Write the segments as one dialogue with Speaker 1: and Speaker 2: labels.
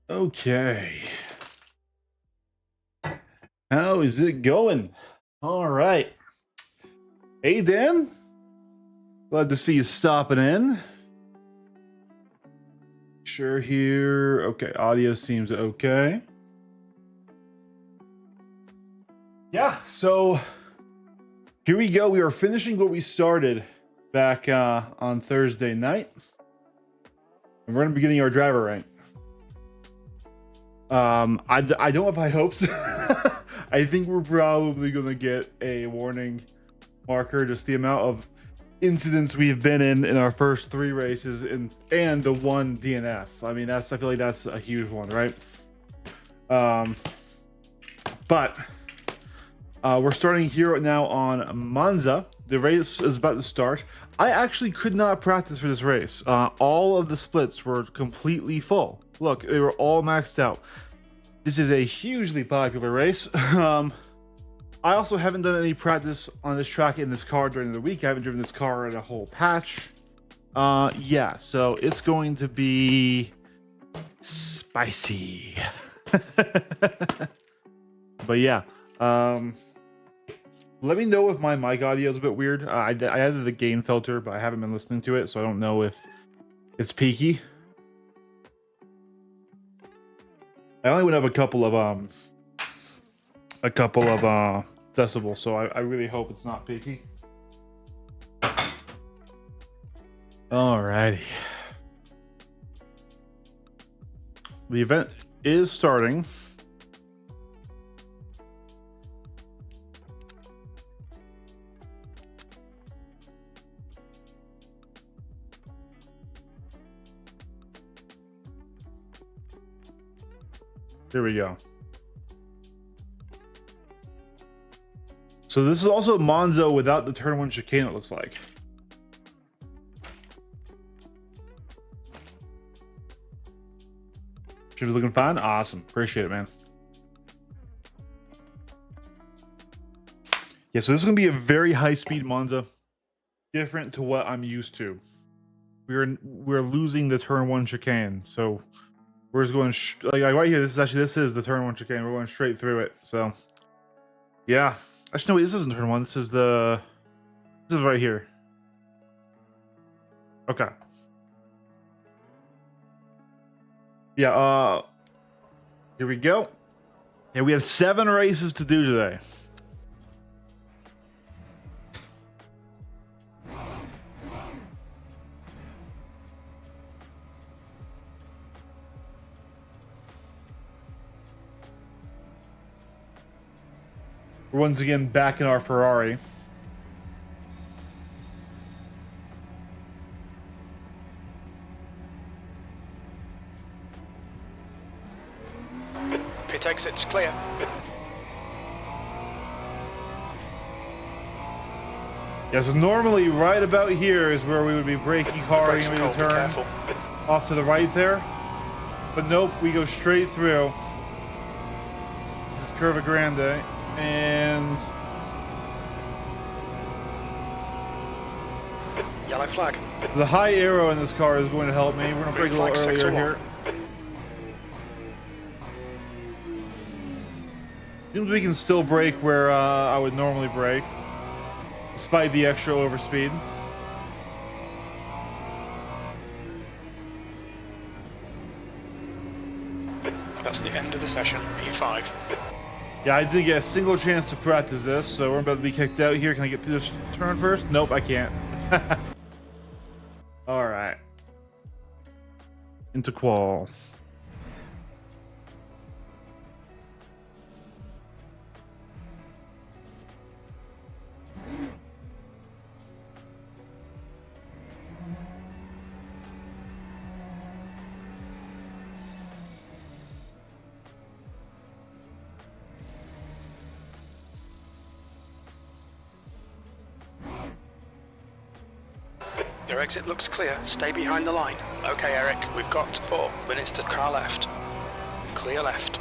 Speaker 1: Okay. How is it going? All right. Hey, Dan. Glad to see you stopping in. Sure here. Okay, audio seems okay. Yeah, so here we go. We are finishing what we started back on Thursday night. And we're going to be getting our driver rank. I don't have high hopes. I think we're probably going to get a warning marker, just the amount of incidents we've been in our first 3 races and the 1 DNF. I mean, I feel like that's a huge one, right? But we're starting here now on Monza. The race is about to start. I actually could not practice for this race. All of the splits were completely full. Look, they were all maxed out. This is a hugely popular race. I also haven't done any practice on this track in this car during the week. I haven't driven this car in a whole patch. Yeah, so it's going to be spicy. But yeah, let me know if my mic audio is a bit weird. I added the gain filter, but I haven't been listening to it, so I don't know if it's peaky. I only went up a couple of decibels, so I really hope it's not peaky. Alrighty. The event is starting. There we go. So this is also Monza without the turn 1 chicane, it looks like. Should be looking fine. Awesome. Appreciate it, man. Yeah, so this is going to be a very high-speed Monza. Different to what I'm used to. We're losing the turn 1 chicane, so we're just going like right here. This is the turn 1 chicane. We're going straight through it. So yeah, actually no, wait, this isn't turn 1. This is right here. Okay. Yeah. Here we go. Yeah, we have 7 races to do today. We're once again back in our Ferrari.
Speaker 2: Pit exit's clear.
Speaker 1: Yeah, so normally right about here is where we would be braking hard and we would turn off to the right there. But nope, we go straight through. This is Curva Grande. And
Speaker 2: yellow flag.
Speaker 1: The high aero in this car is going to help me. We're going to brake a little earlier here. Seems we can still brake where I would normally brake, despite the extra overspeed.
Speaker 2: That's the end of the session, P5.
Speaker 1: Yeah, I didn't get a single chance to practice this, so we're about to be kicked out here. Can I get through this turn first? Nope, I can't. All right. Into qual.
Speaker 2: Your exit looks clear. Stay behind the line. Okay, Eric, we've got 4 minutes to car left. Clear left.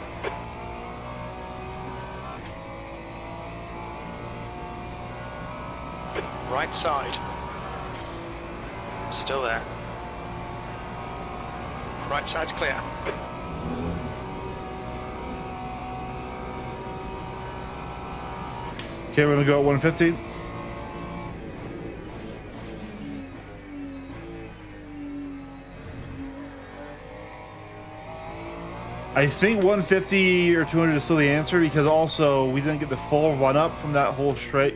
Speaker 2: Right side. Still there. Right side's clear.
Speaker 1: Okay, we're gonna go at 150. I think 150 or 200 is still the answer, because also we didn't get the full run up from that whole straight.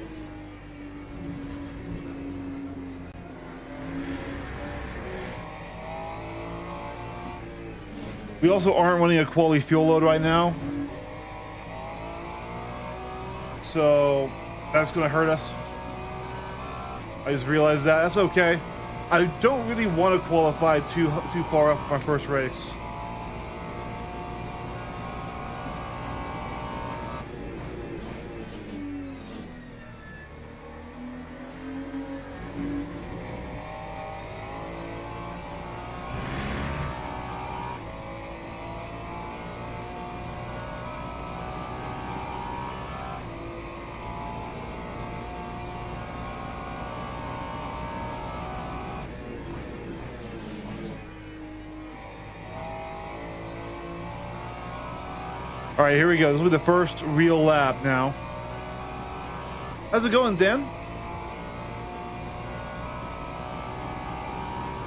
Speaker 1: We also aren't running a quality fuel load right now, so that's going to hurt us. I just realized that. That's okay. I don't really want to qualify too far up my first race. All right, here we go. This will be the first real lap now. How's it going, Dan?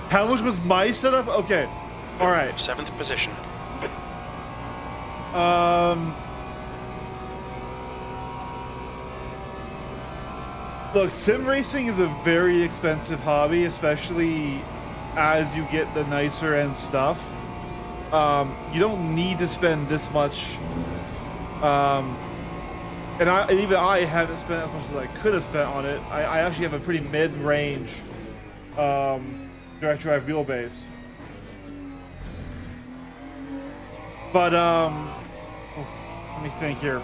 Speaker 1: How much was my setup? Okay. All right.
Speaker 2: 7th position.
Speaker 1: Look, sim racing is a very expensive hobby, especially as you get the nicer end stuff. You don't need to spend this much. And even I haven't spent as much as I could have spent on it. I actually have a pretty mid-range direct drive wheelbase. But let me think here.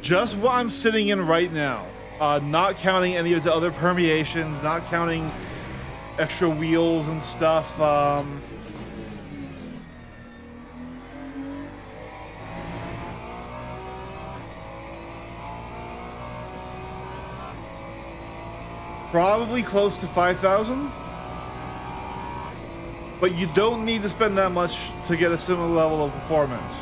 Speaker 1: Just what I'm sitting in right now, not counting any of the other permeations, not counting extra wheels and stuff. Probably close to 5,000. But you don't need to spend that much to get a similar level of performance.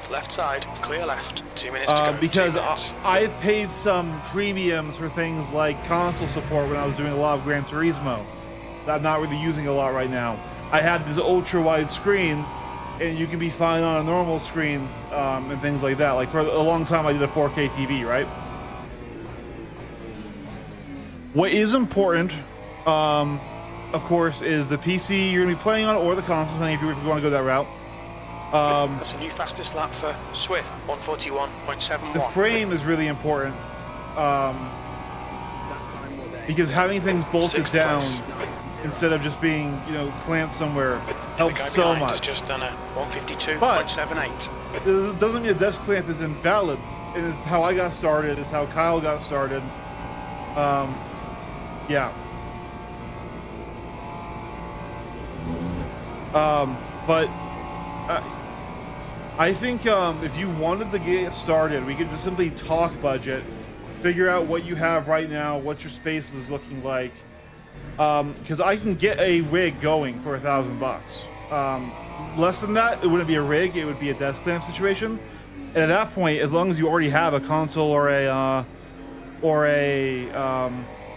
Speaker 2: Left side, clear left. 2 minutes to go.
Speaker 1: Because I've paid some premiums for things like console support when I was doing a lot of Gran Turismo that I'm not really using a lot right now. I had this ultra wide screen, and you can be fine on a normal screen and things like that. Like for a long time, I did a 4K TV, right? What is important, of course, is the PC you're going to be playing on or the console, depending if you want to go that route.
Speaker 2: That's a new fastest lap for Swift, 141.71.
Speaker 1: The frame is really important because having things bolted down instead of just being, clamped somewhere helps so much.
Speaker 2: Has just done a 152.78.
Speaker 1: It doesn't mean a desk clamp is invalid. It is how I got started. It's how Kyle got started. Yeah. But I think if you wanted to get started, we could just simply talk budget, figure out what you have right now, what your space is looking like. Because I can get a rig going for $1,000. Less than that, it wouldn't be a rig; it would be a desk clamp situation. And at that point, as long as you already have a console or a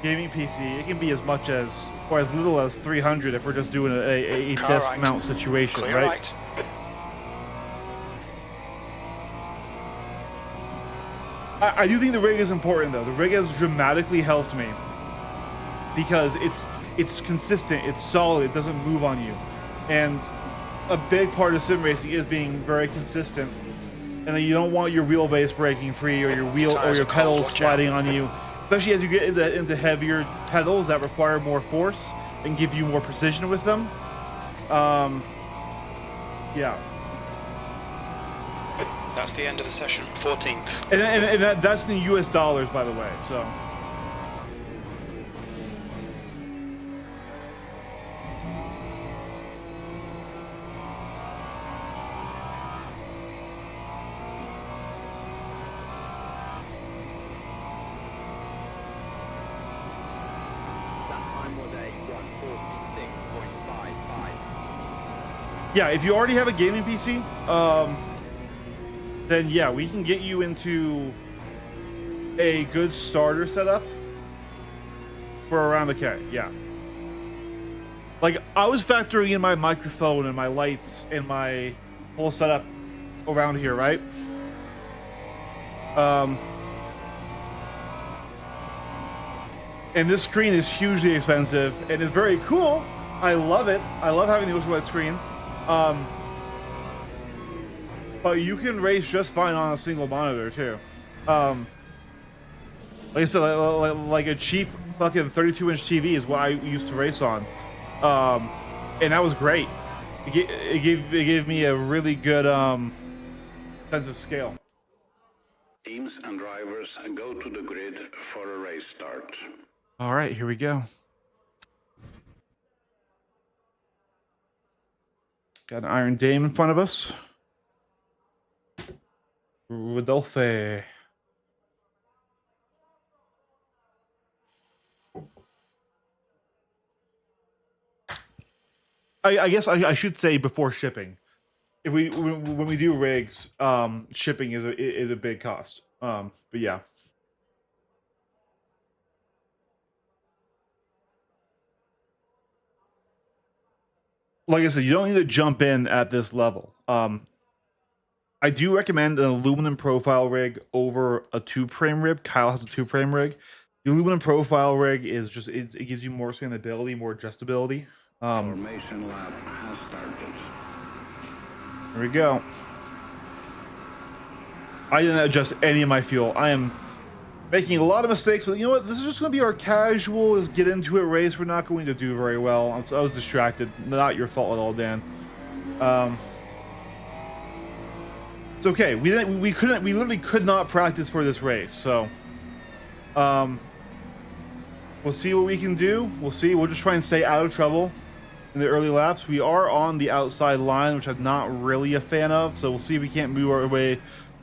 Speaker 1: gaming PC, it can be as much as or as little as 300 if we're just doing a desk mount situation,
Speaker 2: clear
Speaker 1: right? I do think the rig is important, though. The rig has dramatically helped me because it's consistent, it's solid, it doesn't move on you, and a big part of sim racing is being very consistent. And you don't want your wheelbase breaking free or your pedals sliding on you, especially as you get into heavier pedals that require more force and give you more precision with them. Yeah.
Speaker 2: That's the end of the session, 14th.
Speaker 1: And that's in US dollars, by the way, so. Yeah, if you already have a gaming PC, then yeah, we can get you into a good starter setup for around the K. Yeah. Like, I was factoring in my microphone and my lights and my whole setup around here, right? And this screen is hugely expensive and it's very cool. I love it. I love having the ultra-wide screen. But you can race just fine on a single monitor too. Like I said, like a cheap fucking 32-inch TV is what I used to race on, and that was great. It gave me a really good sense of scale.
Speaker 3: Teams and drivers go to the grid for a race start.
Speaker 1: All right, here we go. Got an Iron Dame in front of us. Rodolphe. I guess I should say before shipping. If when we do rigs, shipping is a big cost. But yeah. Like I said, you don't need to jump in at this level. I do recommend an aluminum profile rig over a tube frame rig. Kyle has a tube frame rig. The aluminum profile rig is just it gives you more expandability, more adjustability.
Speaker 3: Formation lap has started.
Speaker 1: There we go. I didn't adjust any of my fuel. I am making a lot of mistakes, but you know what? This is just going to be our casual, let's get into it race. We're not going to do very well. I was distracted. Not your fault at all, Dan. It's okay. We literally could not practice for this race. So, we'll see what we can do. We'll see. We'll just try and stay out of trouble in the early laps. We are on the outside line, which I'm not really a fan of. So we'll see if we can't move our way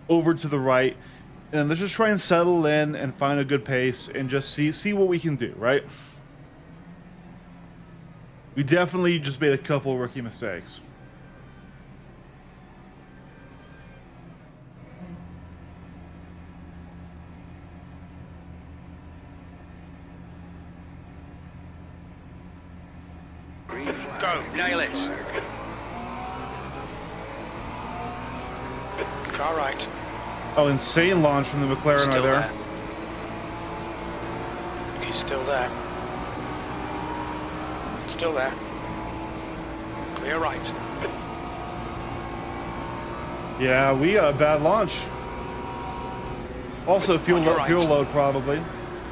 Speaker 1: over to the right. And let's just try and settle in and find a good pace and just see what we can do, right? We definitely just made a couple rookie mistakes.
Speaker 2: Go, nail it. Car right.
Speaker 1: Oh, insane launch from the McLaren
Speaker 2: Still
Speaker 1: right there.
Speaker 2: He's still there. Still there. Clear right.
Speaker 1: Yeah, we got a bad launch. Also, fuel load probably.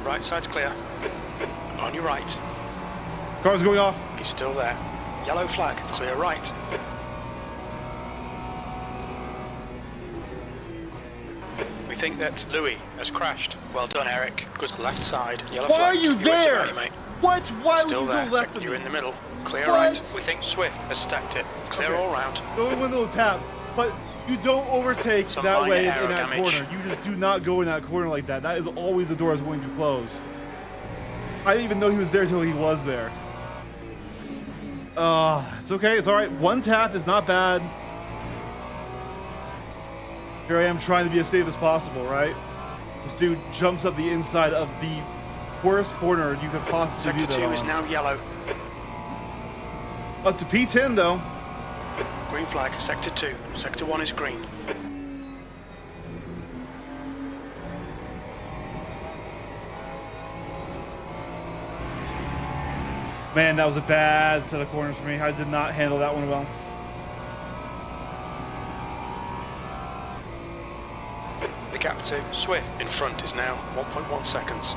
Speaker 2: Right side's clear. On your right.
Speaker 1: Car's going off.
Speaker 2: He's still there. Yellow flag. Clear right. We think that Louis has crashed. Well done, Eric. Good left side. Yellow flag.
Speaker 1: Why are you there?
Speaker 2: Right, mate.
Speaker 1: What? Why would
Speaker 2: Still
Speaker 1: you
Speaker 2: there.
Speaker 1: go left of
Speaker 2: You're
Speaker 1: me?
Speaker 2: in the middle. Clear
Speaker 1: What?
Speaker 2: right. We think Swift has stacked it. Clear
Speaker 1: Okay.
Speaker 2: all round.
Speaker 1: The only window is tap, but you don't overtake
Speaker 2: Some
Speaker 1: that
Speaker 2: minor
Speaker 1: way in
Speaker 2: aero
Speaker 1: that
Speaker 2: damage.
Speaker 1: corner. You just do not go in that corner like that. That is always the door is going to close. I didn't even know he was there till he was there. It's okay. It's all right. One tap is not bad. Here I am trying to be as safe as possible, right? This dude jumps up the inside of the worst corner you could possibly
Speaker 2: Sector
Speaker 1: do that
Speaker 2: 2
Speaker 1: on.
Speaker 2: is now yellow.
Speaker 1: Up to P10 though.
Speaker 2: Green flag. Sector 2. Sector 1 is green.
Speaker 1: Man, that was a bad set of corners for me. I did not handle that one well.
Speaker 2: The gap to Swift in front is now 1.1 seconds.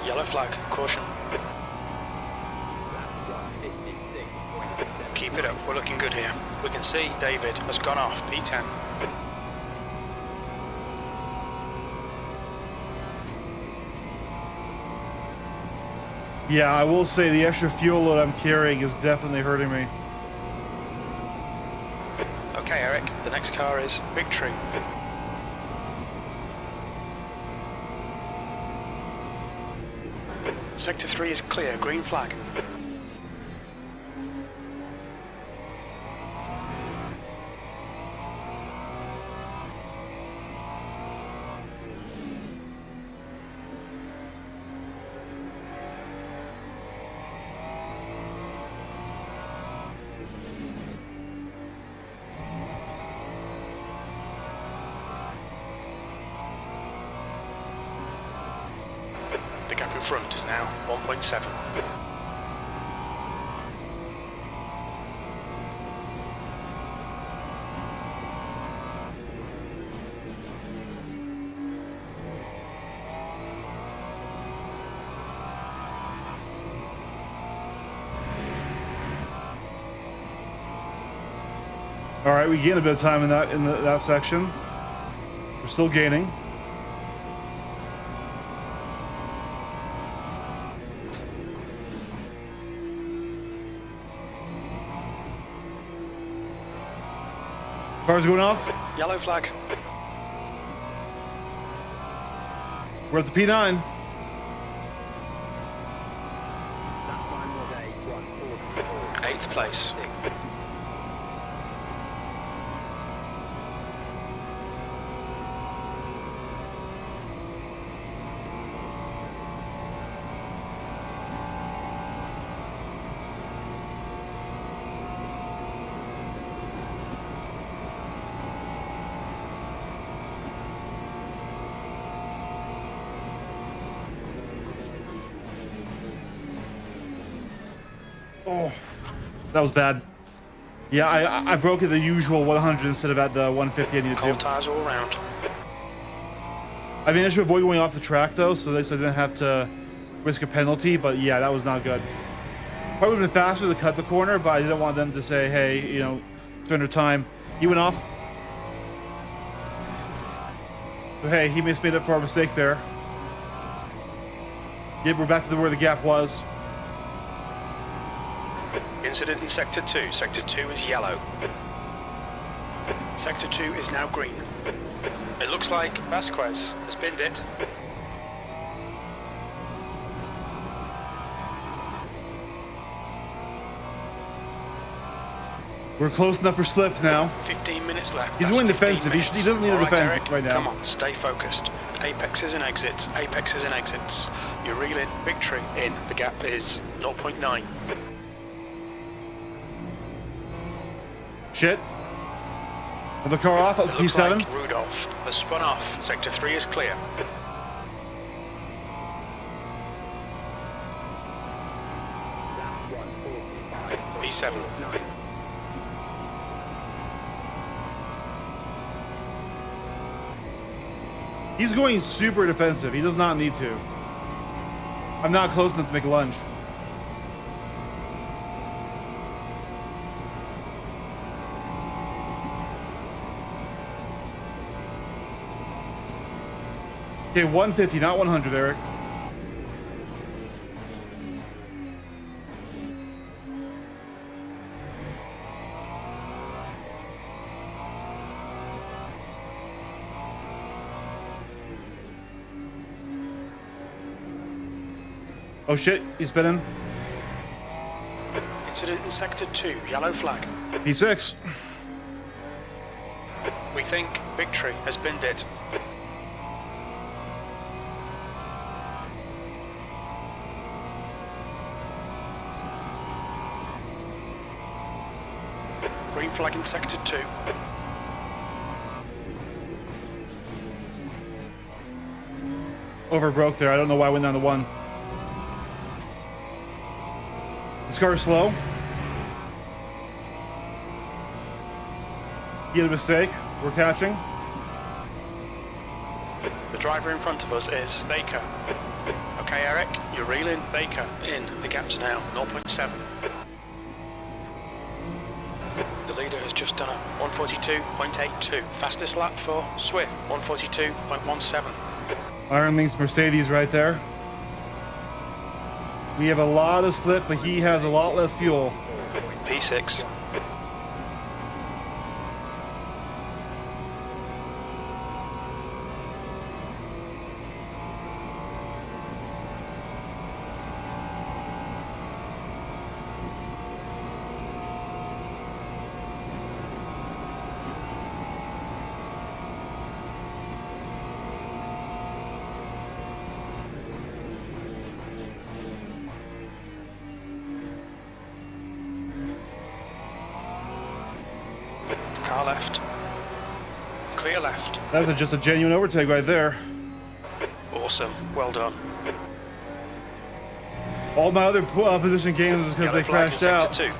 Speaker 2: Yellow flag, caution. Keep it up, we're looking good here. We can see David has gone off, P10.
Speaker 1: Yeah, I will say the extra fuel load I'm carrying is definitely hurting me.
Speaker 2: Okay, Eric, the next car is Victory. Sector 3 is clear, green flag. The gap in front is now 1.7.
Speaker 1: All right, we gain a bit of time in that section. We're still gaining. Cars going off.
Speaker 2: Yellow flag.
Speaker 1: We're at the P9.
Speaker 2: Eighth place.
Speaker 1: Oh, that was bad. Yeah, I broke at the usual 100 instead of at the 150 I needed
Speaker 2: Cold
Speaker 1: to.
Speaker 2: tires all around.
Speaker 1: I managed to avoid going off the track though, so I didn't have to risk a penalty, but yeah, that was not good. Probably would have been faster to cut the corner, but I didn't want them to say, hey, you know, spend their time. He went off. So hey, he made up for a mistake there. Yep, we're back to where the gap was.
Speaker 2: Incident in Sector 2. Sector 2 is yellow. Sector 2 is now green. It looks like Vasquez has binned it.
Speaker 1: We're close enough for slip now.
Speaker 2: 15 minutes left.
Speaker 1: He's
Speaker 2: That's
Speaker 1: going
Speaker 2: 15
Speaker 1: defensive.
Speaker 2: minutes.
Speaker 1: He doesn't need to
Speaker 2: All
Speaker 1: defend
Speaker 2: Eric,
Speaker 1: right now.
Speaker 2: Come on, stay focused. Apexes and exits. Apexes and exits. You're reeling. Victory in. The gap is 0.9.
Speaker 1: Shit. Another car off at
Speaker 2: It looks
Speaker 1: P7.
Speaker 2: like Rudolph has spun off. Sector 3 is clear. P7.
Speaker 1: He's going super defensive. He does not need to. I'm not close enough to make a lunge. Okay, 150, not 100, Eric. Oh shit, he's spinning.
Speaker 2: Incident in Sector 2. Yellow flag.
Speaker 1: P6.
Speaker 2: We think Victory has binned it. Green flag in Sector 2.
Speaker 1: Overbroke there. I don't know why I went down to 1. This car's slow. He had a mistake. We're catching.
Speaker 2: The driver in front of us is Baker. Okay, Eric, you're reeling. Baker in. The gap's now 0.7. The leader has just done a 142.82. Fastest lap for Swift, 142.17.
Speaker 1: Iron Link's Mercedes right there. We have a lot of slip, but he has a lot less fuel.
Speaker 2: P6. Car left. Clear left.
Speaker 1: That's just a genuine overtake right there.
Speaker 2: Awesome. Well done.
Speaker 1: All my other position games was because
Speaker 2: Yellow
Speaker 1: they
Speaker 2: flag in
Speaker 1: crashed
Speaker 2: Sector
Speaker 1: out.
Speaker 2: 2.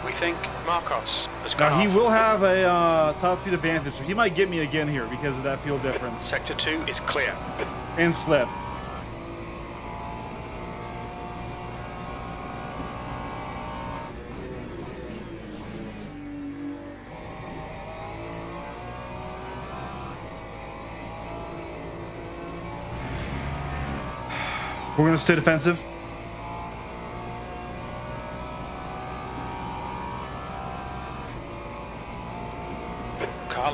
Speaker 2: We think Marcos has gone
Speaker 1: Now he
Speaker 2: off.
Speaker 1: will have a top speed advantage, so he might get me again here because of that fuel difference
Speaker 2: Sector 2 is clear.
Speaker 1: and slip. We're gonna stay defensive.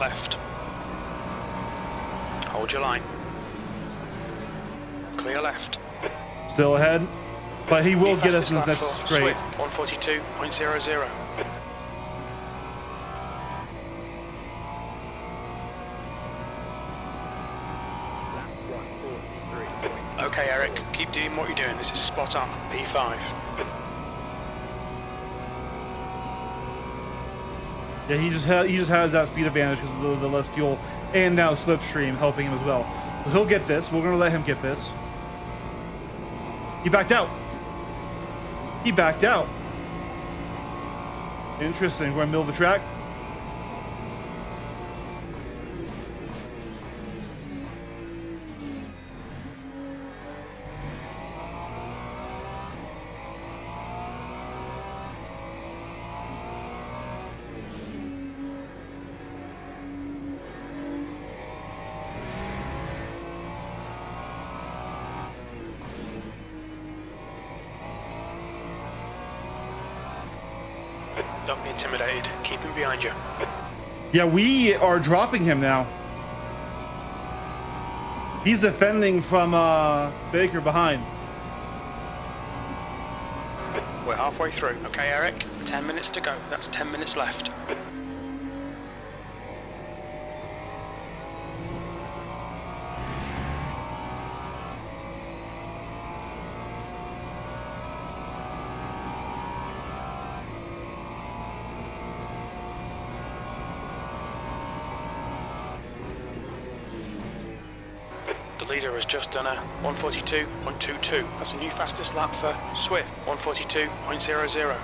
Speaker 2: left. Hold your line. Clear left.
Speaker 1: Still ahead, but he will
Speaker 2: Be
Speaker 1: get us
Speaker 2: fastest
Speaker 1: in the
Speaker 2: lap
Speaker 1: next
Speaker 2: for
Speaker 1: straight.
Speaker 2: Swift, 142.00. Okay, Eric, keep doing what you're doing. This is spot on. P5.
Speaker 1: Yeah, he just has that speed advantage because of the less fuel, and now slipstream helping him as well. So he'll get this. We're gonna let him get this. He backed out. He backed out. Interesting. We're in the middle of the track.
Speaker 2: Don't be intimidated. Keep him behind you.
Speaker 1: Yeah, we are dropping him now. He's defending from Baker behind.
Speaker 2: We're halfway through. Okay, Eric? 10 minutes to go. That's 10 minutes left. The leader has just done a 142.22. That's a new fastest lap for Swift, 142.00.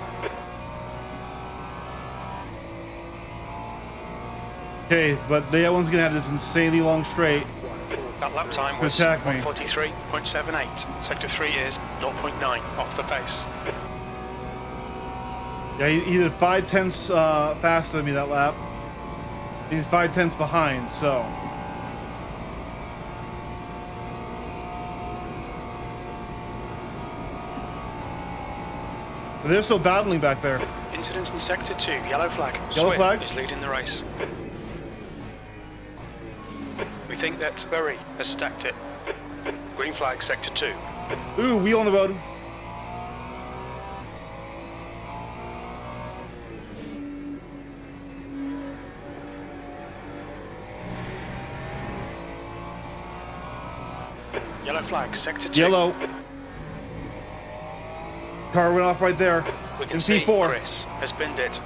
Speaker 1: Okay, but the other one's gonna have this insanely long straight.
Speaker 2: That lap time was
Speaker 1: Attack me.
Speaker 2: 143.78. Sector 3 is 0.9 off the pace.
Speaker 1: Yeah, he did 5/10 faster than me that lap. He's 5/10 behind, so. But they're still battling back there.
Speaker 2: Incidents in Sector 2, yellow flag.
Speaker 1: Yellow
Speaker 2: Swift
Speaker 1: flag.
Speaker 2: is leading the race. We think that Berry has stacked it. Green flag, Sector 2.
Speaker 1: Ooh, wheel on the road.
Speaker 2: Yellow flag, Sector 2.
Speaker 1: Yellow. Car went off right there.
Speaker 2: We can
Speaker 1: In
Speaker 2: see
Speaker 1: P4.
Speaker 2: Chris has binned it.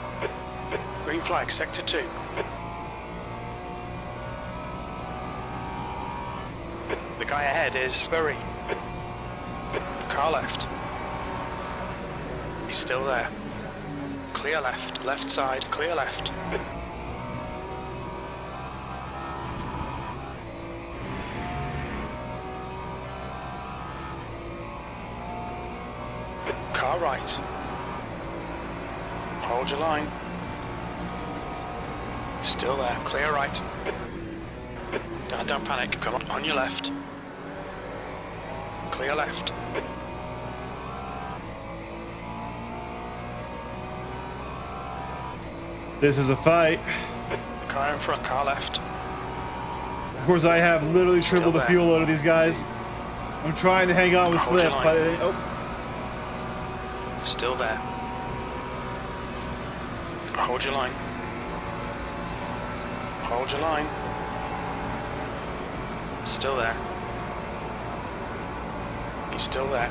Speaker 2: Green flag, Sector 2. The guy ahead is Berry. Car left. He's still there. Clear left, left side, clear left. Car right. Hold your line. Still there, clear right. No, don't panic, come on your left. Clear left.
Speaker 1: This is a fight.
Speaker 2: Car in front, car left.
Speaker 1: Of course, I have literally
Speaker 2: Still
Speaker 1: triple the
Speaker 2: there.
Speaker 1: fuel load of these guys. I'm trying to hang on with
Speaker 2: Hold your
Speaker 1: slip,
Speaker 2: line.
Speaker 1: but it, oh,
Speaker 2: Still there. Hold your line. Hold your line. Still there. He's still there.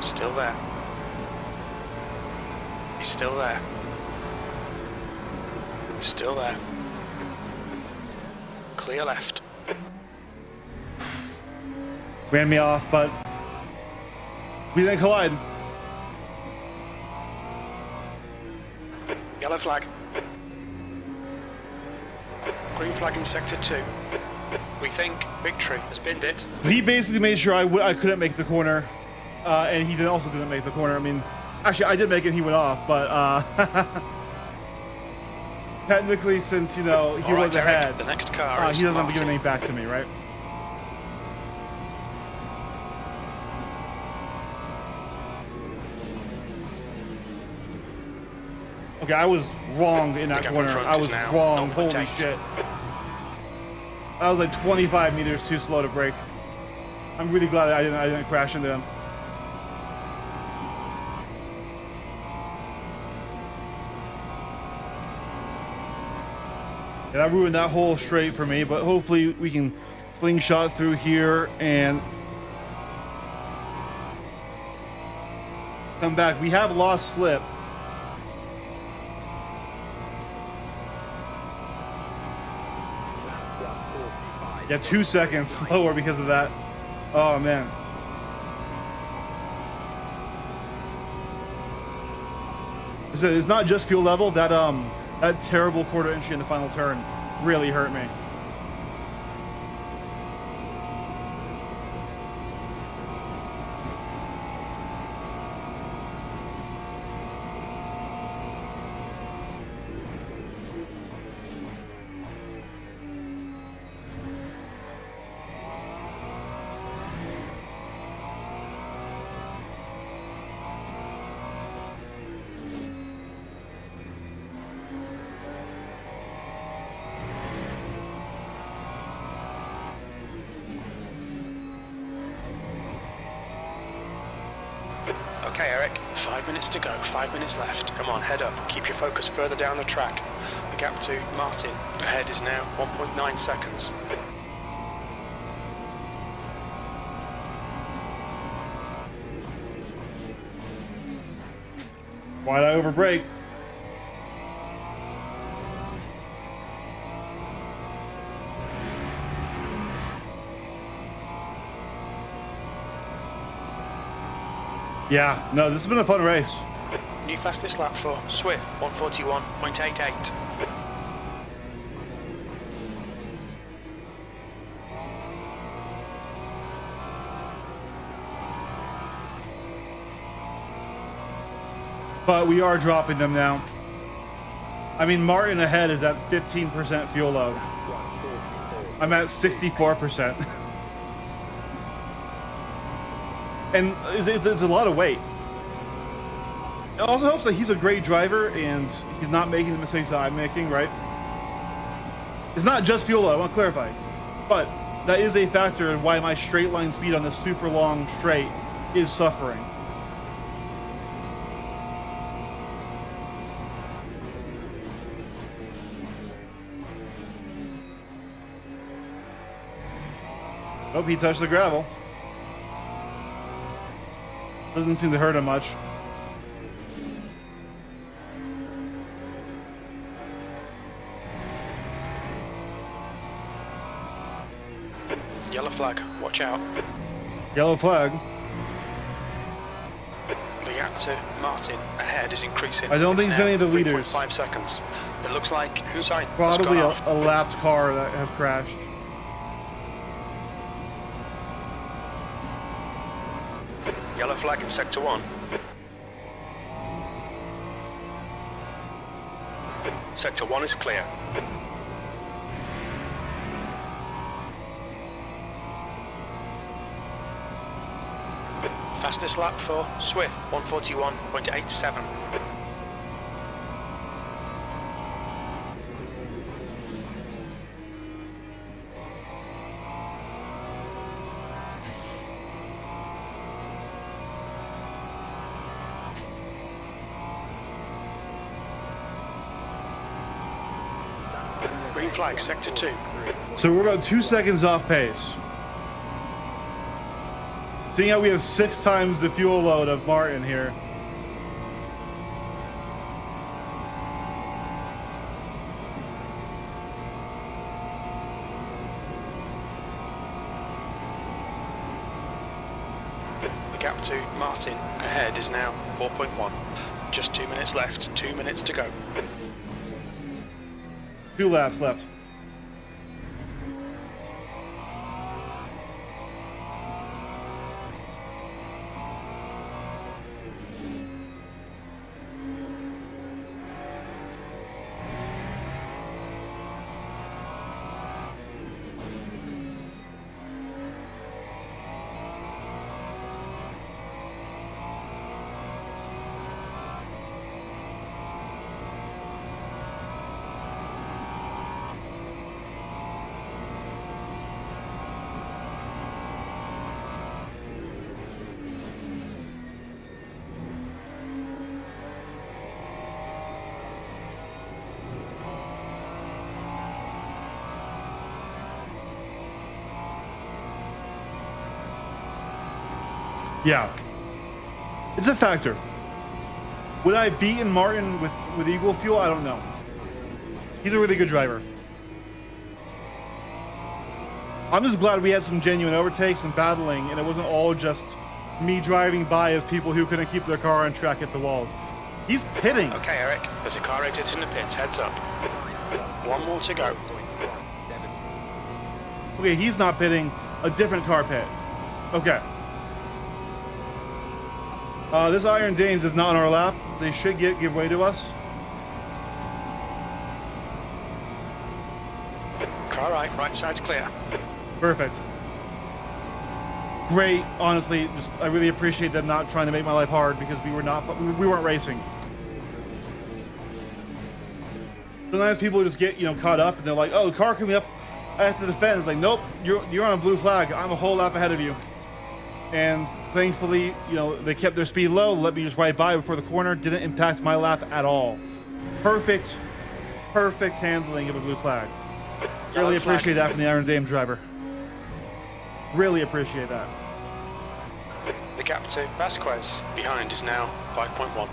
Speaker 2: Still there. He's still there. Still there. Clear left.
Speaker 1: ran me off, but we didn't collide.
Speaker 2: Yellow flag. Green flag in sector 2. We think victory has binned it.
Speaker 1: He basically made sure I couldn't make the corner, and he also didn't make the corner. I mean, actually, I did make it. He went off, but technically, since you know he
Speaker 2: All right,
Speaker 1: was
Speaker 2: Eric,
Speaker 1: ahead,
Speaker 2: the next car is
Speaker 1: he doesn't have to give
Speaker 2: Martin.
Speaker 1: anything back to me, right? Okay, I was wrong in that
Speaker 2: The gap in
Speaker 1: corner.
Speaker 2: front
Speaker 1: I
Speaker 2: is
Speaker 1: was
Speaker 2: now
Speaker 1: wrong.
Speaker 2: 0.8.
Speaker 1: Holy shit. I was like 25 meters too slow to brake. I'm really glad I didn't crash into him. Yeah, that ruined that whole straight for me, but hopefully we can slingshot through here and come back. We have lost slip. Yeah, 2 seconds slower because of that. Oh man. It's not just fuel level. That terrible quarter entry in the final turn really hurt me.
Speaker 2: Okay, Eric, 5 minutes to go, 5 minutes left. Come on, head up. Keep your focus further down the track. The gap to Martin ahead is now 1.9 seconds.
Speaker 1: Why'd I overbrake? Yeah, no, this has been a fun race.
Speaker 2: New fastest lap for Swift, 141.88.
Speaker 1: But we are dropping them now. I mean, Martin ahead is at 15% fuel load. I'm at 64%. And it's a lot of weight. It also helps that he's a great driver and he's not making the mistakes that I'm making, right? It's not just fuel load, I want to clarify. But that is a factor in why my straight line speed on this super long straight is suffering. Oh, he touched the gravel. Doesn't seem to hurt him much.
Speaker 2: Yellow flag, watch out.
Speaker 1: Yellow flag.
Speaker 2: The gap to Martin ahead is increasing.
Speaker 1: I don't think
Speaker 2: It's
Speaker 1: it's
Speaker 2: now
Speaker 1: any of the leaders.
Speaker 2: 3.5 seconds. It looks like Hussein has
Speaker 1: Probably
Speaker 2: gone
Speaker 1: a lapped car that has crashed.
Speaker 2: off. Yellow flag in sector 1. Sector 1 is clear. Fastest lap for Swift, 141.87. Green flag, sector 2.
Speaker 1: So we're about 2 seconds off pace. Seeing how we have 6 times the fuel load of Martin here.
Speaker 2: The gap to Martin ahead is now 4.1. Just 2 minutes left, 2 minutes to go.
Speaker 1: 2 laps left. Yeah. It's a factor. Would I beat Martin with equal fuel? I don't know. He's a really good driver. I'm just glad we had some genuine overtakes and battling, and it wasn't all just me driving by as people who couldn't keep their car on track at the walls. He's pitting.
Speaker 2: Okay, Eric, there's a car exiting the pits. Heads up. One more to go.
Speaker 1: Okay, he's not pitting. A different car pit. Okay. This Iron Dames is not on our lap. They should give way to us.
Speaker 2: Car right side's clear.
Speaker 1: Perfect. Great. Honestly, I really appreciate them not trying to make my life hard because we weren't racing. Sometimes people just get caught up and they're like, oh, the car coming up after the fence. It's like, nope, you're on a blue flag. I'm a whole lap ahead of you. And thankfully, they kept their speed low, let me just ride by before the corner. Didn't impact my lap at all. Perfect handling of a blue flag. Really appreciate that from the Iron Dame driver. Really appreciate that.
Speaker 2: The gap to Vasquez behind is now 5.1.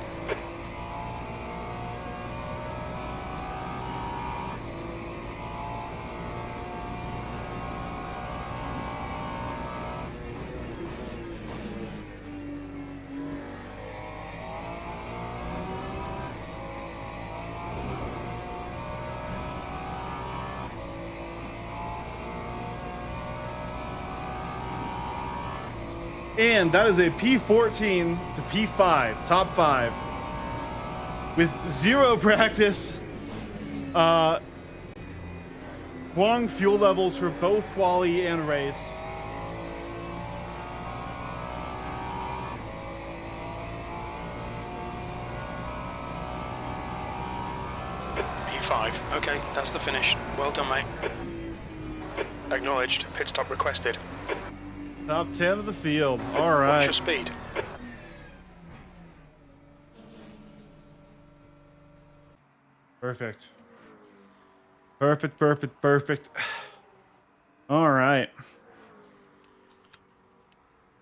Speaker 1: And that is a P14 to P5, top 5. With 0 practice. Wrong fuel levels for both quali and race.
Speaker 2: P5. Okay, that's the finish. Well done, mate. Acknowledged. Pit stop requested.
Speaker 1: Top 10 of the field. All right.
Speaker 2: Watch your speed.
Speaker 1: Perfect. Perfect. All right.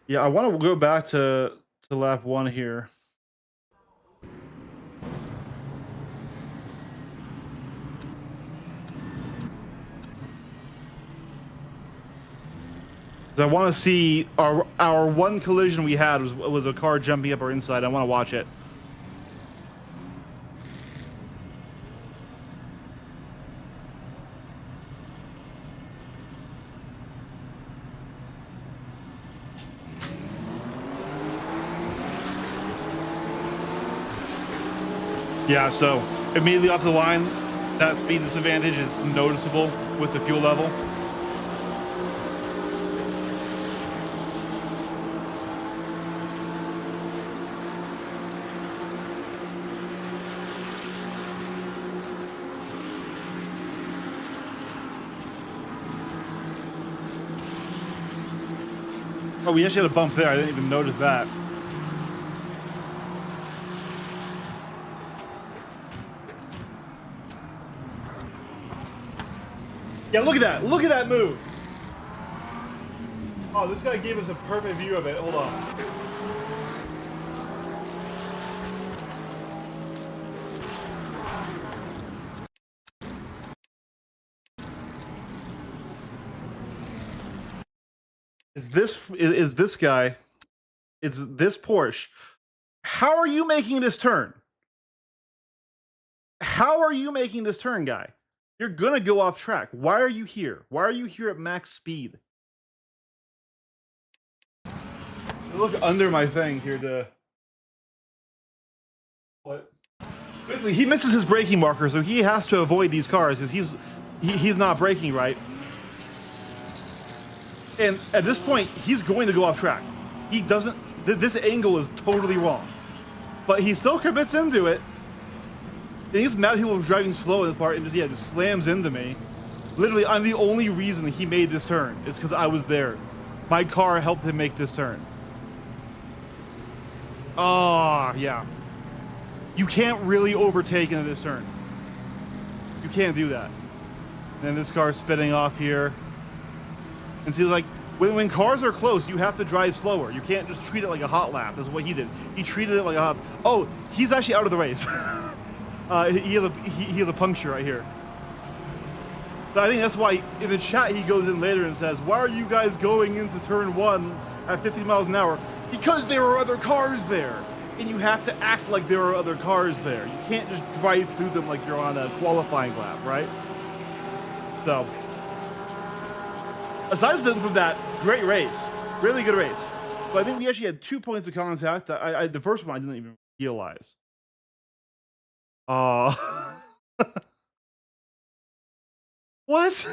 Speaker 1: Yeah, I want to go back to lap 1 here. I want to see our one collision we had was a car jumping up our inside. I want to watch it. Yeah, so immediately off the line, that speed disadvantage is noticeable with the fuel level. Oh, we actually had a bump there. I didn't even notice that. Yeah, look at that. Look at that move. Oh, this guy gave us a perfect view of it. Hold on. Is this guy? It's this Porsche. How are you making this turn? How are you making this turn, guy? You're gonna go off track. Why are you here? Why are you here at max speed? Look under my thing here to. What? Basically, he misses his braking marker, so he has to avoid these cars because he's not braking right. And at this point, he's going to go off track. He doesn't. This angle is totally wrong, but he still commits into it. And he's mad he was driving slow in this part and just slams into me. Literally, I'm the only reason he made this turn. It's because I was there. My car helped him make this turn. Oh, yeah. You can't really overtake into this turn. You can't do that. And then this car's spinning off here. And see, like, When cars are close, you have to drive slower. You can't just treat it like a hot lap. That's what he did. He treated it like a hot. Oh, he's actually out of the race. He has a puncture right here. So I think that's why in the chat he goes in later and says, "Why are you guys going into turn 1 at 50 miles an hour?" Because there are other cars there, and you have to act like there are other cars there. You can't just drive through them like you're on a qualifying lap, right? So, aside from that, great race, really good race. But I think we actually had 2 points of contact. The first one I didn't even realize. What?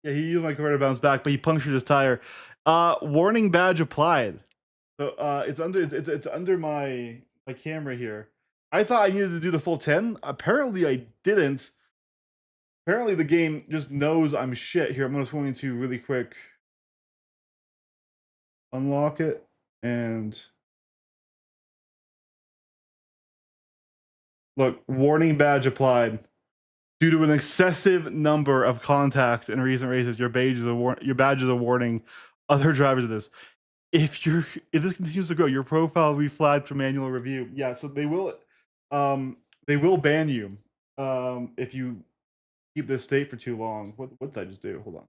Speaker 1: Yeah, he used my car to bounce back, but he punctured his tire. Warning badge applied. So it's under my camera here. I thought I needed to do the full 10. Apparently I didn't. Apparently the game just knows I'm shit. Here, I'm just going to really quick unlock it and look, warning badge applied. Due to an excessive number of contacts in recent races, your badge is a warning other drivers of this. If this continues to grow, your profile will be flagged for manual review. Yeah, so they will ban you if you keep this state for too long. What did I just do? Hold on.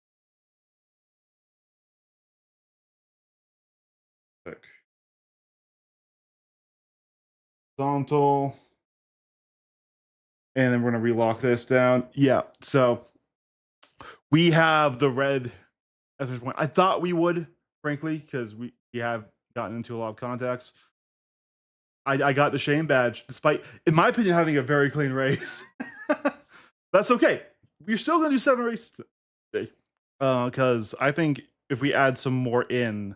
Speaker 1: Click. Horizontal. And then we're gonna relock this down. Yeah, so we have the red at this point. I thought we would, frankly, because we have gotten into a lot of contacts. I got the shame badge, despite, in my opinion, having a very clean race. That's okay. We're still gonna do 7 races today, because I think if we add some more in,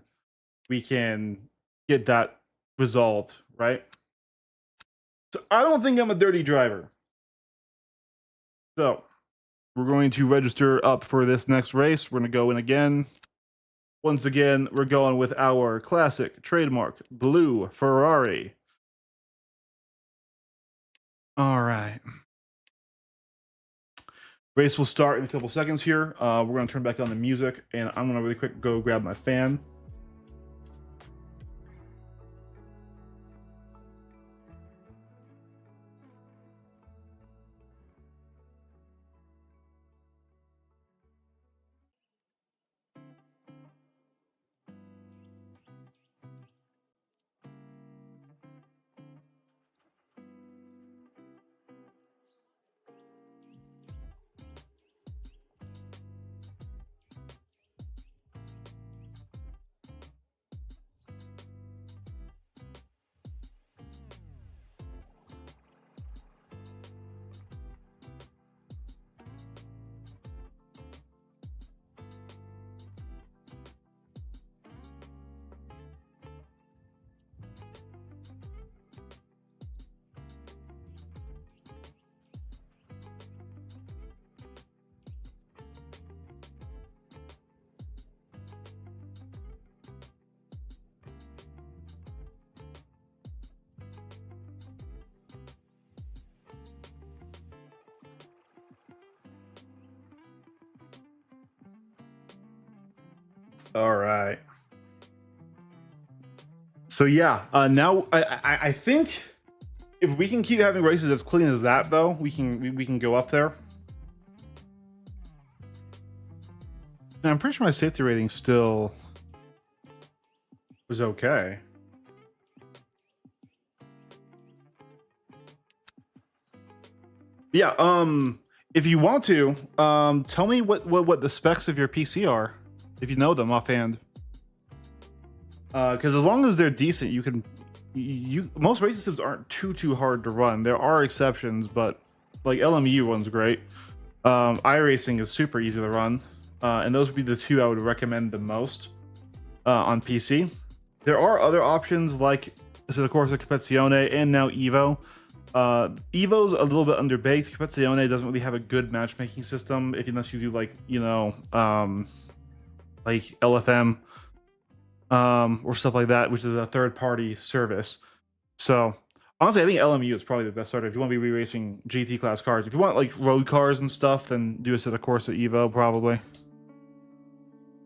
Speaker 1: we can get that resolved, right? So I don't think I'm a dirty driver. So we're going to register up for this next race. We're going to go in again. Once again, we're going with our classic trademark blue Ferrari. All right. Race will start in a couple seconds here. We're going to turn back on the music, and I'm going to really quick go grab my fan. All right. So yeah, now I think if we can keep having races as clean as that, though, we can go up there. Now, I'm pretty sure my safety rating still was okay. Yeah. If you want to, tell me what the specs of your PC are, if you know them offhand. Because as long as they're decent, you can. Most race systems aren't too hard to run. There are exceptions, but like LMU runs great. iRacing is super easy to run, and those would be the two I would recommend the most on PC. There are other options like so of course the Competizione and now Evo. Evo's a little bit underbaked. Competizione doesn't really have a good matchmaking system unless you do like like LFM or stuff like that, which is a third-party service. So Honestly, I think LMU is probably the best starter if you want to be re-racing GT class cars. If you want like road cars and stuff, then do a set of course at Evo probably.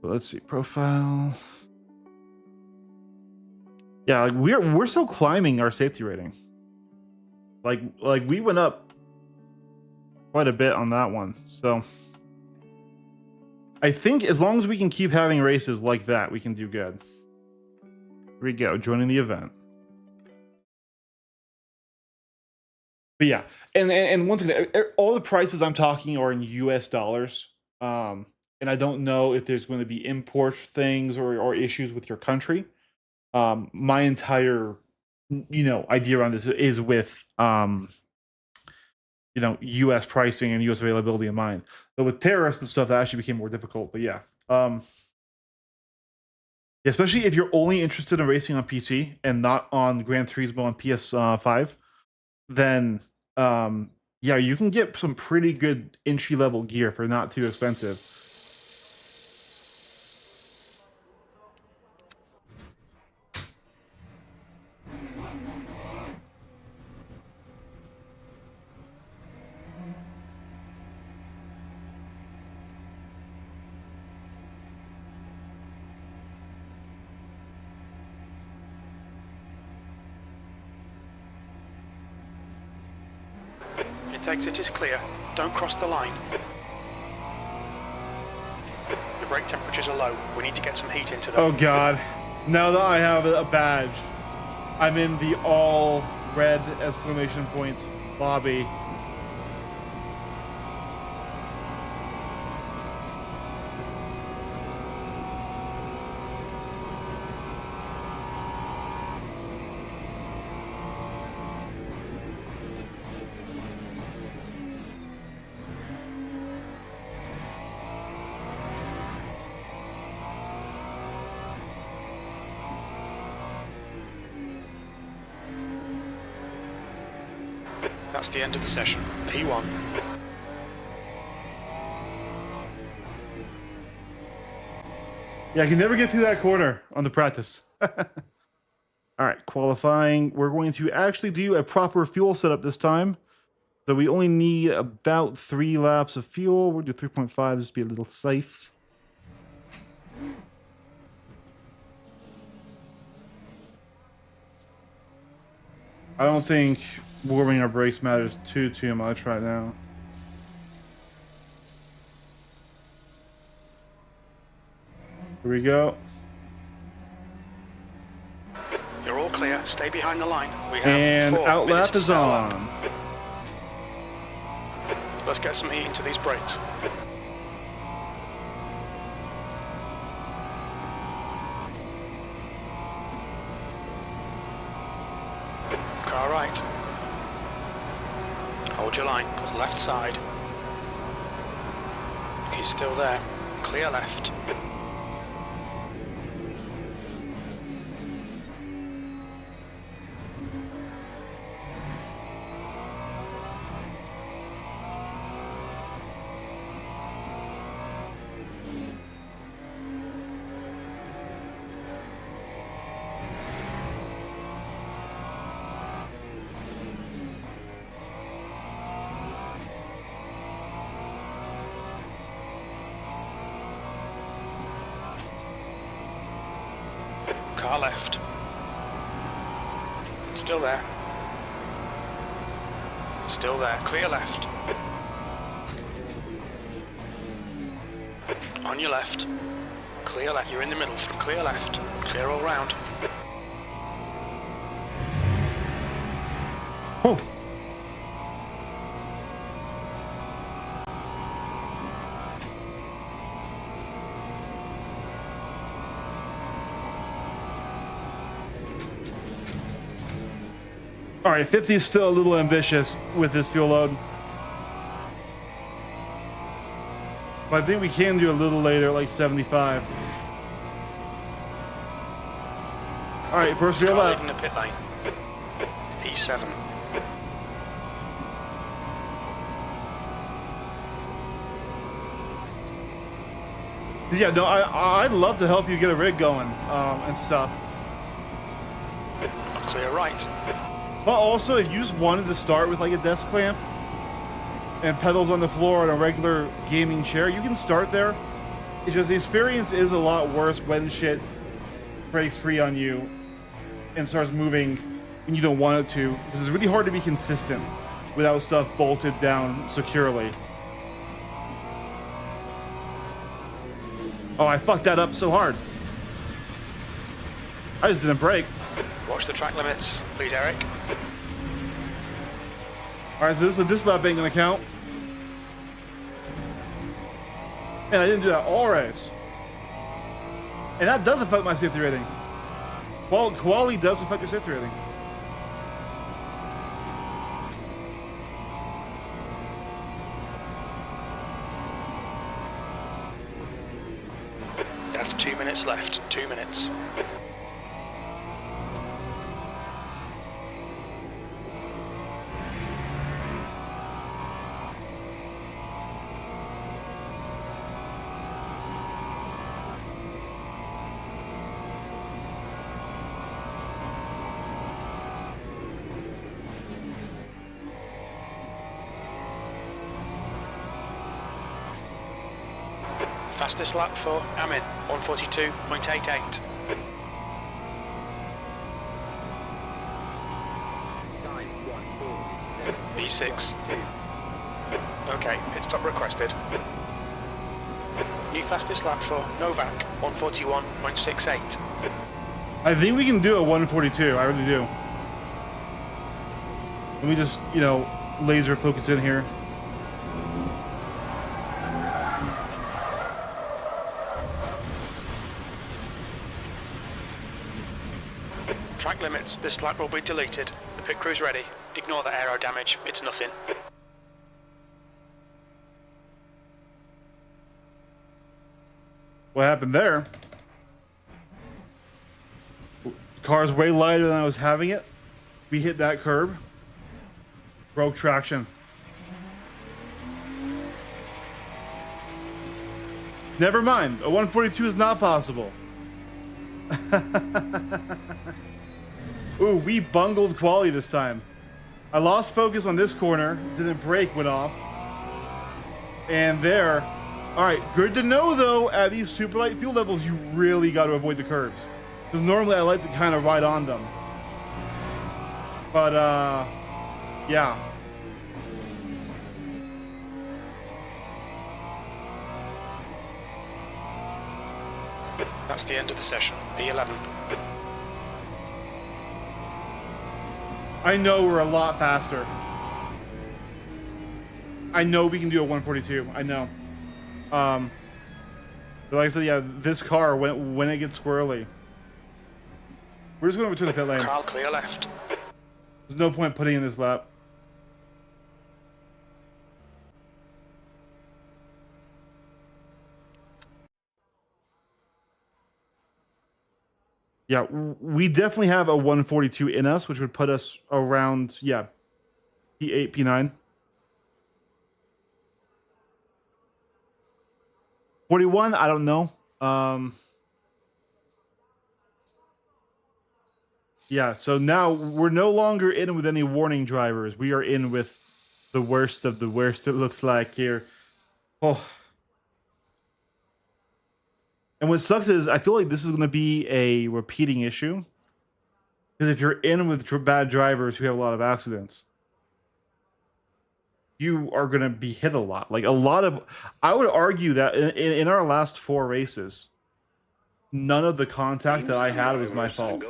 Speaker 1: But let's see, profile. Yeah, like we're still climbing our safety rating. Like we went up quite a bit on that one. So I think as long as we can keep having races like that, we can do good. Here we go, joining the event. But yeah, and once again, all the prices I'm talking are in US dollars. And I don't know if there's going to be import things or issues with your country. My entire idea around this is with US pricing and US availability in mind. But with tariffs and stuff, that actually became more difficult. But yeah. Especially if you're only interested in racing on PC and not on Gran Turismo on PS5, then yeah, you can get some pretty good entry level gear for not too expensive.
Speaker 2: Exit is clear. Don't cross the line. The brake temperatures are low. We need to get some heat into them.
Speaker 1: Oh god. Now that I have a badge, I'm in the all red exclamation point lobby.
Speaker 2: That's the end of the session. P1.
Speaker 1: Yeah, I can never get through that corner on the practice. All right, qualifying. We're going to actually do a proper fuel setup this time. So we only need about 3 laps of fuel. We'll do 3.5 just to be a little safe. I don't think warming our brakes matters too much right now. Here we go.
Speaker 2: You're all clear. Stay behind the line. We have
Speaker 1: and
Speaker 2: 4
Speaker 1: out
Speaker 2: minutes
Speaker 1: lap
Speaker 2: to
Speaker 1: is
Speaker 2: set
Speaker 1: on.
Speaker 2: up. Let's get some heat into these brakes. Car right. Hold your line. Put left side. He's still there. Clear left. Car left. Still there. Still there. Clear left. On your left. Clear left. You're in the middle. Clear left. Clear all round.
Speaker 1: Oh. All right, 50 is still a little ambitious with this fuel load. But I think we can do a little later, like 75. All right, first rear lap.
Speaker 2: In the pit lane. P7.
Speaker 1: Yeah, no, I'd love to help you get a rig going and stuff.
Speaker 2: Clear right.
Speaker 1: But also, if you just wanted to start with like a desk clamp and pedals on the floor on a regular gaming chair, you can start there. It's just the experience is a lot worse when shit breaks free on you and starts moving when you don't want it to, because it's really hard to be consistent without stuff bolted down securely. Oh, I fucked that up so hard. I just didn't brake.
Speaker 2: Watch the track limits, please, Eric.
Speaker 1: All right, so this lap ain't gonna count. And I didn't do that all race. And that does affect my safety rating. Quality does affect your safety rating.
Speaker 2: That's 2 minutes left. 2 minutes. Fastest lap for Amin, 142.88. B6. Okay, pit stop requested. New fastest lap for Novak, 141.68.
Speaker 1: I think we can do a 142. I really do. Let me just, you know, laser focus in here.
Speaker 2: Track limits, this lap will be deleted. The pit crew's ready. Ignore the aero damage, it's nothing.
Speaker 1: What happened there? Car's way lighter than I was having it. We hit that curb. Broke traction. Never mind. A 142 is not possible. Ooh, we bungled quality this time. I lost focus on this corner. Didn't brake, went off. And there. All right, good to know though, at these super light fuel levels, you really got to avoid the curbs. Because normally I like to kind of ride on them. But, yeah.
Speaker 2: That's the end of the session, P11.
Speaker 1: I know we're a lot faster. I know we can do a 142. I know. But like I said, yeah, this car, when it gets squirrely, we're just going over to the pit lane.
Speaker 2: Carl, clear left.
Speaker 1: There's no point putting in this lap. Yeah, we definitely have a 142 in us, which would put us around, yeah, P8, P9. 41, I don't know. Yeah, so now we're no longer in with any warning drivers. We are in with the worst of the worst, it looks like here. Oh. And what sucks is I feel like this is going to be a repeating issue. Because if you're in with bad drivers who have a lot of accidents, you are going to be hit a lot. Like a lot of, I would argue that in our last 4 races, none of the contact that I had was my fault.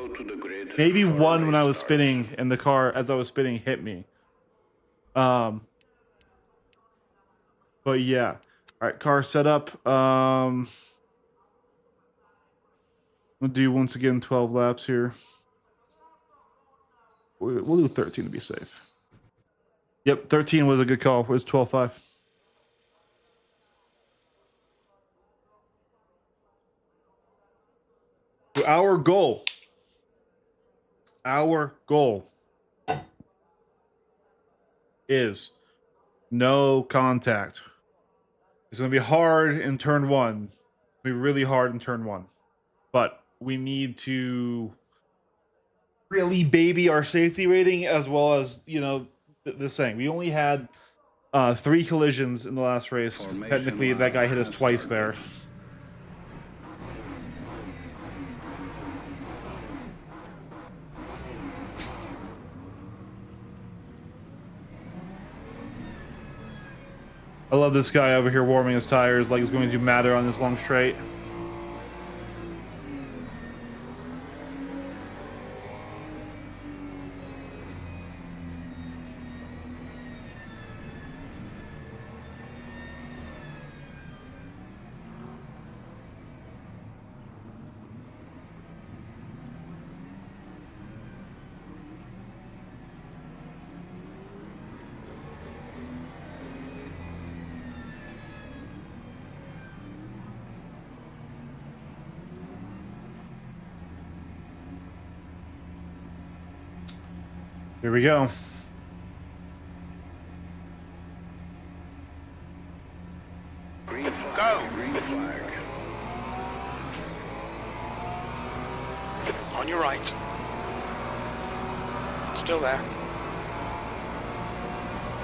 Speaker 1: Maybe one when I was spinning and the car, as I was spinning, hit me. But yeah. All right, car set up. We'll do once again 12 laps here. We'll do 13 to be safe. Yep, 13 was a good call. It was 12.5. Our goal is no contact. It's going to be hard in turn 1. It's going to be really hard in turn 1. But we need to really baby our safety rating, as well as, you know, this thing. We only had 3 collisions in the last race. Technically, that guy hit us twice there. I love this guy over here warming his tires like it's going to matter on this long straight. Here we go.
Speaker 3: Green flag.
Speaker 2: Go.
Speaker 3: Green flag.
Speaker 2: On your right. Still there.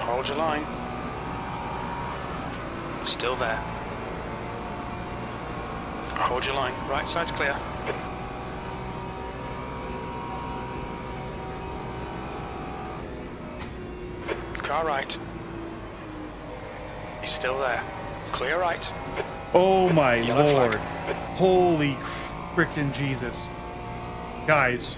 Speaker 2: Hold your line. Still there. Hold your line. Right side's clear. Car right. He's still there. Clear right.
Speaker 1: Oh my
Speaker 2: Yellow
Speaker 1: lord.
Speaker 2: flag.
Speaker 1: Holy frickin' Jesus. Guys.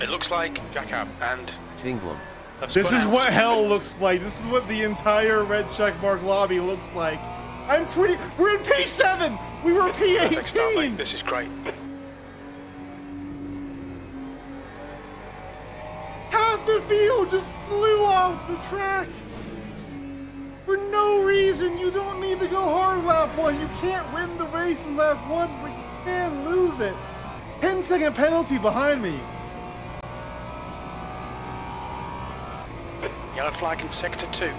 Speaker 2: It looks like Jacob and
Speaker 4: Tinglum.
Speaker 2: have
Speaker 1: This
Speaker 2: spun
Speaker 1: is
Speaker 2: out.
Speaker 1: what hell looks like. This is what the entire red checkmark lobby looks like. We're in P7! We were
Speaker 2: Perfect start, mate.
Speaker 1: P18!
Speaker 2: This is great.
Speaker 1: Half the field just flew off the track! For no reason. You don't need to go hard lap 1. You can't win the race in lap 1, but you can lose it. 10-second penalty behind me.
Speaker 2: Yellow flag in sector 2.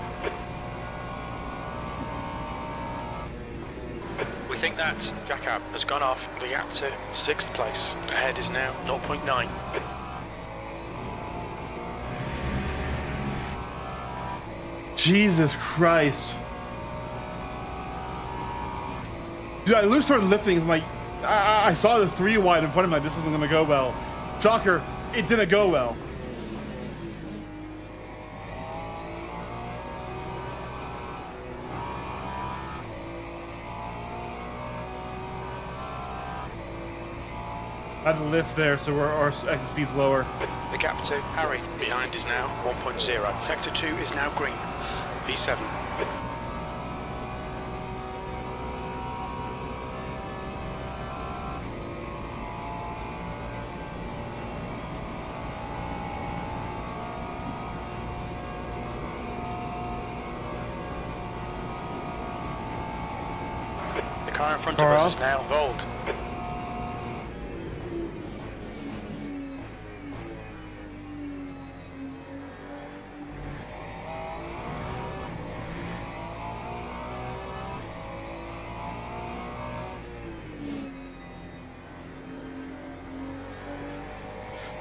Speaker 2: We think that Jacob has gone off the gap to 6th place. Ahead is now 0.9.
Speaker 1: Jesus Christ. Dude, I literally started lifting. I'm like, I saw the 3 wide in front of me. This isn't going to go well. Shocker, it didn't go well. I had to lift there, so our exit speed's lower.
Speaker 2: The gap to Harry behind is now 1.0. Sector 2 is now green. P7. The car in front
Speaker 1: Car
Speaker 2: of us
Speaker 1: off.
Speaker 2: is now gold.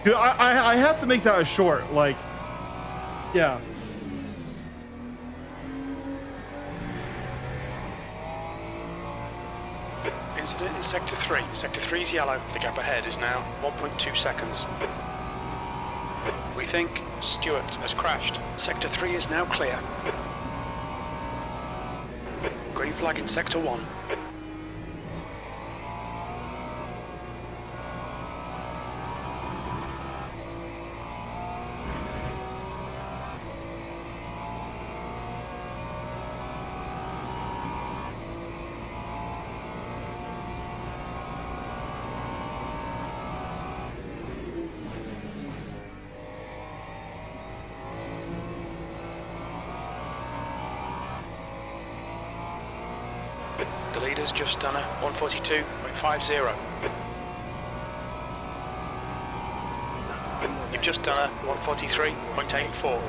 Speaker 1: Dude, I have to make that a short, like, yeah.
Speaker 2: Incident in Sector 3. Sector 3 is yellow. The gap ahead is now 1.2 seconds. We think Stewart has crashed. Sector 3 is now clear. Green flag in Sector 1. The leader's just done a 142.50. You've just done a 143.84.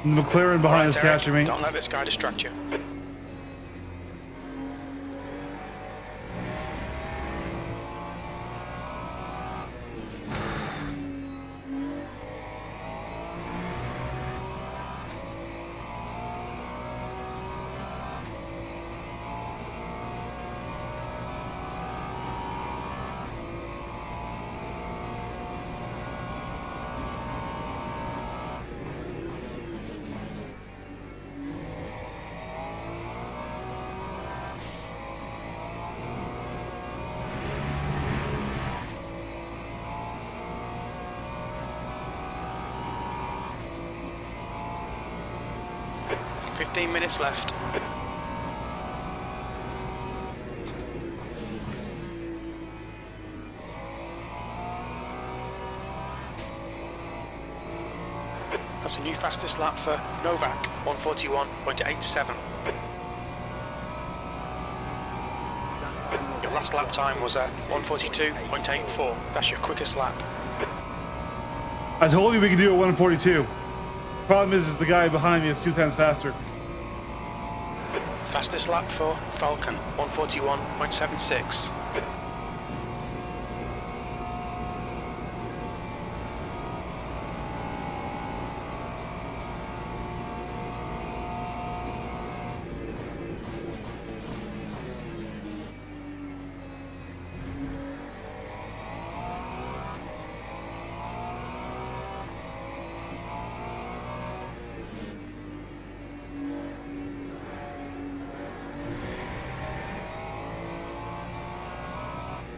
Speaker 1: The McLaren behind is
Speaker 2: All right, Derek,
Speaker 1: catching me.
Speaker 2: Don't let this guy distract you. "15 minutes left. That's a new fastest lap for Novak, 141.87. Your last lap time was at 142.84. That's your quickest lap.
Speaker 1: I told you we could do a 142. Problem is the guy behind me is 2 times faster.
Speaker 2: Fastest lap for Falcon, 141.76.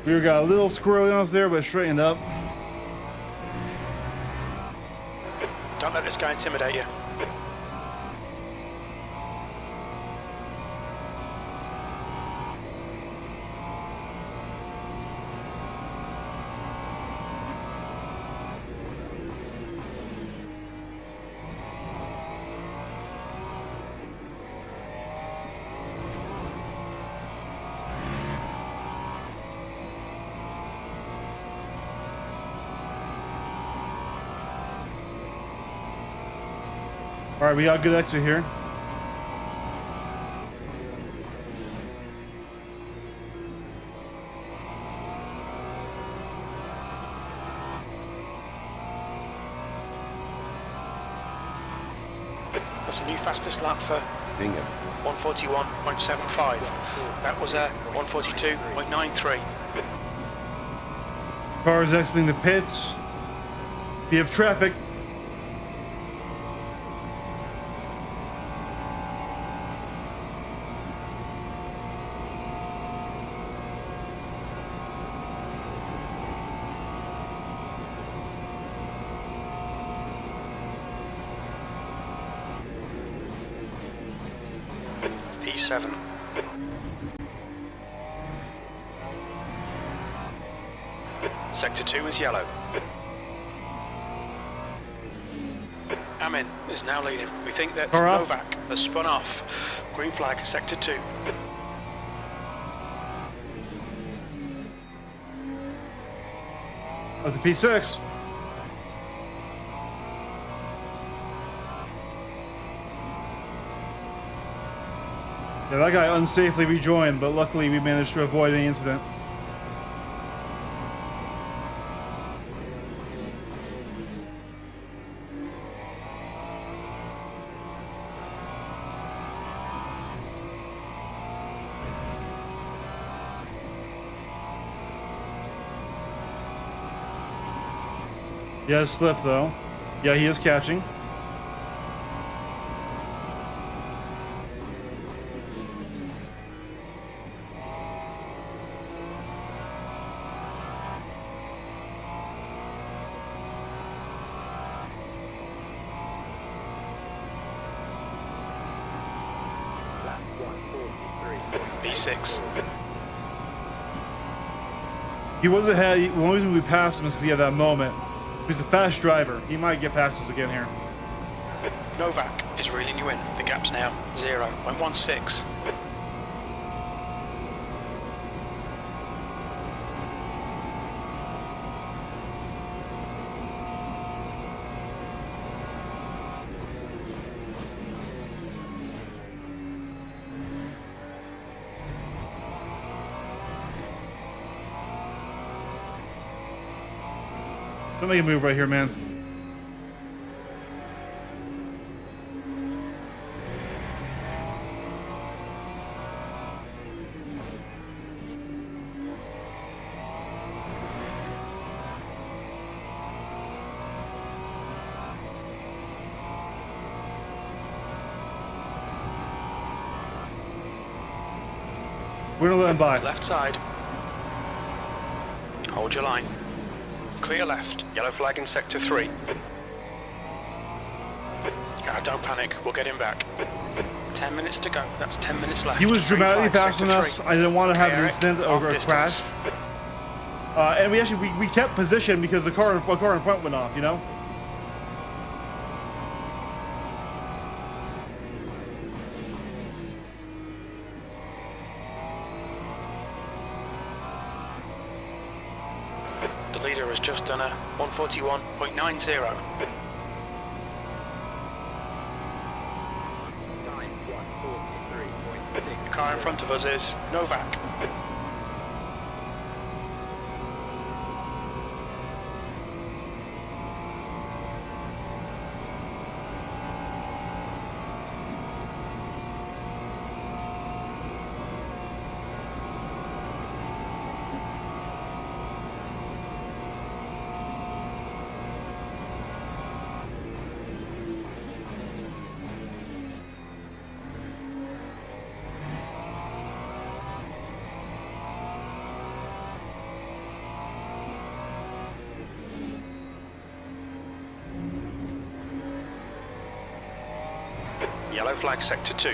Speaker 1: We got a little squirrely on us there, but straightened up.
Speaker 2: Don't let this guy intimidate you.
Speaker 1: All right, we got a good exit here.
Speaker 2: That's a new fastest lap for Bingham, 141.75. That was a 142.93.
Speaker 1: Cars exiting the pits. We have traffic.
Speaker 2: E7. Sector 2 is yellow. Amin is now leading. We think that Novak has spun off. Green flag, Sector 2.
Speaker 1: At the P6. Yeah, that guy unsafely rejoined, but luckily we managed to avoid any incident. He has slipped though. Yeah, he is catching.
Speaker 2: B6.
Speaker 1: He was ahead. The only reason we passed him is because he had that moment. He's a fast driver. He might get past us again here.
Speaker 2: Novak is reeling you in. The gap's now 0.16.
Speaker 1: Don't make a move right here, man. We're gonna let him by.
Speaker 2: Left side. Hold your line. Clear left. Yellow flag in sector 3. Don't panic. We'll get him back. 10 minutes to go. That's 10 minutes left.
Speaker 1: He was dramatically
Speaker 2: Green flag,
Speaker 1: faster than us.
Speaker 2: sector 3.
Speaker 1: I didn't want to have an
Speaker 2: Eric,
Speaker 1: incident
Speaker 2: off
Speaker 1: or a
Speaker 2: distance.
Speaker 1: crash. And we kept position because the car in front went off, you know?
Speaker 2: The leader has just done a 141.90. The car in front of us is Novak. Yellow flag sector 2.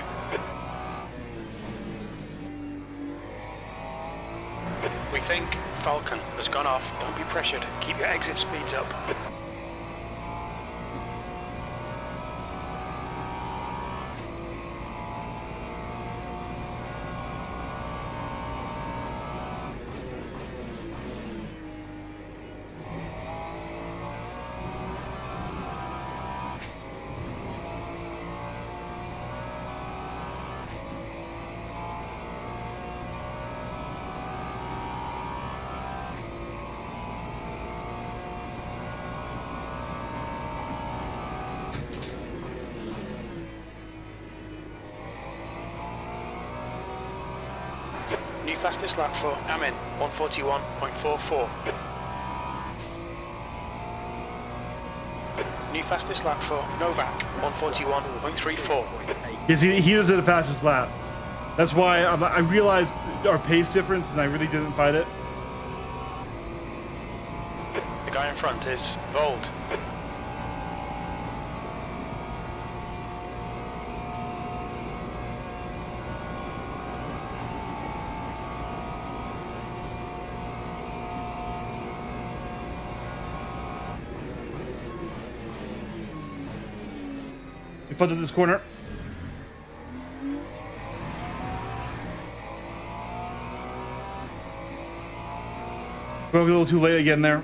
Speaker 2: We think Falcon has gone off. Don't be pressured. Keep your exit speeds up. New fastest lap for Amin, 141.44. New fastest lap for Novak, 141.34.
Speaker 1: Yes, he was at the fastest lap. That's why I realized our pace difference, and I really didn't fight it.
Speaker 2: The guy in front is Vold.
Speaker 1: We flooded this corner. We're a little too late again there.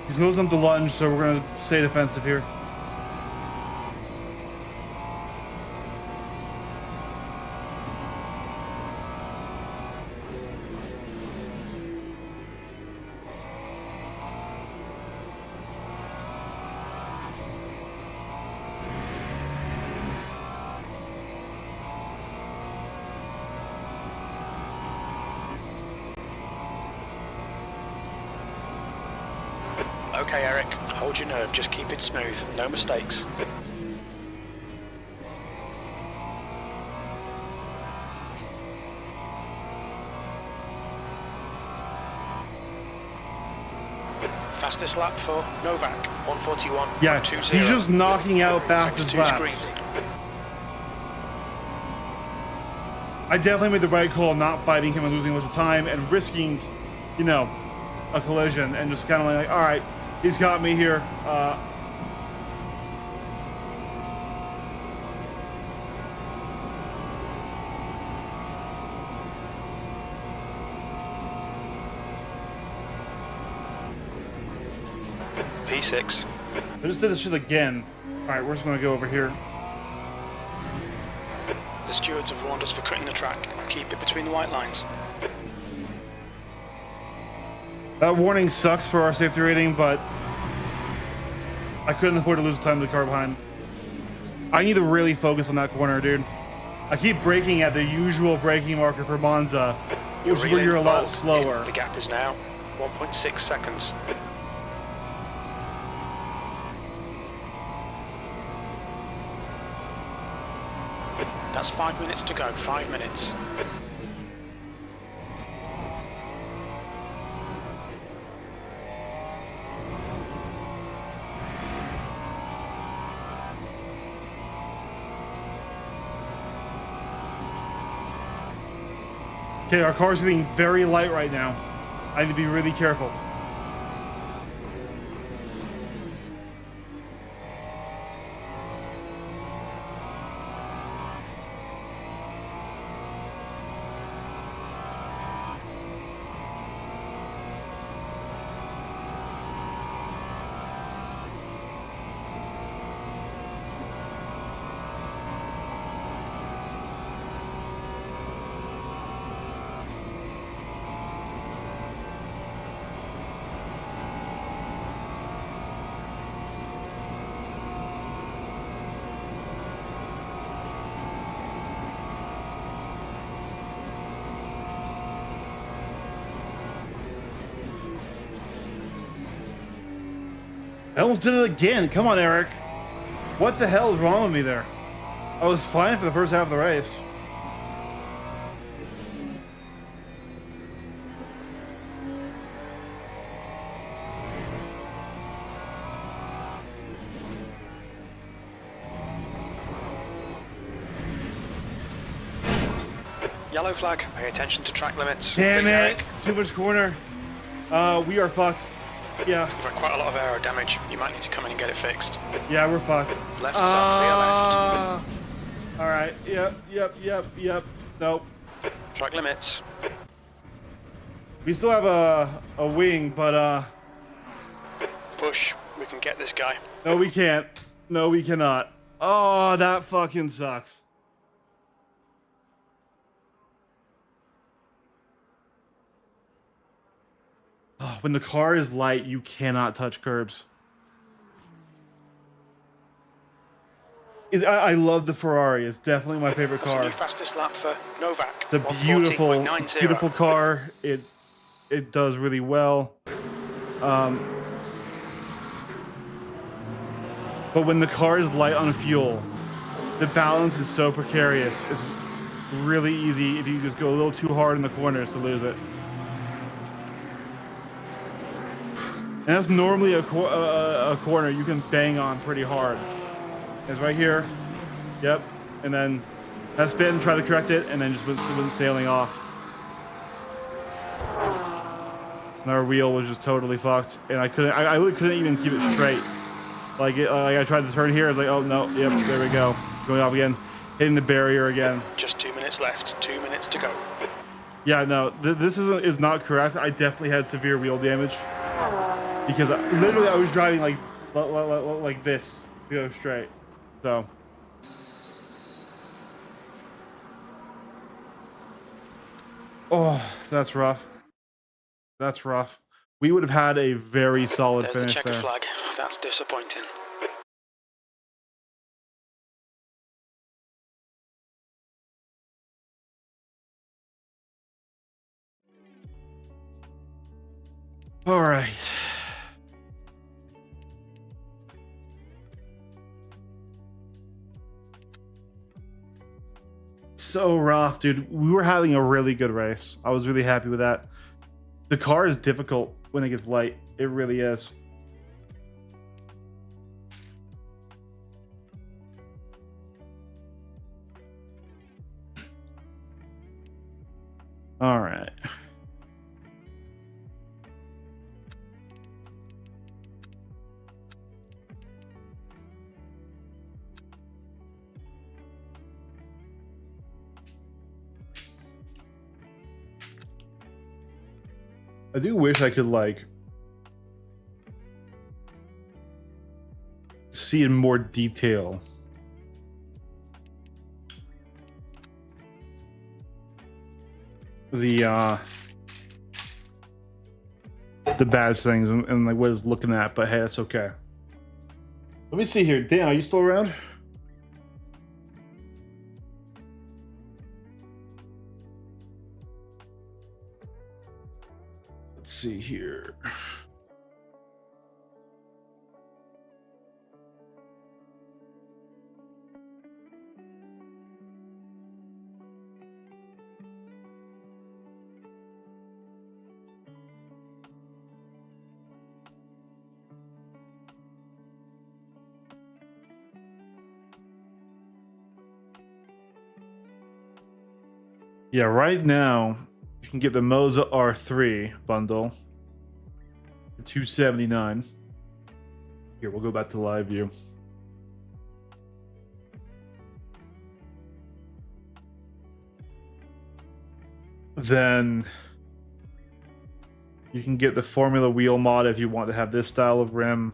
Speaker 1: He's closing up the lunge, so we're going to stay defensive here.
Speaker 2: Okay, Eric, hold your nerve, just keep it smooth, no mistakes. Fastest lap for Novak, 141.20.
Speaker 1: Yeah, he's just knocking out fastest laps. I definitely made the right call not fighting him and losing a bunch of time and risking, you know, a collision and just kind of like, all right, he's got me here.
Speaker 2: P6.
Speaker 1: I just did this shit again. Alright, we're just gonna go over here.
Speaker 2: The stewards have warned us for cutting the track. Keep it between the white lines.
Speaker 1: That warning sucks for our safety rating, but I couldn't afford to lose time to the car behind. I need to really focus on that corner, dude. I keep braking at the usual braking marker for Monza, which is where you're a lot slower.
Speaker 2: The gap is now 1.6 seconds. That's 5 minutes to go, 5 minutes.
Speaker 1: Okay, our car's getting very light right now. I need to be really careful. I almost did it again. Come on, Eric. What the hell is wrong with me there? I was fine for the first half of the race.
Speaker 2: Yellow flag, pay attention to track limits.
Speaker 1: Damn
Speaker 2: Please,
Speaker 1: it!
Speaker 2: Eric.
Speaker 1: Too much corner. We are fucked. Yeah.
Speaker 2: You've had quite a lot of aero damage. You might need to come in and get it fixed.
Speaker 1: Yeah, we're fucked.
Speaker 2: Left side, clear left.
Speaker 1: All right. Yep. Nope.
Speaker 2: Track limits.
Speaker 1: We still have a wing, but
Speaker 2: Push. We can get this guy.
Speaker 1: no, we can't. No, we cannot. Oh, that fucking sucks. Oh, when the car is light, you cannot touch curbs. I love the Ferrari. It's definitely my favorite
Speaker 2: That's a
Speaker 1: car.
Speaker 2: new fastest lap for Novak.
Speaker 1: It's a
Speaker 2: 1:14.90.
Speaker 1: beautiful car. It does really well. But when the car is light on fuel, the balance is so precarious. It's really easy if you just go a little too hard in the corners to lose it. And that's normally a corner you can bang on pretty hard. It's right here. Yep. And then that spin, try to correct it, and then just went sailing off. And our wheel was just totally fucked, and I literally couldn't even keep it straight. Like I tried to turn here, I was like, oh no, yep, there we go, going off again, hitting the barrier again.
Speaker 2: Just 2 minutes left. 2 minutes to go.
Speaker 1: Yeah, no, this is not correct. I definitely had severe wheel damage because literally I was driving like this to go straight. So. Oh, that's rough. That's rough. We would have had a very solid
Speaker 2: There's
Speaker 1: finish
Speaker 2: the checker
Speaker 1: there.
Speaker 2: flag. That's disappointing.
Speaker 1: All right. So rough, dude. We were having a really good race. I was really happy with that. The car is difficult when it gets light. It really is. All right. I do wish I could like see in more detail the badge things and like what it's looking at, but hey, that's okay. Let me see here. Dan, are you still around? Let's see here. Yeah, right now you can get the Moza R3 bundle for $279. Here, we'll go back to live view. Then you can get the Formula wheel mod if you want to have this style of rim.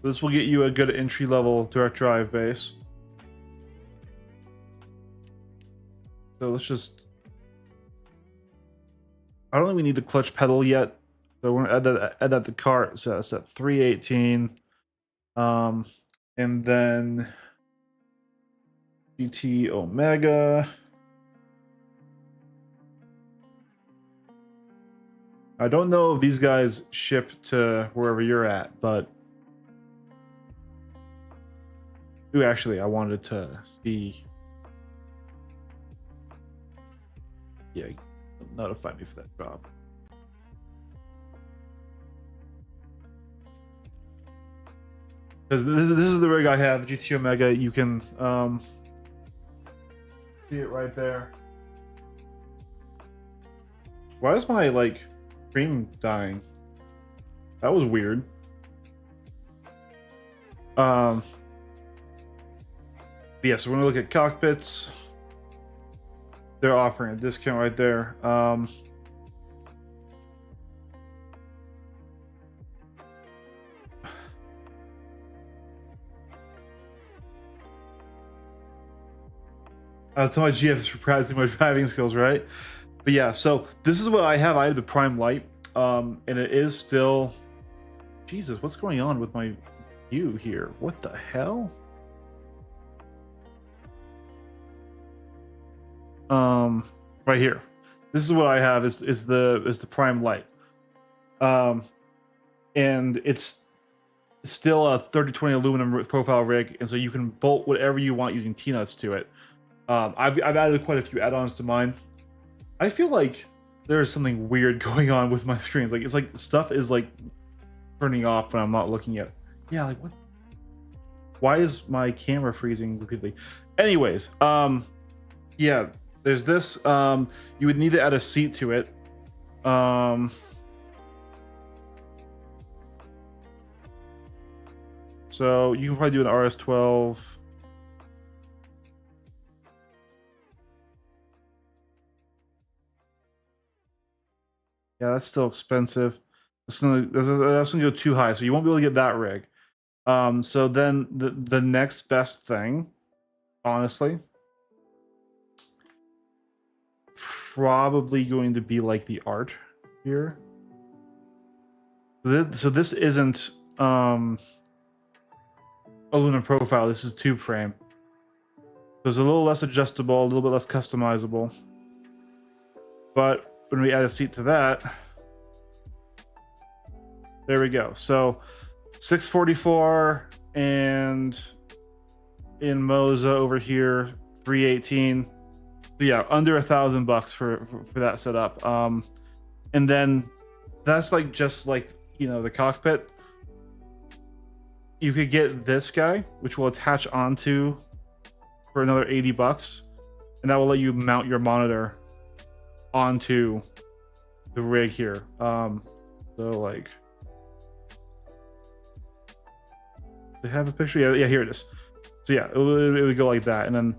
Speaker 1: This will get you a good entry-level direct drive base. So let's just... I don't think we need the clutch pedal yet. So we're gonna add that to cart. So that's at 318. And then GT Omega. I don't know if these guys ship to wherever you're at, but ooh, actually, I wanted to see. Yeah, notify me for that drop. Because this is the rig I have, GT Omega. You can see it right there. Why is my like screen dying? That was weird. Yeah, so we're gonna look at cockpits. They're offering a discount right there. I told my GF is surprising my driving skills, right? But yeah, so this is what I have. I have the Prime Light, and it is still. Jesus, what's going on with my view here? What the hell? Right here. This is what I have. Is the Prime Light, and it's still a 3020 aluminum profile rig, and so you can bolt whatever you want using T-nuts to it. I've added quite a few add-ons to mine. I feel like there's something weird going on with my screens. Like it's like stuff is like turning off when I'm not looking at. Yeah, like what? Why is my camera freezing repeatedly? Anyways, yeah, there's this. You would need to add a seat to it. So you can probably do an RS12. Yeah, that's still expensive. That's gonna go too high, so you won't be able to get that rig. So then the next best thing, honestly, probably going to be like the art here. So this isn't aluminum profile. This is tube frame. So it's a little less adjustable, a little bit less customizable. But when we add a seat to that, there we go. So 644, and in Moza over here 318. So yeah, under $1,000 for that setup. And then that's like just like, you know, the cockpit. You could get this guy, which will attach onto for another $80, and that will let you mount your monitor onto the rig here. So like, they have a picture. Yeah, here it is. So yeah, it would go like that, and then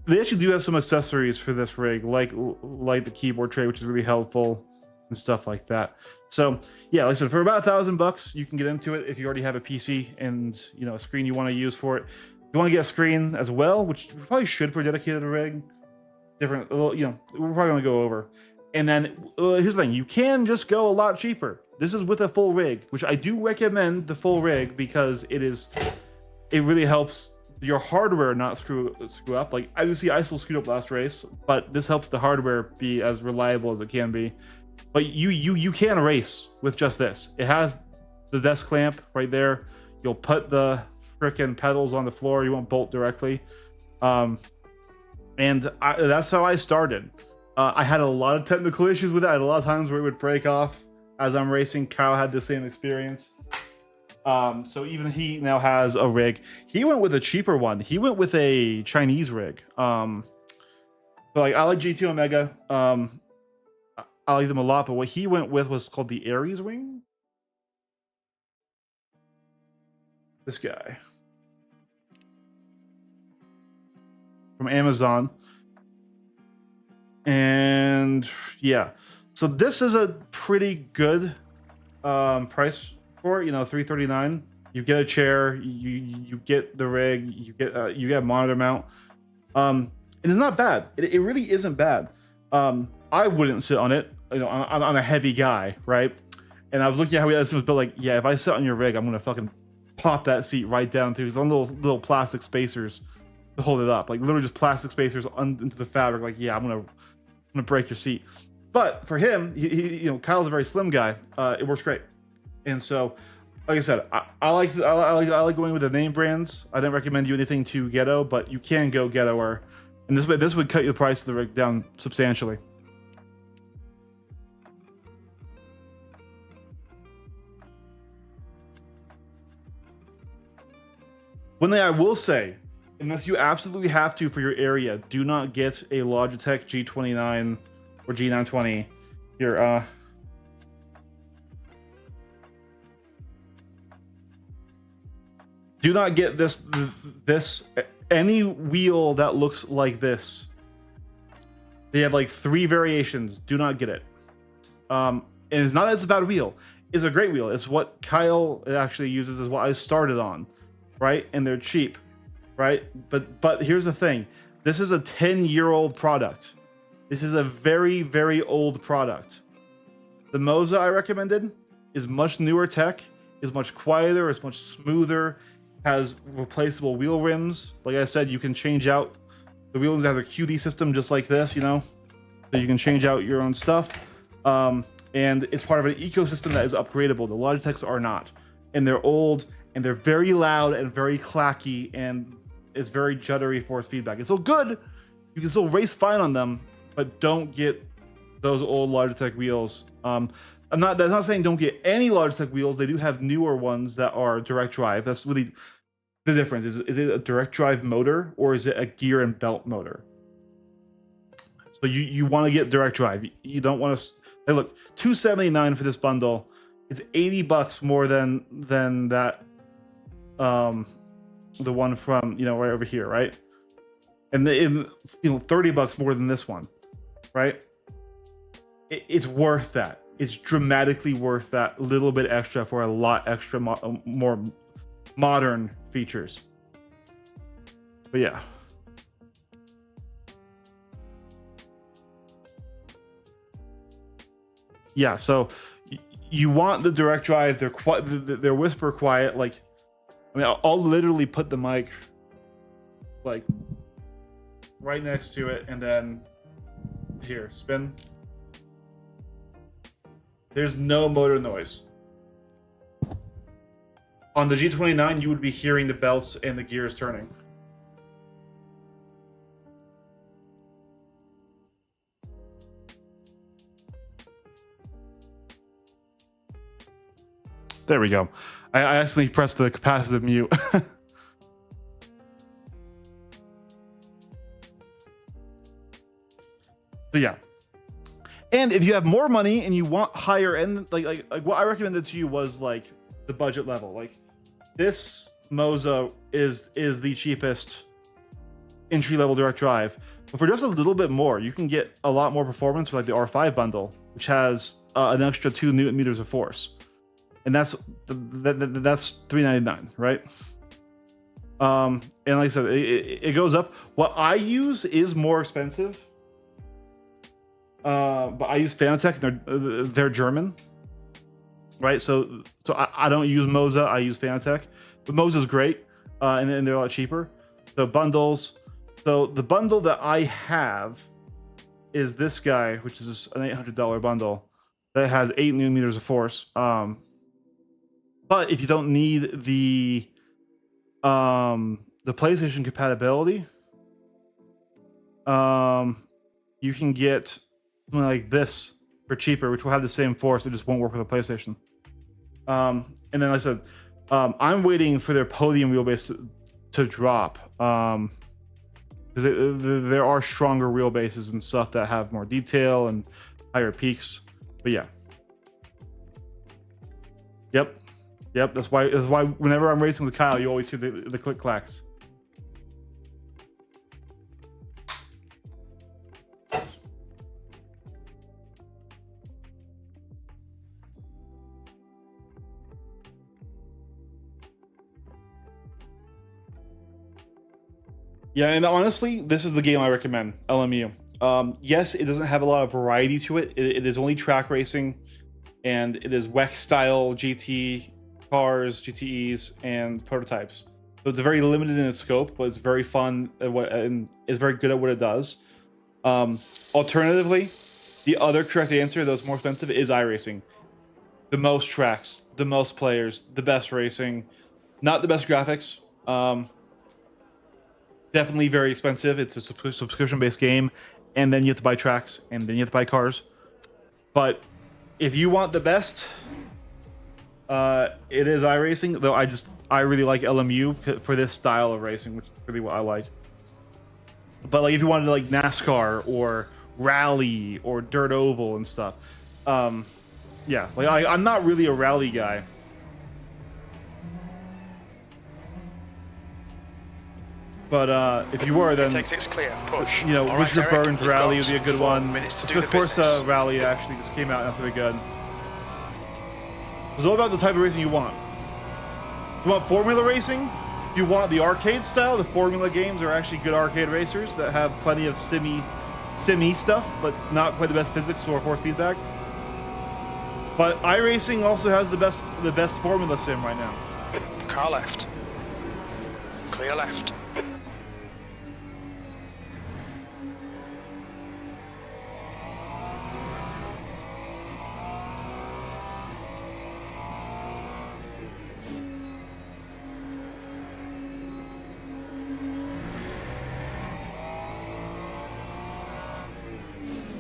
Speaker 1: they actually do have some accessories for this rig, like the keyboard tray, which is really helpful and stuff like that. So yeah, like I said, for about $1,000 you can get into it if you already have a PC and a screen you want to use for it. If you want to get a screen as well, which we probably should for a dedicated rig, different, we're probably going to go over. And then here's the thing, you can just go a lot cheaper. This is with a full rig, which I do recommend the full rig because it really helps your hardware not screw up. Like I still screwed up last race, but this helps the hardware be as reliable as it can be. But you can race with just this. It has the desk clamp right there. You'll put the frickin' pedals on the floor. You won't bolt directly. That's how I started. I had a lot of technical issues with it. I had a lot of times where it would break off as I'm racing. Kyle had the same experience. So even he now has a rig. He went with a cheaper one. He went with a Chinese rig. So like I like GT Omega. I like them a lot, but what he went with was called the Aries wing. This guy from Amazon. And yeah, so this is a pretty good price for it. $339. You get a chair, you get the rig, you get a monitor mount. And it's not bad. It really isn't bad. I wouldn't sit on it. I'm a heavy guy, right? And I was looking at how this was built. Like, yeah, if I sit on your rig, I'm gonna fucking pop that seat right down to these little plastic spacers to hold it up. Like literally just plastic spacers into the fabric. Like, yeah, I'm gonna break your seat. But for him, Kyle's a very slim guy. It works great. And so, like I said, I like going with the name brands. I didn't recommend you anything too ghetto, but you can go ghettoer. And this would cut the price of the rig down substantially. One thing I will say, unless you absolutely have to for your area, do not get a Logitech G29 or G920 here. Do not get this any wheel that looks like this. They have like 3 variations. Do not get it. And it's not that it's a bad wheel. It's a great wheel. It's what Kyle actually uses, is what I started on, right? And they're cheap, right? But here's the thing. This is a 10-year-old product. This is a very, very old product. The Moza I recommended is much newer tech, is much quieter, is much smoother, has replaceable wheel rims. Like I said, you can change out the wheel rims. Has a QD system just like this, so you can change out your own stuff. And it's part of an ecosystem that is upgradable. The Logitechs are not, and they're old, and they're very loud and very clacky, and it's very juddery force feedback. It's still good. You can still race fine on them, but don't get those old Logitech wheels. That's not saying don't get any Logitech wheels. They do have newer ones that are direct drive. That's really the difference. Is it a direct drive motor or is it a gear and belt motor? So you want to get direct drive. You don't want to. Hey, look, $279 for this bundle. It's $80 more than that. The one from right over here, right? And $30 more than this one, right? It's worth that. It's dramatically worth that little bit extra for a lot extra more modern features. But yeah. Yeah, so you want the direct drive. They're whisper quiet. Like, I mean, I'll literally put the mic like right next to it, and then here, spin. There's no motor noise. On the G29, you would be hearing the belts and the gears turning. There we go. I accidentally pressed the capacitive mute. So yeah. And if you have more money and you want higher end, like what I recommended to you was like the budget level. Like this Moza is the cheapest entry-level direct drive. But for just a little bit more, you can get a lot more performance with like the R5 bundle, which has an extra 2 Newton meters of force, and that's $399, right? And like I said, it goes up. What I use is more expensive, but I use Fanatec. They're German, right? So I don't use Moza. I use Fanatec, but Moza's great, and they're a lot cheaper. So bundles. So the bundle that I have is this guy, which is an $800 bundle that has 8 Newton meters of force. But if you don't need the PlayStation compatibility, you can get something like this for cheaper, which will have the same force. It just won't work with a PlayStation. And then, like I said, I'm waiting for their podium wheelbase to drop. Because there are stronger wheelbases and stuff that have more detail and higher peaks. But yeah. Yep. That's why whenever I'm racing with Kyle, you always hear the click clacks. Yeah, and honestly, this is the game I recommend, LMU. Yes, it doesn't have a lot of variety to it. It is only track racing, and it is WEC style GT cars, GTEs, and prototypes. So it's very limited in its scope, but it's very fun and it's very good at what it does. Alternatively, the other correct answer, though it's more expensive, is iRacing. The most tracks, the most players, the best racing, not the best graphics. Definitely very expensive. It's a subscription-based game, and then you have to buy tracks, and then you have to buy cars. But if you want the best, it is iRacing. Though I really like LMU for this style of racing, which is really what I like. But like if you wanted to like NASCAR or rally or dirt oval and stuff, yeah, like I'm not really a rally guy. But if you were, then
Speaker 2: clear. Push.
Speaker 1: You know,
Speaker 2: All
Speaker 1: Richard
Speaker 2: right, Eric,
Speaker 1: Burns
Speaker 2: we've
Speaker 1: rally
Speaker 2: got
Speaker 1: would be a good
Speaker 2: 4
Speaker 1: one.
Speaker 2: minutes to
Speaker 1: The
Speaker 2: do the
Speaker 1: Corsa
Speaker 2: business.
Speaker 1: rally actually just came out, and that's really good. It's all about the type of racing you want. You want formula racing? You want the arcade style? The formula games are actually good arcade racers that have plenty of sim-y stuff, but not quite the best physics or force feedback. But iRacing also has the best formula sim right now.
Speaker 2: Car left. Clear left.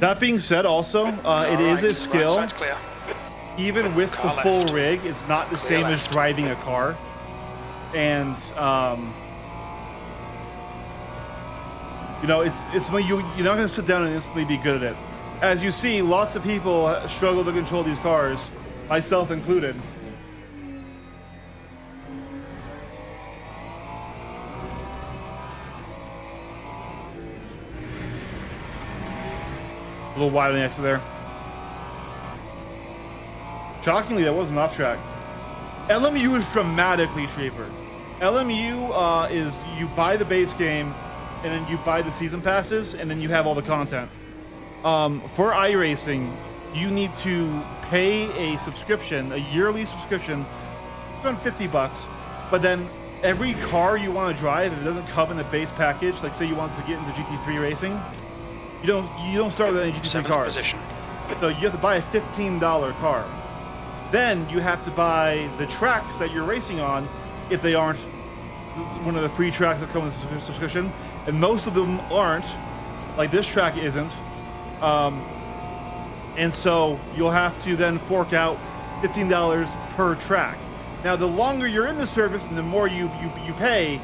Speaker 1: That being said, also, it is a skill.
Speaker 2: Right side's clear.
Speaker 1: Even with the full rig, it's not the same as driving a car. And you know, it's when you're not going to sit down and instantly be good at it. As you see, lots of people struggle to control these cars, myself included. A little wide on the exit there. Shockingly, that wasn't off track. LMU is dramatically cheaper. LMU is you buy the base game, and then you buy the season passes, and then you have all the content. For iRacing, you need to pay a subscription, a yearly subscription, around $50. But then every car you want to drive, if it doesn't come in the base package, like say you want to get into GT3 racing, you don't start with any GT3 cars.
Speaker 2: Position.
Speaker 1: So you have to buy a $15 car. Then you have to buy the tracks that you're racing on if they aren't one of the free tracks that come with a subscription. And most of them aren't. Like this track isn't. And so you'll have to then fork out $15 per track. Now, the longer you're in the service and the more you pay,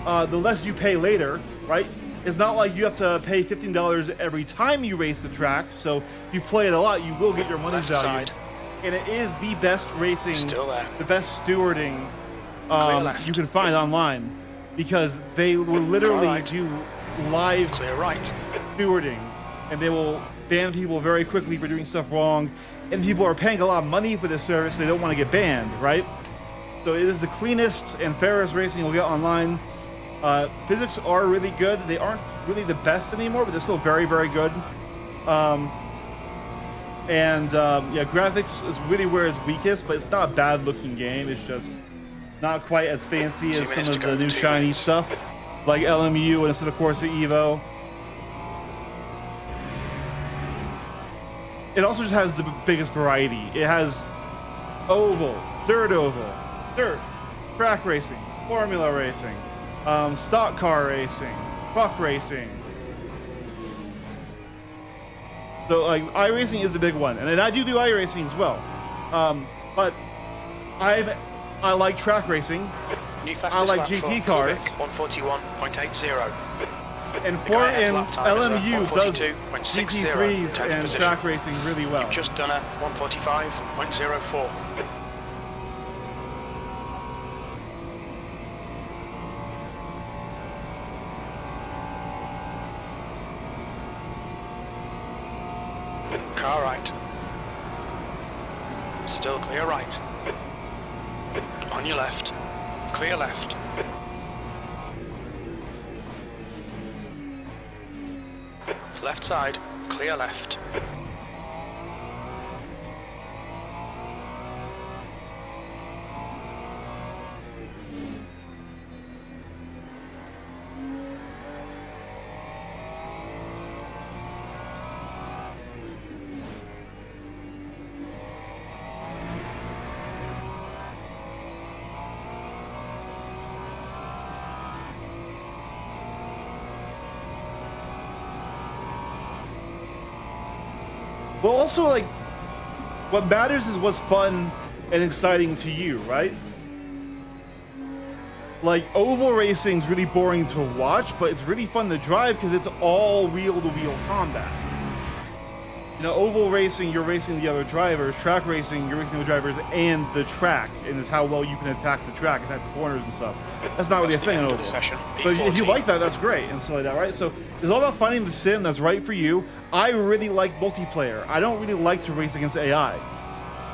Speaker 1: the less you pay later, right? It's not like you have to pay $15 every time you race the track. So if you play it a lot, you will get your money's
Speaker 2: Left
Speaker 1: value.
Speaker 2: side.
Speaker 1: And it is the best racing,
Speaker 2: Still there.
Speaker 1: the best stewarding
Speaker 2: Clear left.
Speaker 1: you can find online. because they will literally
Speaker 2: Alright.
Speaker 1: do live
Speaker 2: Clear right.
Speaker 1: stewarding, and they will ban people very quickly for doing stuff wrong. And people are paying a lot of money for this service; they don't want to get banned, right? So it is the cleanest and fairest racing you'll get online. Physics are really good. They aren't really the best anymore, but they're still very, very good. Yeah, graphics is really where it's weakest, but it's not a bad looking game. It's just not quite as fancy as some of the new shiny stuff, like LMU and instead of course Evo. It also just has the biggest variety. It has oval, dirt, track racing, formula racing, stock car racing, truck racing. So like iRacing is the big one, and I do iRacing as well. But I like track racing. I like GT cars.
Speaker 2: 141.80.
Speaker 1: And LMU does GT3s and track racing really well.
Speaker 2: You've just done a 145.04. Car right. Still clear right. On your left. Clear left. Left side. Clear left.
Speaker 1: But also, like, what matters is what's fun and exciting to you, right? Like, oval racing's really boring to watch, but it's really fun to drive because it's all wheel-to-wheel combat. You know, oval racing, you're racing the other drivers. Track racing, you're racing the drivers and the track, and it's how well you can attack the track, attack the corners and stuff. That's not really a thing in oval. So if you like that, that's great, and stuff like that, right? So it's all about finding the sim that's right for you. I really like multiplayer. I don't really like to race against AI.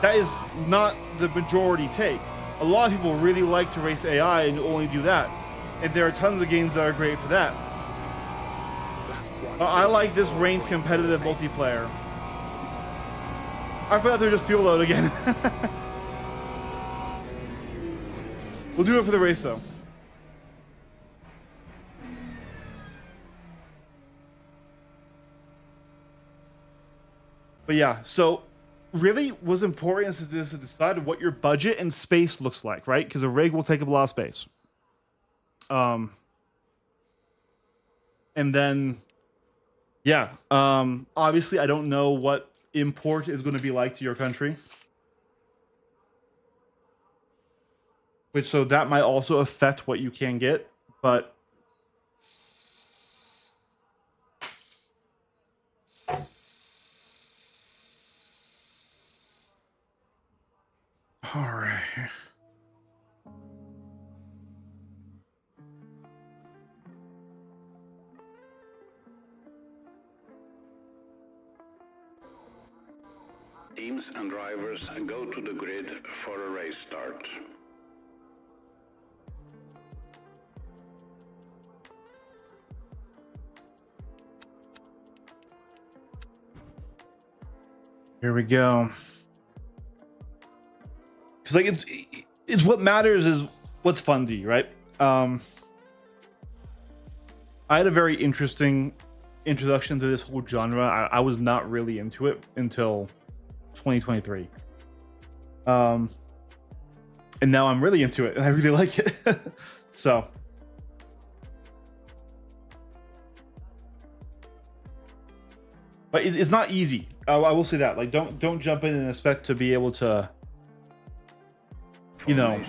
Speaker 1: That is not the majority take. A lot of people really like to race AI and only do that. And there are tons of games that are great for that. I like this ranked competitive multiplayer. I forgot they're just fuel load again. We'll do it for the race though. But yeah, so really what's important is to decide what your budget and space looks like, right? Because a rig will take up a lot of space. And then, yeah, obviously I don't know what import is going to be like to your country. So that might also affect what you can get, but all right.
Speaker 3: Teams and drivers go to the grid for a race start.
Speaker 1: Here we go. Because like it's what matters is what's fun to you, right? I had a very interesting introduction to this whole genre. I was not really into it until 2023. And now I'm really into it and I really like it. So but it's not easy. I will say that. Like don't jump in and expect to be able to, you know,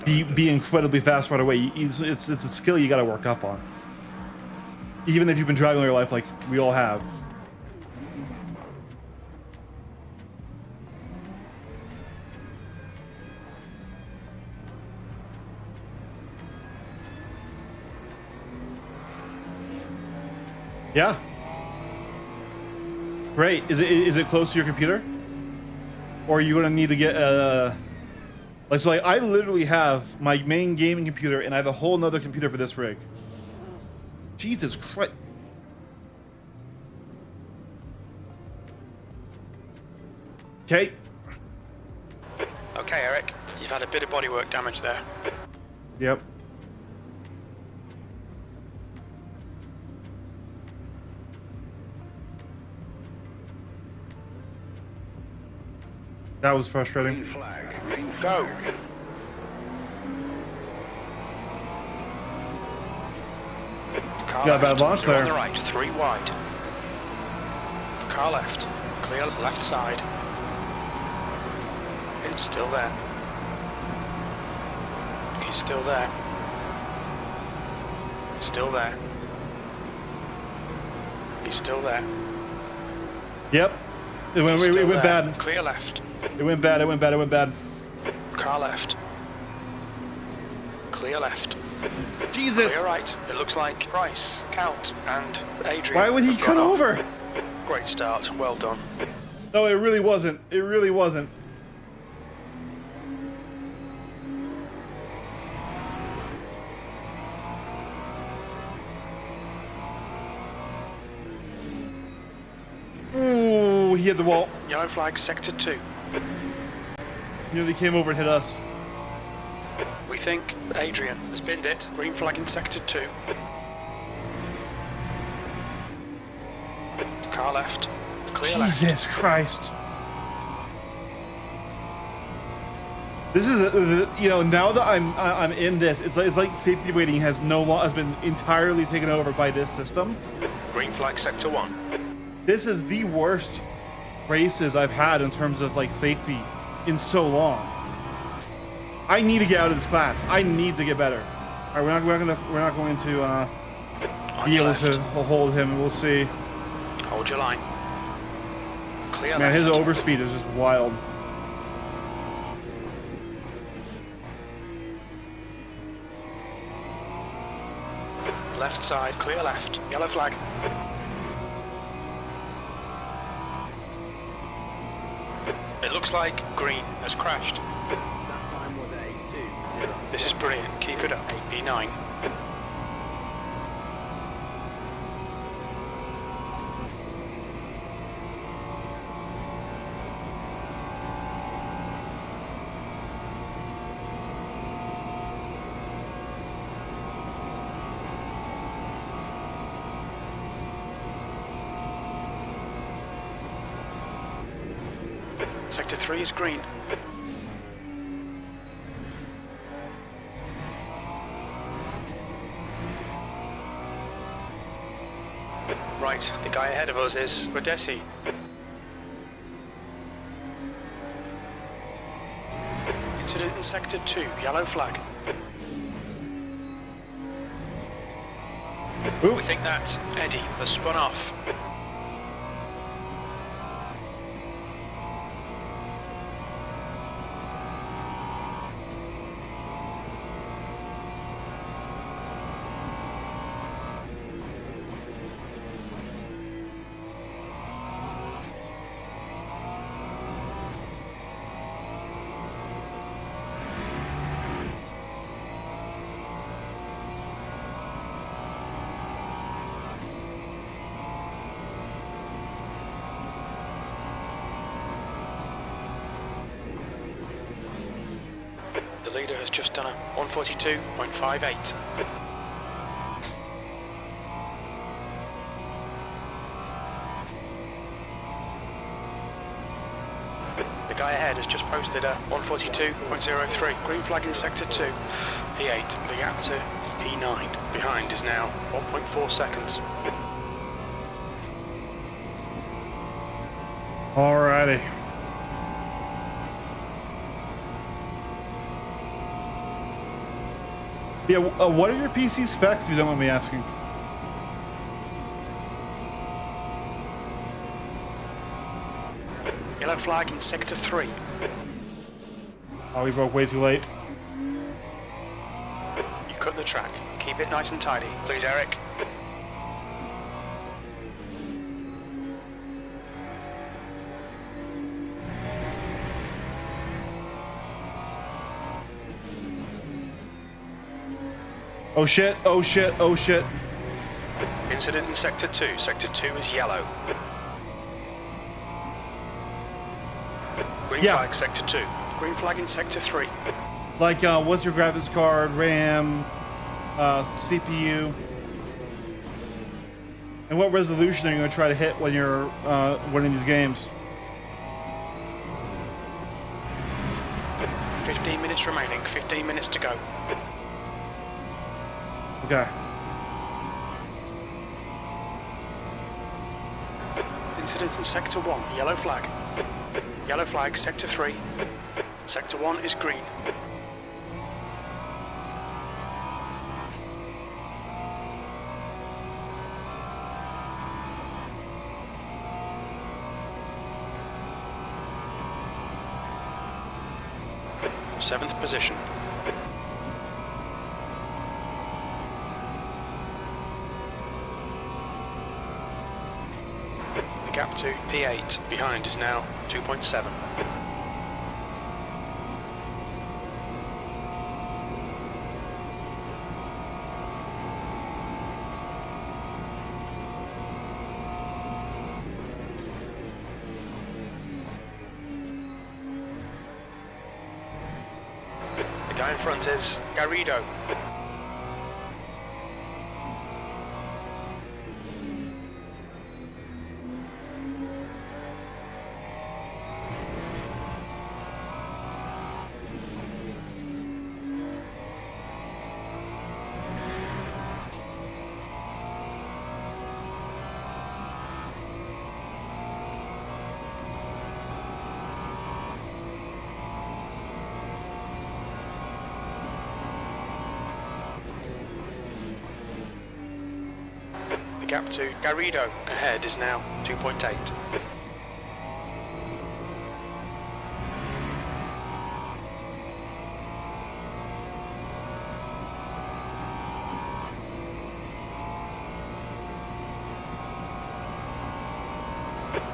Speaker 1: be incredibly fast right away. It's a skill you got to work up on. Even if you've been driving all your life like we all have. Yeah. Great. Is it close to your computer? Or are you gonna need to get like I literally have my main gaming computer and I have a whole nother computer for this rig. Jesus Christ. Okay.
Speaker 2: Okay, Eric. You've had a bit of bodywork damage there.
Speaker 1: Yep. That was frustrating.
Speaker 3: Green flag. Green
Speaker 2: Go.
Speaker 3: flag.
Speaker 2: Car
Speaker 1: Got a bad
Speaker 2: left.
Speaker 1: launch
Speaker 2: Through
Speaker 1: there.
Speaker 2: on the right, 3 wide. Car left. Clear left side. It's still there. He's still there. Still there. He's still there.
Speaker 1: Yep. It went
Speaker 2: Still there.
Speaker 1: bad.
Speaker 2: Clear left.
Speaker 1: It went bad. It went bad. It went bad.
Speaker 2: Car left. Clear left.
Speaker 1: Jesus.
Speaker 2: Clear right. It looks like Price, Count, and Adrian.
Speaker 1: Why would he
Speaker 2: have
Speaker 1: cut
Speaker 2: gone off.
Speaker 1: over?
Speaker 2: Great start. Well done.
Speaker 1: No, it really wasn't. It really wasn't. Ooh, he hit the wall.
Speaker 2: Yellow flag, sector 2.
Speaker 1: Nearly came over and hit us.
Speaker 2: We think Adrian has binned it. Green flag in sector 2. Car left. Clear left.
Speaker 1: Jesus Christ. This is, you know, now that I'm in this, it's like safety waiting has been entirely taken over by this system.
Speaker 2: Green flag, sector 1.
Speaker 1: This is the worst races I've had in terms of like safety in so long. I need to get out of this class. I need to get better. All right, we're not going to
Speaker 2: On
Speaker 1: be
Speaker 2: your
Speaker 1: able
Speaker 2: left.
Speaker 1: to hold him. We'll see.
Speaker 2: Hold your line. Clear
Speaker 1: Man, his
Speaker 2: left.
Speaker 1: overspeed is just wild.
Speaker 2: Left side, clear left. Yellow flag. It looks like green has crashed. This is brilliant. Keep it up. E9. Sector 3 is green. Right, the guy ahead of us is Rodesi. Incident in Sector 2, yellow flag.
Speaker 1: Ooh.
Speaker 2: We think that Eddie has spun off. The leader has just done a 142.58. The guy ahead has just posted a 142.03. Green flag in sector 2. E8. The gap to E9 behind is now 1.4 seconds.
Speaker 1: Alrighty. Yeah, what are your PC specs, if you don't mind me asking?
Speaker 2: Yellow flag in sector 3.
Speaker 1: Oh, we broke way too late.
Speaker 2: You cut the track. Keep it nice and tidy. Please, Eric.
Speaker 1: Oh shit, oh shit, oh shit.
Speaker 2: Incident in Sector 2. Sector 2 is yellow. Green
Speaker 1: Yeah.
Speaker 2: flag, Sector 2. Green flag in Sector 3.
Speaker 1: Like, what's your graphics card, RAM, CPU? And what resolution are you going to try to hit when you're winning these games?
Speaker 2: 15 minutes remaining, 15 minutes to go.
Speaker 1: Okay.
Speaker 2: Incident in Sector 1, yellow flag. Yellow flag, Sector 3. Sector 1 is green. Seventh position. The gap to P8 behind is now 2.7. The guy in front is Garrido. The gap to Garrido ahead is now 2.8.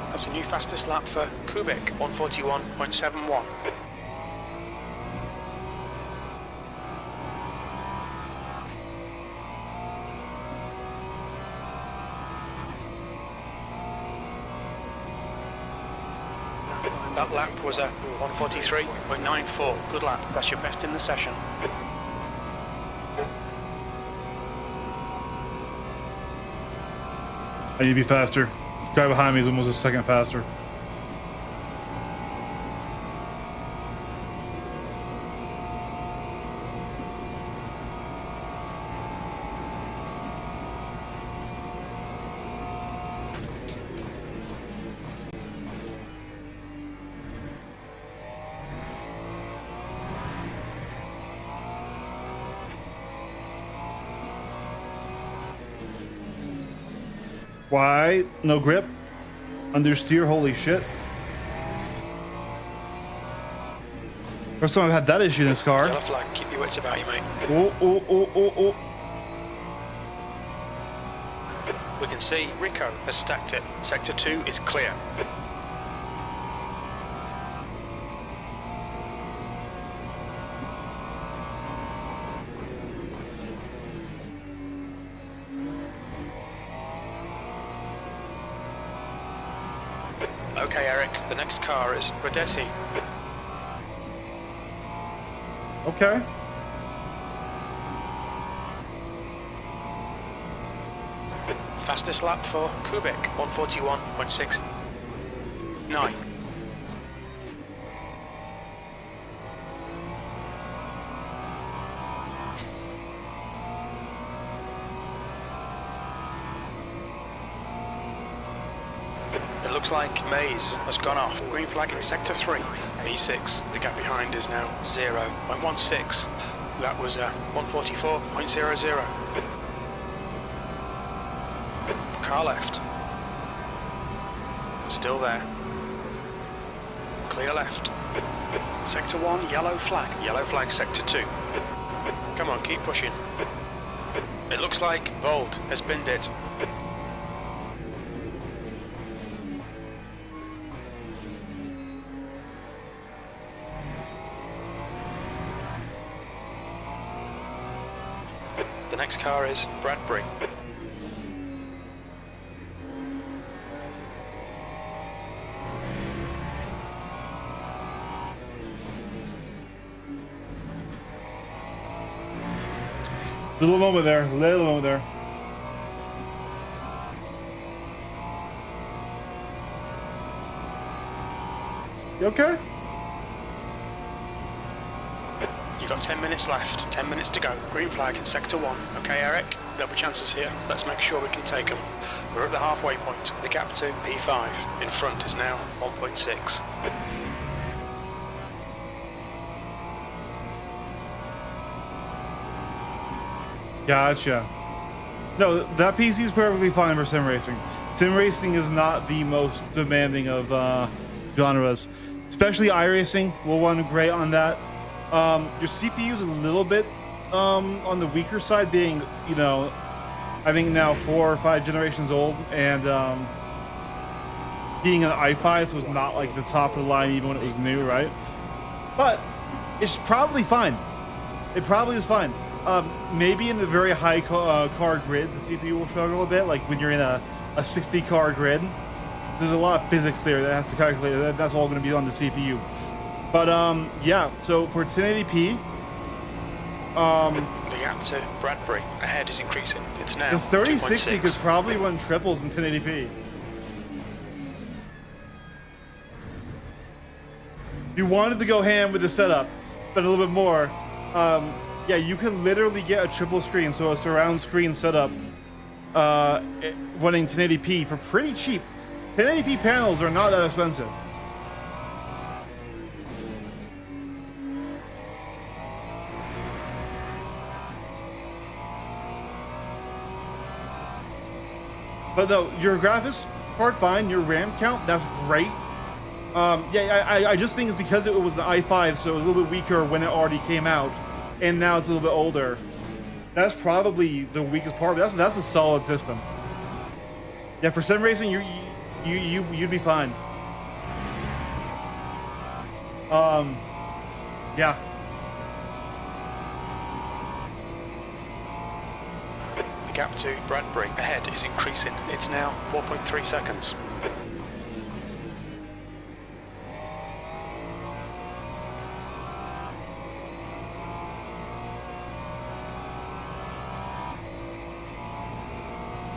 Speaker 2: That's a new fastest lap for Kubik, 141.71. That lap was a 143.94. Good lap. That's your best in the session.
Speaker 1: I need to be faster. The guy behind me is almost a second faster. Why? No grip? Understeer? Holy shit. First time I've had that issue in this car.
Speaker 2: Yellow flag. Keep your wits about you, mate.
Speaker 1: Oh, oh, oh, oh, oh.
Speaker 2: We can see Rico has stacked it. Sector 2 is clear. Okay, Eric, the next car is Radesi.
Speaker 1: Okay.
Speaker 2: Fastest lap for Kubik, 141.69. It looks like Mays has gone off. Green flag in Sector 3. E6, the gap behind is now 0.16. That was 144.00. Car left. Still there. Clear left. Sector 1, yellow flag. Yellow flag, Sector 2. Come on, keep pushing. It looks like Vold has binned it. The next car is Bradbury.
Speaker 1: Little moment there. Little moment there. You okay?
Speaker 2: You've got 10 minutes left. 10 minutes to go. Green flag, sector 1. Okay, Eric? There'll be chances here. Let's make sure we can take them. We're at the halfway point. The gap to P5 in front is now 1.6.
Speaker 1: Gotcha. No, that PC is perfectly fine for sim racing. Sim racing is not the most demanding of genres. Especially iRacing will run great on that. Your CPU is a little bit on the weaker side, being, you know, I think now 4 or 5 generations old, and being an i5, so it's not like the top of the line even when it was new, right? But it's probably fine. It probably is fine. Maybe in the very high car grids, the CPU will struggle a bit. Like when you're in a 60 car grid, there's a lot of physics there that has to calculate. That's all going to be on the CPU. But yeah. So for 1080p,
Speaker 2: the gap to Bradbury ahead is increasing. It's now
Speaker 1: the 3060
Speaker 2: 2.6.
Speaker 1: could probably run triples in 1080p. If you wanted to go ham with the setup, but a little bit more. Yeah, you can literally get a triple screen, so a surround screen setup running 1080p for pretty cheap. 1080p panels are not that expensive. But no, your graphics are fine, your RAM count, that's great. Yeah, I just think it's because it was the i5, so it was a little bit weaker when it already came out. And now it's a little bit older. That's probably the weakest part. But that's a solid system. Yeah, for sim racing, you'd be fine. Yeah.
Speaker 2: The gap to Bradbury ahead is increasing. It's now 4.3 seconds.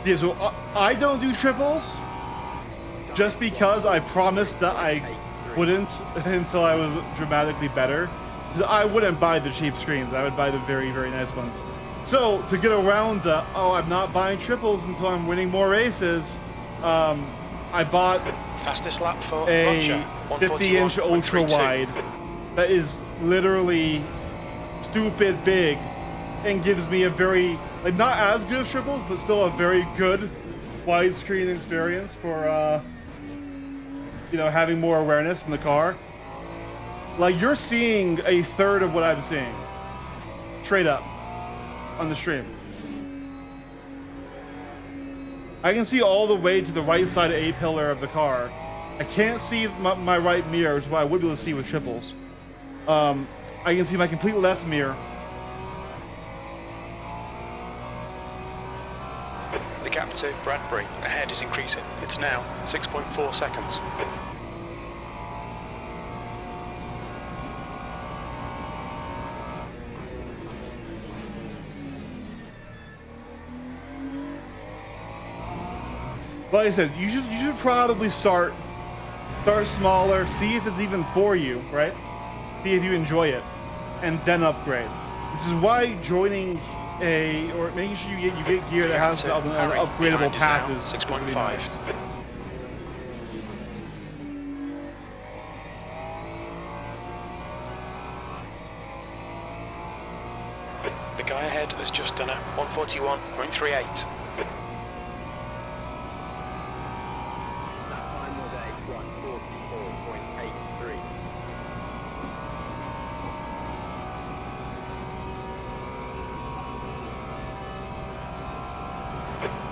Speaker 1: Yeah, so I don't do triples just because I promised that I wouldn't until I was dramatically better. Because I wouldn't buy the cheap screens. I would buy the very, very nice ones. So to get around the, I'm not buying triples until I'm winning more races, I bought
Speaker 2: Fastest lap for
Speaker 1: a 50-inch ultra wide that is literally stupid big and gives me a very, like, not as good as triples, but still a very good widescreen experience for, you know, having more awareness in the car. Like, you're seeing a third of what I'm seeing, straight up, on the stream. I can see all the way to the right side of A pillar of the car. I can't see my right mirror, which is what I would be able to see with triples. I can see my complete left mirror.
Speaker 2: The gap to Bradbury ahead is increasing. It's now 6.4 seconds.
Speaker 1: Like I said, you should probably start smaller, see if it's even for you, right? See if you enjoy it, and then upgrade. Which is why joining or making sure you get gear that has an upgradable path is
Speaker 2: 6.5.
Speaker 1: nice.
Speaker 2: The guy ahead has just done a 141.38.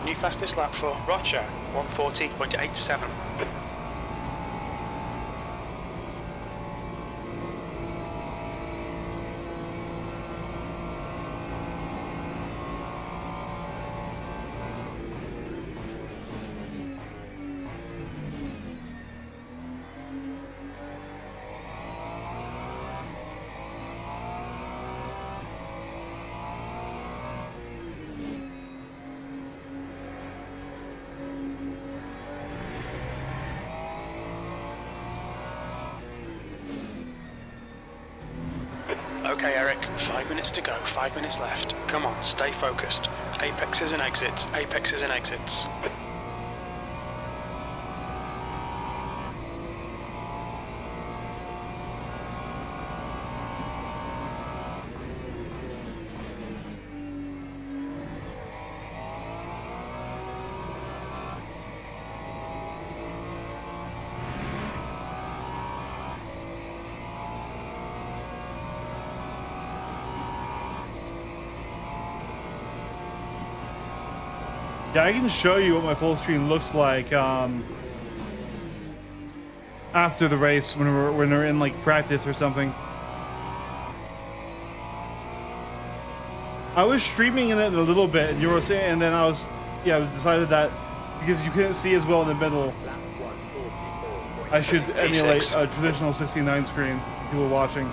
Speaker 2: New fastest lap for Rocha, 140.87. Okay, Eric, 5 minutes to go, 5 minutes left. Come on, stay focused. Apexes and exits, apexes and exits.
Speaker 1: Yeah, I can show you what my full screen looks like after the race when we're in like practice or something. I was streaming in it a little bit, and you were saying, and then I was decided that because you couldn't see as well in the middle, I should emulate a traditional 69 screen. People watching.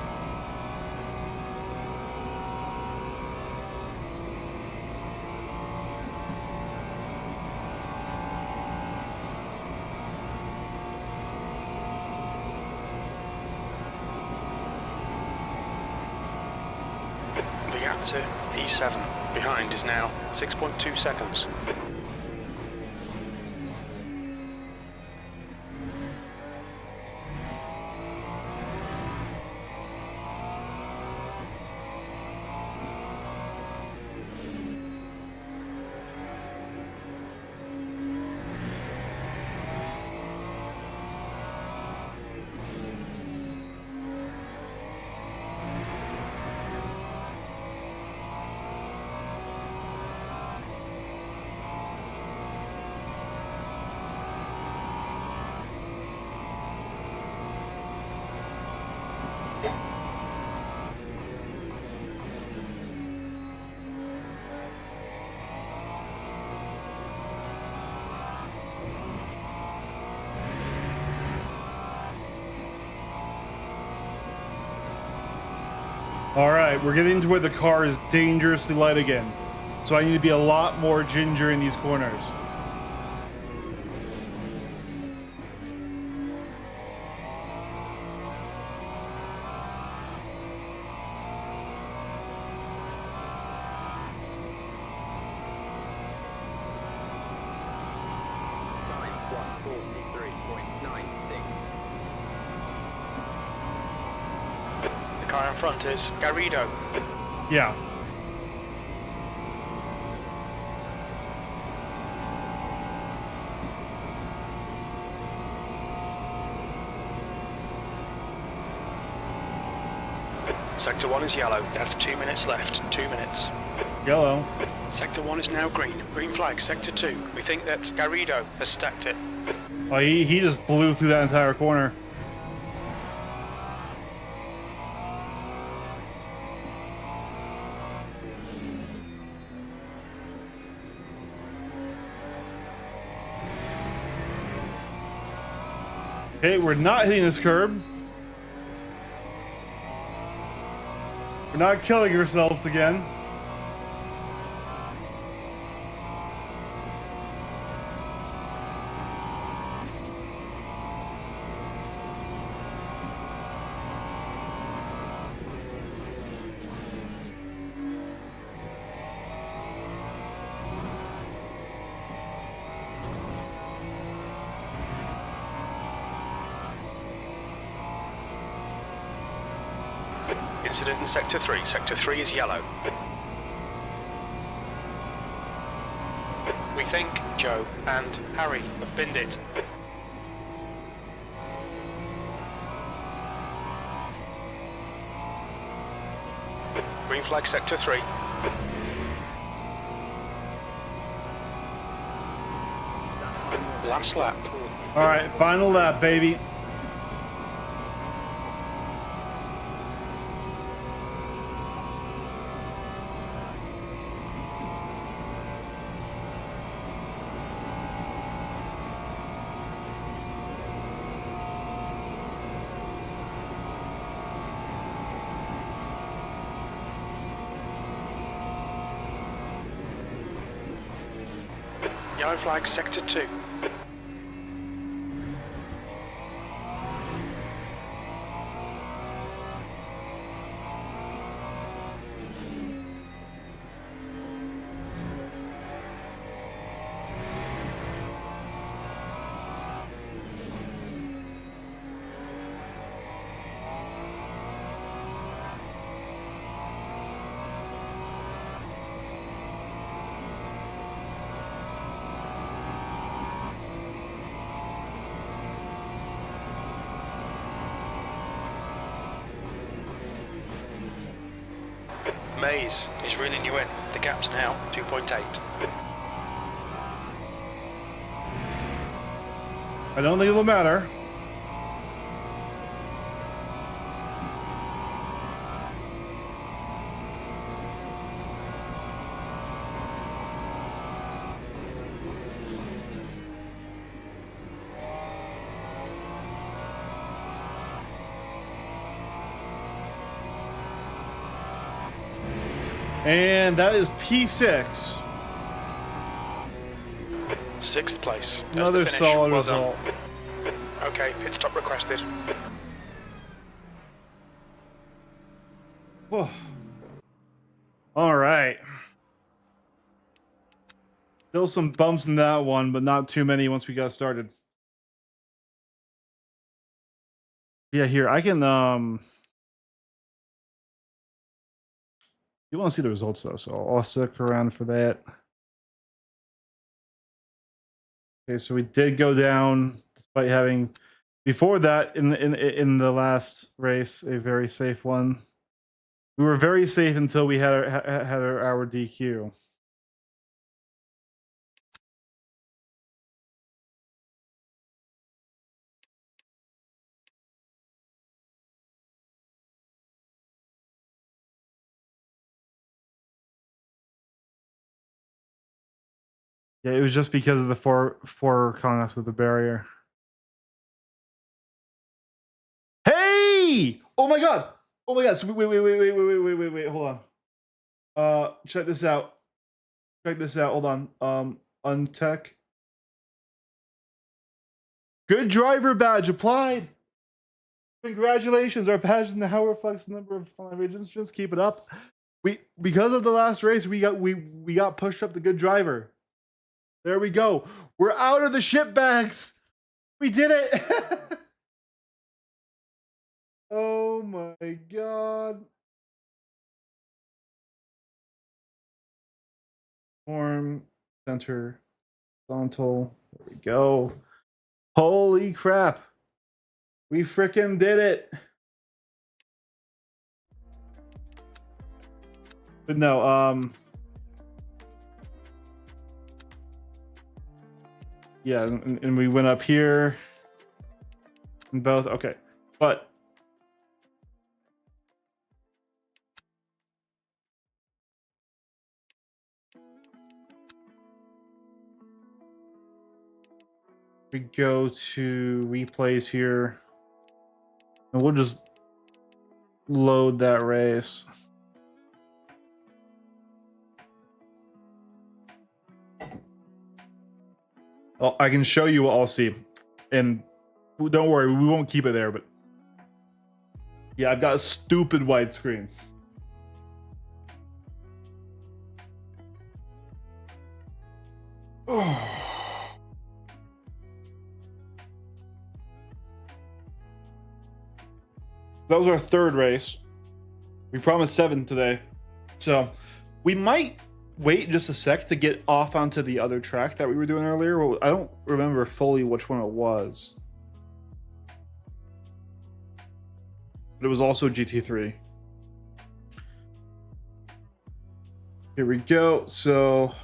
Speaker 2: The gap to E7 behind is now 6.2 seconds.
Speaker 1: All right, we're getting to where the car is dangerously light again. So I need to be a lot more ginger in these corners.
Speaker 2: The car in front is Garrido.
Speaker 1: Yeah.
Speaker 2: Sector 1 is yellow. That's 2 minutes left. 2 minutes.
Speaker 1: Yellow.
Speaker 2: Sector 1 is now green. Green flag. Sector 2. We think that Garrido has stacked it.
Speaker 1: Oh, he just blew through that entire corner. Okay, we're not hitting this curb. We're not killing ourselves again.
Speaker 2: Incident in Sector 3. Sector 3 is yellow. We think Joe and Harry have binned it. Green flag Sector 3. Last lap.
Speaker 1: All right, final lap, baby.
Speaker 2: Yellow flag Sector 2. Mays is reeling you in. The gap's now 2.8.
Speaker 1: I don't think it'll matter. And that is P6.
Speaker 2: Sixth place. That's
Speaker 1: Another
Speaker 2: the finish.
Speaker 1: solid
Speaker 2: Well done.
Speaker 1: result.
Speaker 2: Okay, pit stop requested.
Speaker 1: Whew. All right. Still some bumps in that one, but not too many once we got started. Yeah, here I can you want to see the results though, so I'll stick around for that. Okay, so we did go down despite having before that in the last race a very safe one. We were very safe until we had our DQ. Yeah, it was just because of the four contacts with the barrier. Hey! Oh my god! Oh my god! So wait, hold on. Check this out. Check this out. Hold on. Untech. Good driver badge applied. Congratulations! Our badge now reflects the number of flying regions. Just keep it up. Because of the last race, we got pushed up to good driver. There we go. We're out of the ship bags. We did it. Oh my god. Form center horizontal. There we go. Holy crap. We frickin' did it. But no, yeah, and we went up here and both. Okay, but we go to replays here and we'll just load that race. Well, I can show you what I'll see, and don't worry, we won't keep it there, but yeah, I've got a stupid widescreen. Oh. That was our third race. We promised 7 today, so we might wait just a sec to get off onto the other track that we were doing earlier. Well, I don't remember fully which one it was, but it was also GT3. Here we go. So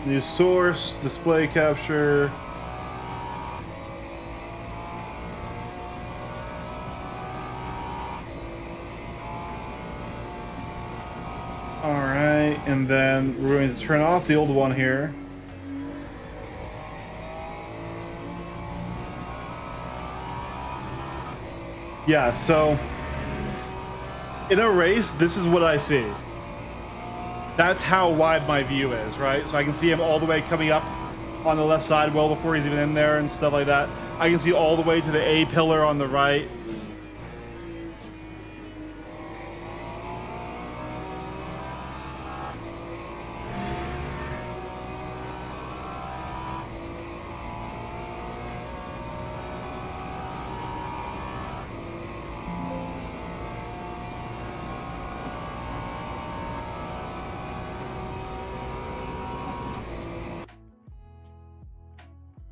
Speaker 1: new source, display capture. All right, and then we're going to turn off the old one here. Yeah, so in a race, this is what I see. That's how wide my view is, right? So I can see him all the way coming up on the left side well before he's even in there and stuff like that. I can see all the way to the A pillar on the right.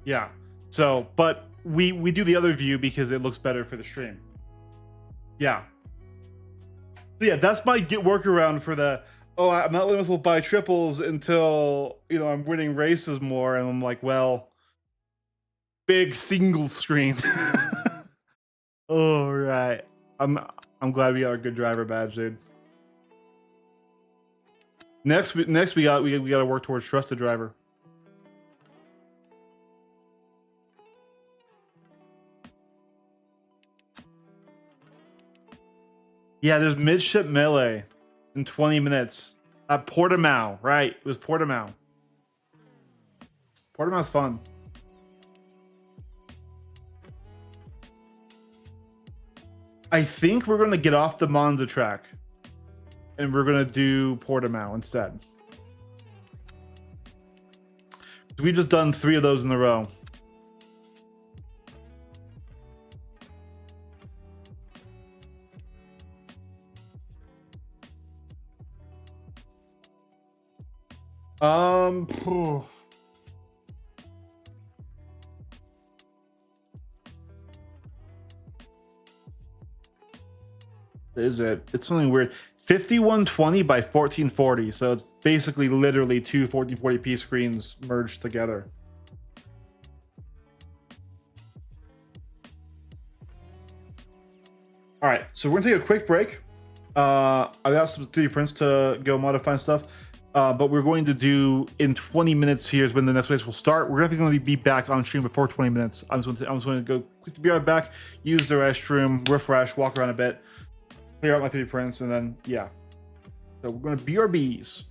Speaker 1: Yeah. So, but we do the other view because it looks better for the stream. Yeah. So yeah, that's my workaround for the. Oh, I'm not letting myself buy triples until I'm winning races more, and I'm like, well, big single screen. All right. I'm glad we got a good driver badge, dude. Next we got to work towards trusted driver. Yeah, there's midship melee in 20 minutes at Portimao, right? It was Portimao. Portimao's fun. I think we're gonna get off the Monza track and we're gonna do Portimao instead. We've just done 3 of those in a row. Phew. Is it? It's something weird. 5120 by 1440, so it's basically literally 2 1440p screens merged together. All right, so we're gonna take a quick break. I got some 3D prints to go modify stuff, but we're going to do in 20 minutes. Here's when the next race will start. We're definitely going to be back on stream before 20 minutes. I'm just going to go quickly be right back, use the restroom, refresh, walk around a bit, clear out my 3D prints, and then yeah. So we're going to BRBs.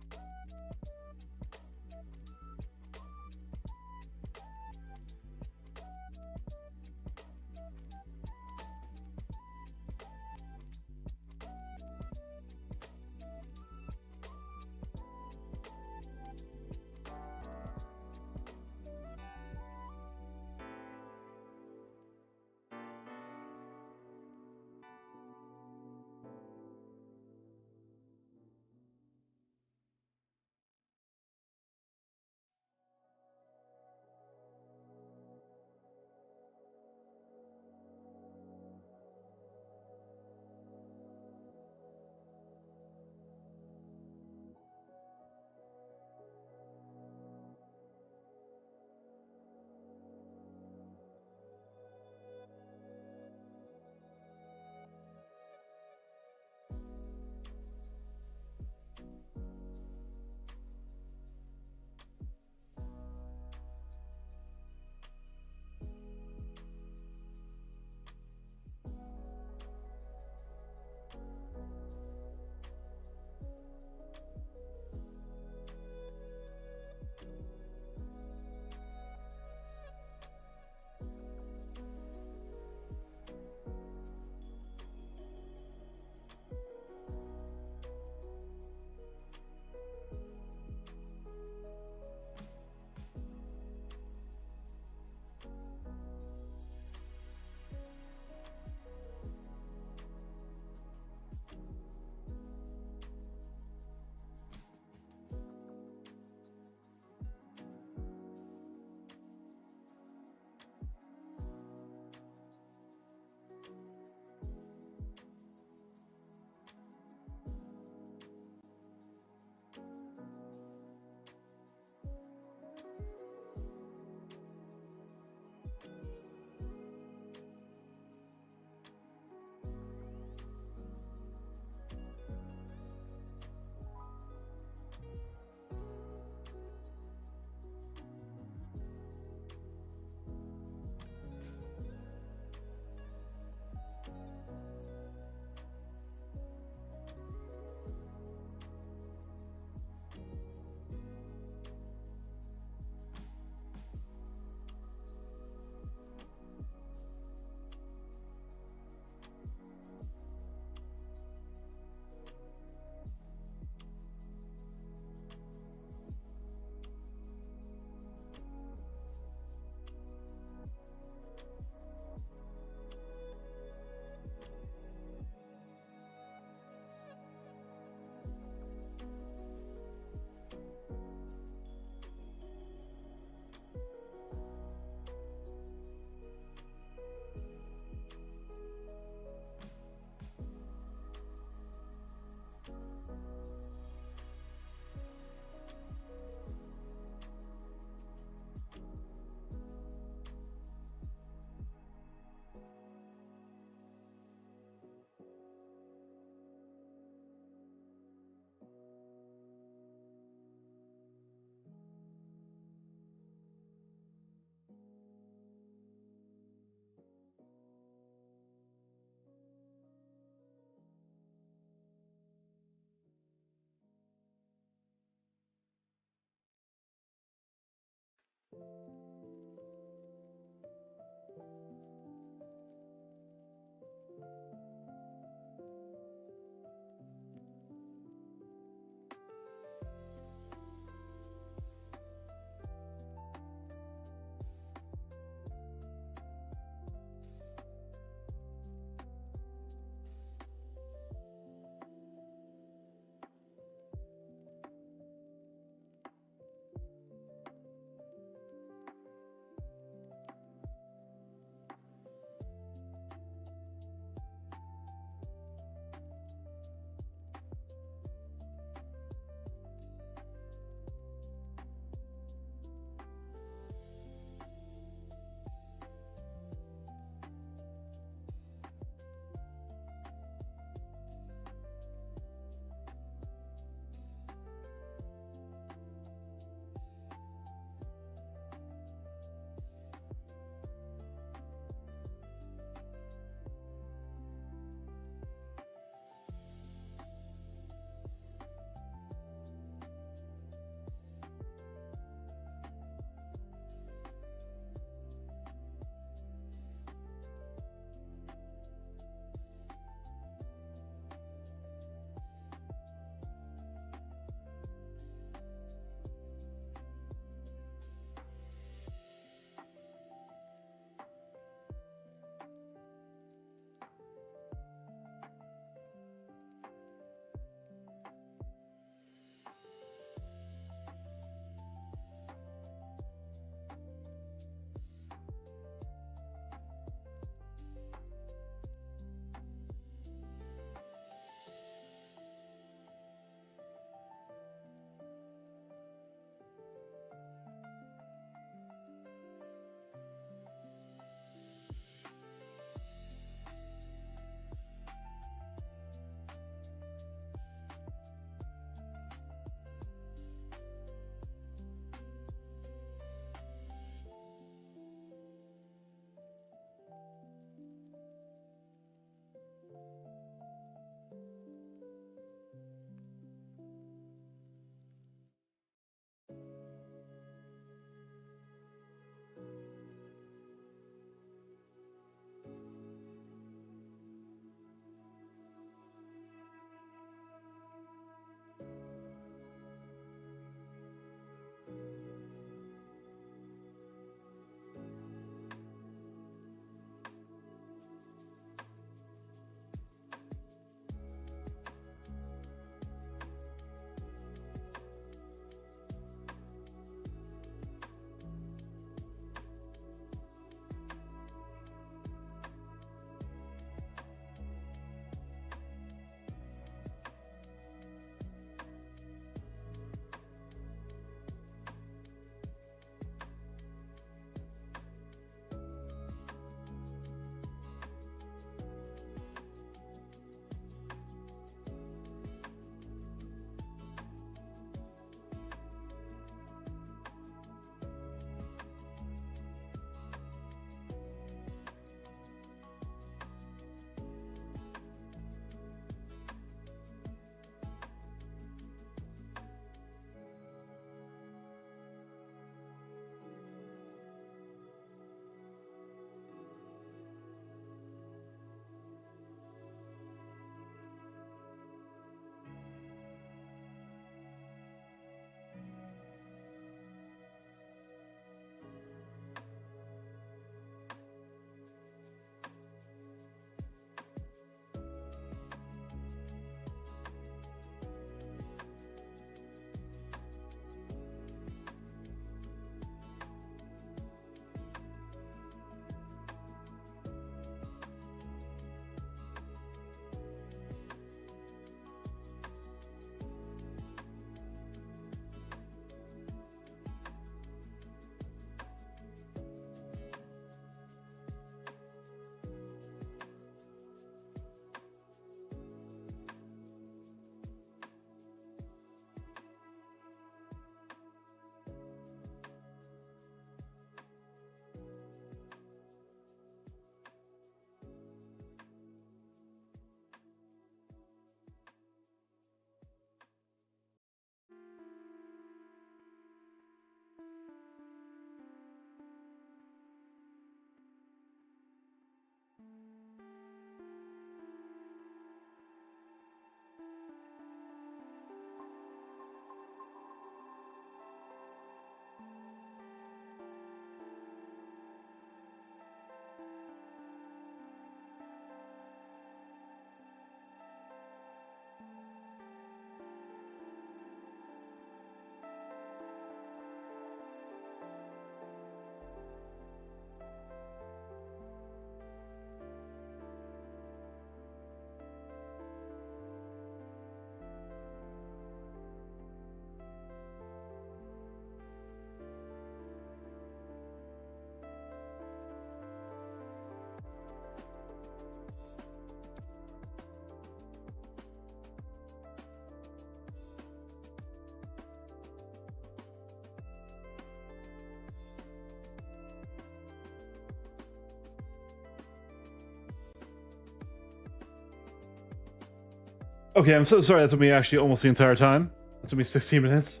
Speaker 1: Okay, I'm so sorry. That took me actually almost the entire time. That took me 16 minutes.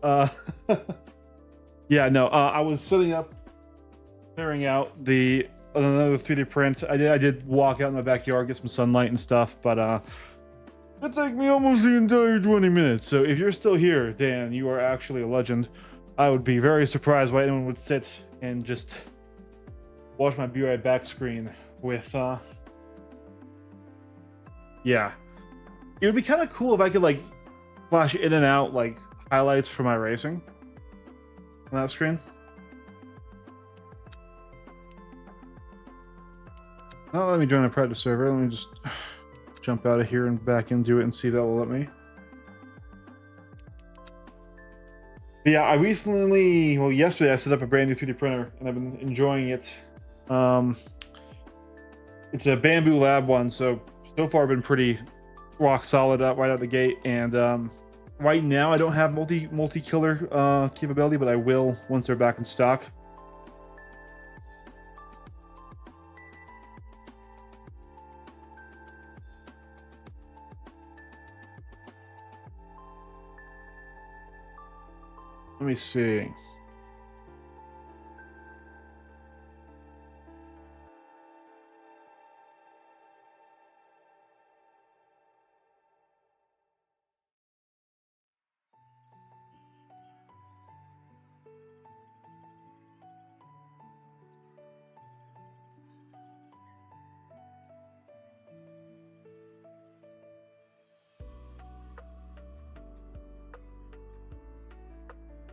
Speaker 1: Uh, yeah, no. I was setting up, clearing out another 3D print. I did walk out in my backyard, get some sunlight and stuff, but it took me almost the entire 20 minutes. So if you're still here, Dan, you are actually a legend. I would be very surprised why anyone would sit and just watch my Be Right Back screen with yeah. It would be kind of cool if I could like flash in and out like highlights for my racing on that screen. Now let me join a practice server. Let me just jump out of here and back into it and see if that will let me. But yeah, I recently, well, yesterday I set up a brand new 3D printer and I've been enjoying it. It's a Bamboo Lab one, so far been pretty rock solid right out the gate. And right now I don't have multi-killer capability, but I will once they're back in stock. Let me see.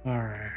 Speaker 1: All right.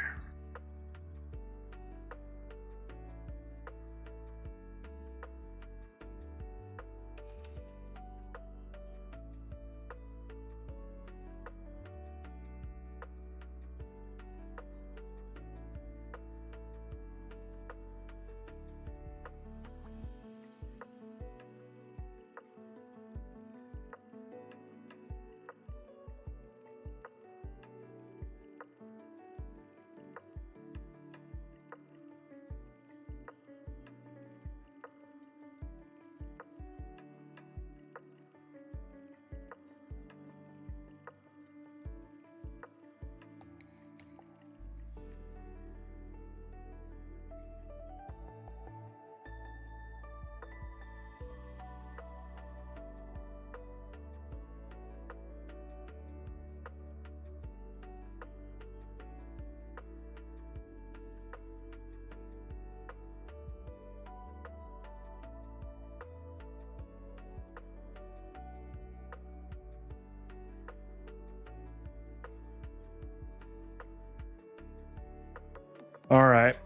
Speaker 1: All right,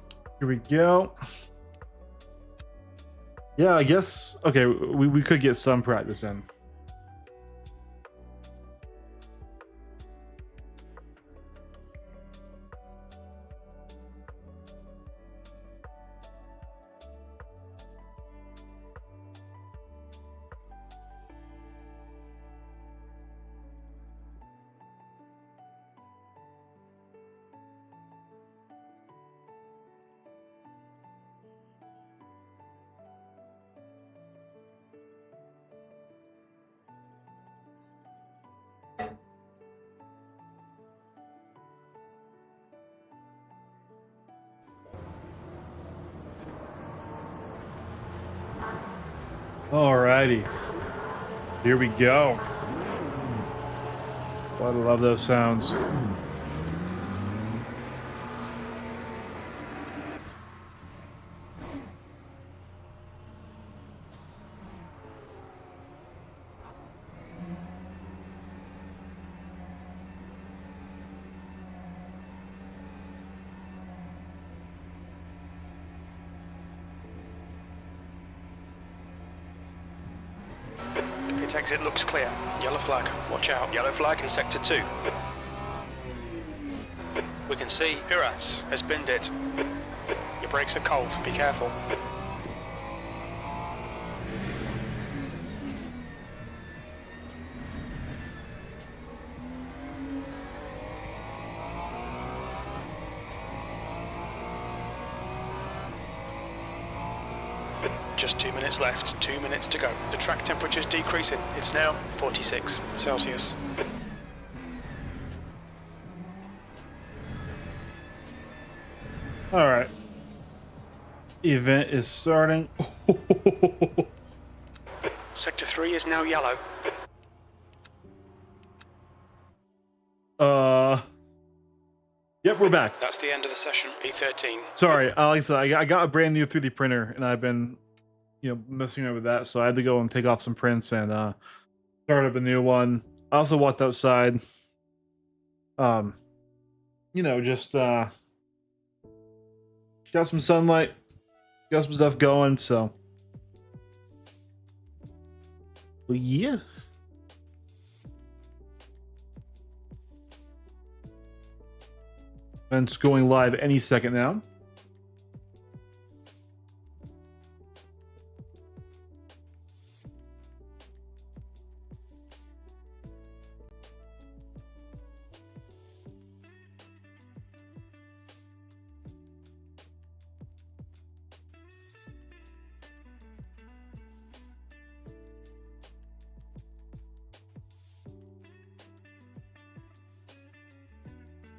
Speaker 1: here we go. Yeah, I guess, okay, we could get some practice in. Alrighty, here we go. Oh, I love those sounds.
Speaker 2: Pit exit looks clear. Yellow flag. Watch out. Yellow flag in sector 2. We can see Uras has binned it. Your brakes are cold. Be careful. Just 2 minutes left, 2 minutes to go. The track temperature is decreasing. It's now 46 Celsius.
Speaker 1: All right. Event is starting.
Speaker 2: Sector 3 is now yellow.
Speaker 1: Yep, we're back.
Speaker 2: That's the end of the session. P13.
Speaker 1: Sorry, Alex, I got a brand new 3D printer, and I've been, messing around with that, so I had to go and take off some prints and start up a new one. I also walked outside. Just got some sunlight, got some stuff going, so yeah. And it's going live any second now.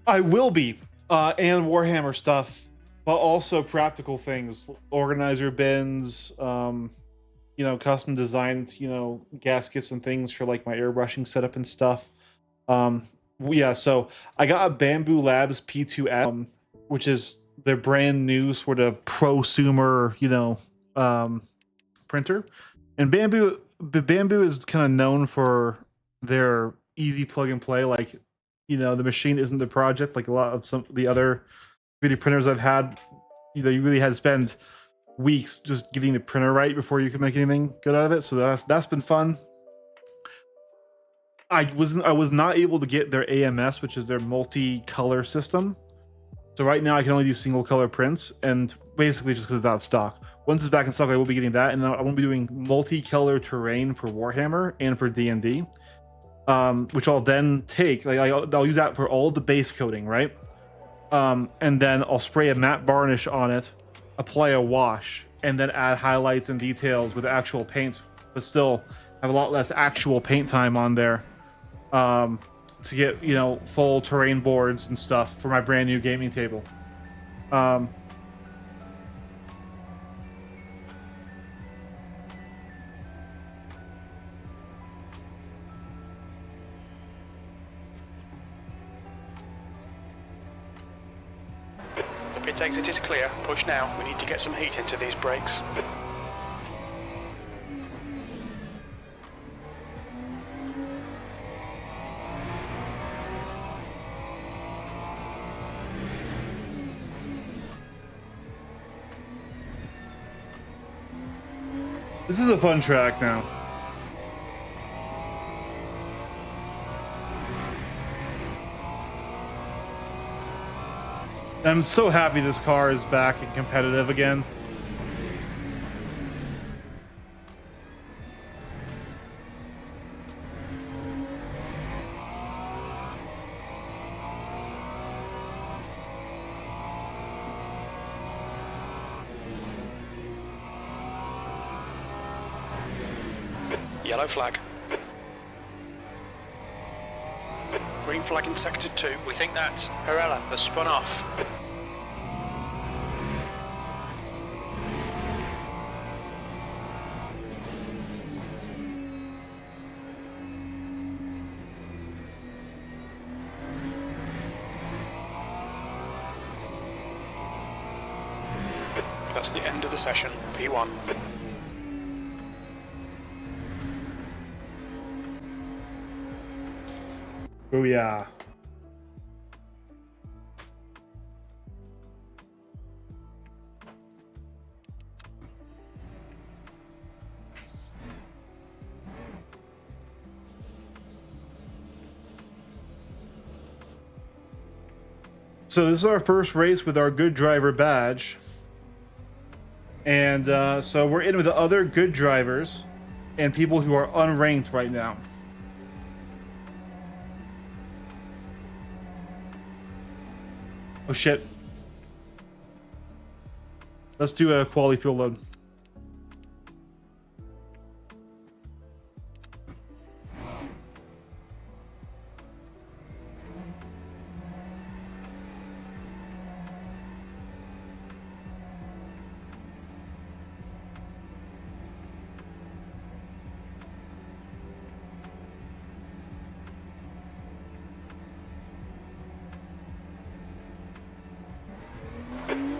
Speaker 1: I will be. And Warhammer stuff, but also practical things, organizer bins, custom designed, gaskets and things for like my airbrushing setup and stuff. Yeah, so I got a Bamboo Labs P2S, which is their brand new sort of prosumer, printer. And Bamboo is kind of known for their easy plug and play, like, the machine isn't the project like a lot of some of the other 3D printers I've had. You really had to spend weeks just getting the printer right before you could make anything good out of it. So that's been fun. I was not able to get their AMS, which is their multi-color system. So right now I can only do single color prints, and basically just because it's out of stock. Once it's back in stock, I will be getting that, and I will be doing multi-color terrain for Warhammer and for D&D. Which I'll then take, I'll use that for all the base coating, right? And then I'll spray a matte varnish on it, apply a wash, and then add highlights and details with actual paint, but still have a lot less actual paint time on there, to get, full terrain boards and stuff for my brand new gaming table.
Speaker 2: Pit exit is clear. Push now. We need to get some heat into these brakes.
Speaker 1: This is a fun track now. I'm so happy this car is back and competitive again.
Speaker 2: Yellow flag. Green flag in sector 2. We think that Pirella has spun off. That's the end of the session. P1.
Speaker 1: Oh yeah. So this is our first race with our good driver badge. And so we're in with the other good drivers and people who are unranked right now. Oh shit. Let's do a quality fuel load.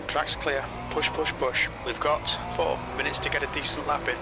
Speaker 2: Track's clear. Push, push, push. We've got 4 minutes to get a decent lap in.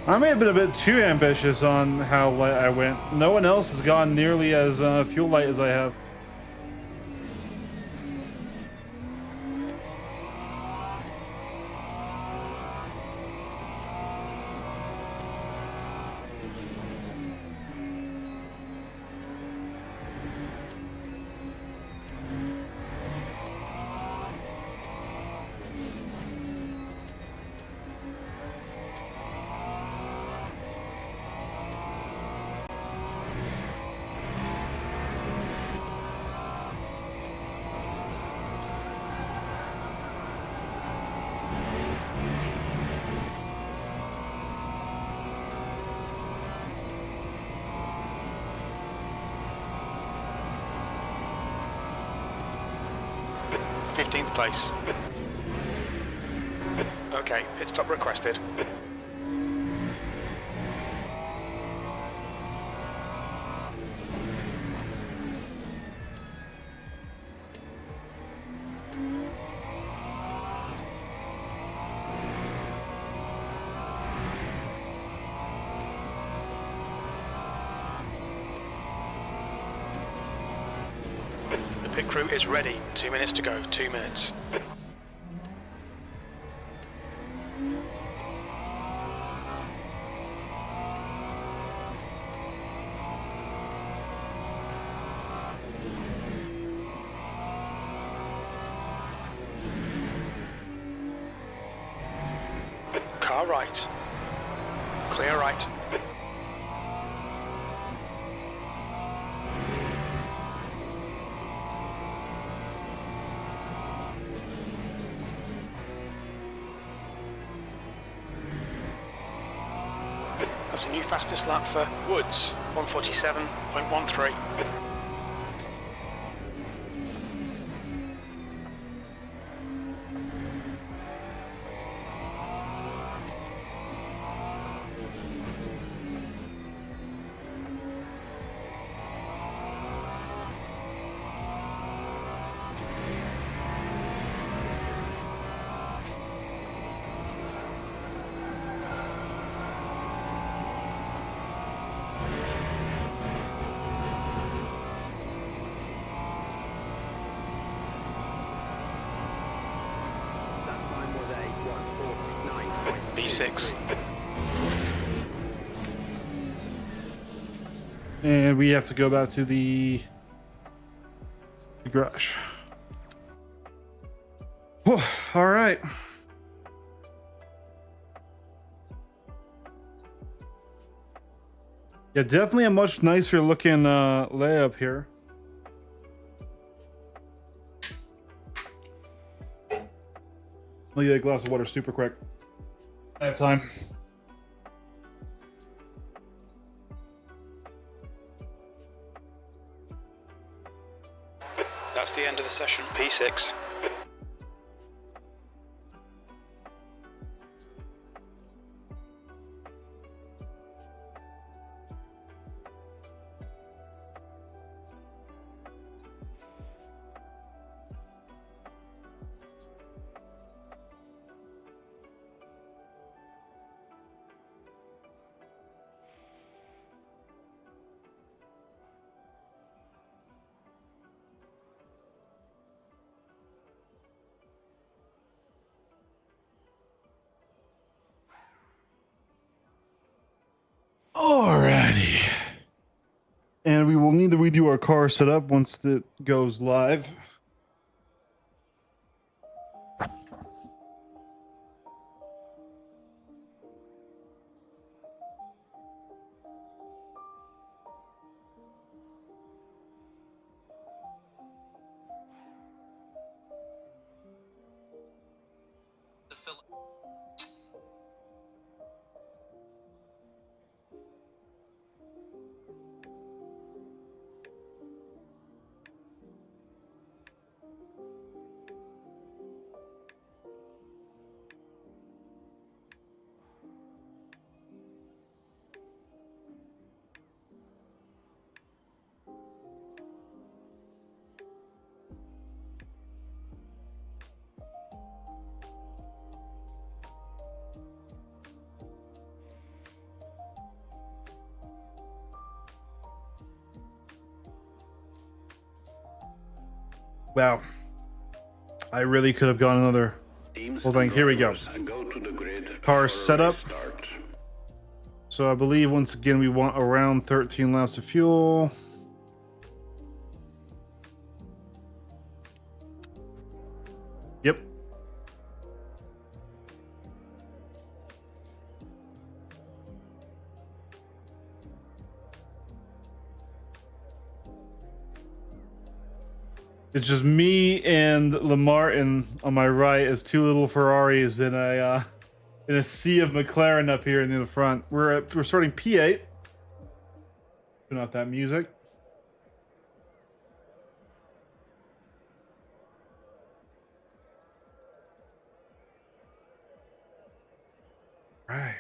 Speaker 1: I may have been a bit too ambitious on how light I went. No one else has gone nearly as fuel light as I have.
Speaker 2: Place. Okay, pit stop requested. The pit crew is ready. 2 minutes to go. 2 minutes. Car right. Clear right. That's a new fastest lap for Woods, 147.13. B6.
Speaker 1: And we have to go back to the garage. Whew, all right. Yeah, definitely a much nicer looking layup here. Let me get a glass of water super quick. I have time.
Speaker 2: That's the end of the session. P6.
Speaker 1: Alrighty. And we will need to redo our car setup once it goes live. Wow. I really could have gone another whole thing. Here we go. Car setup. So I believe once again we want around 13 laps of fuel. Yep. It's just me and Lamartin on my right as two little Ferraris in a sea of McLaren up here in the front. We're starting P8. Turn off that music. Right.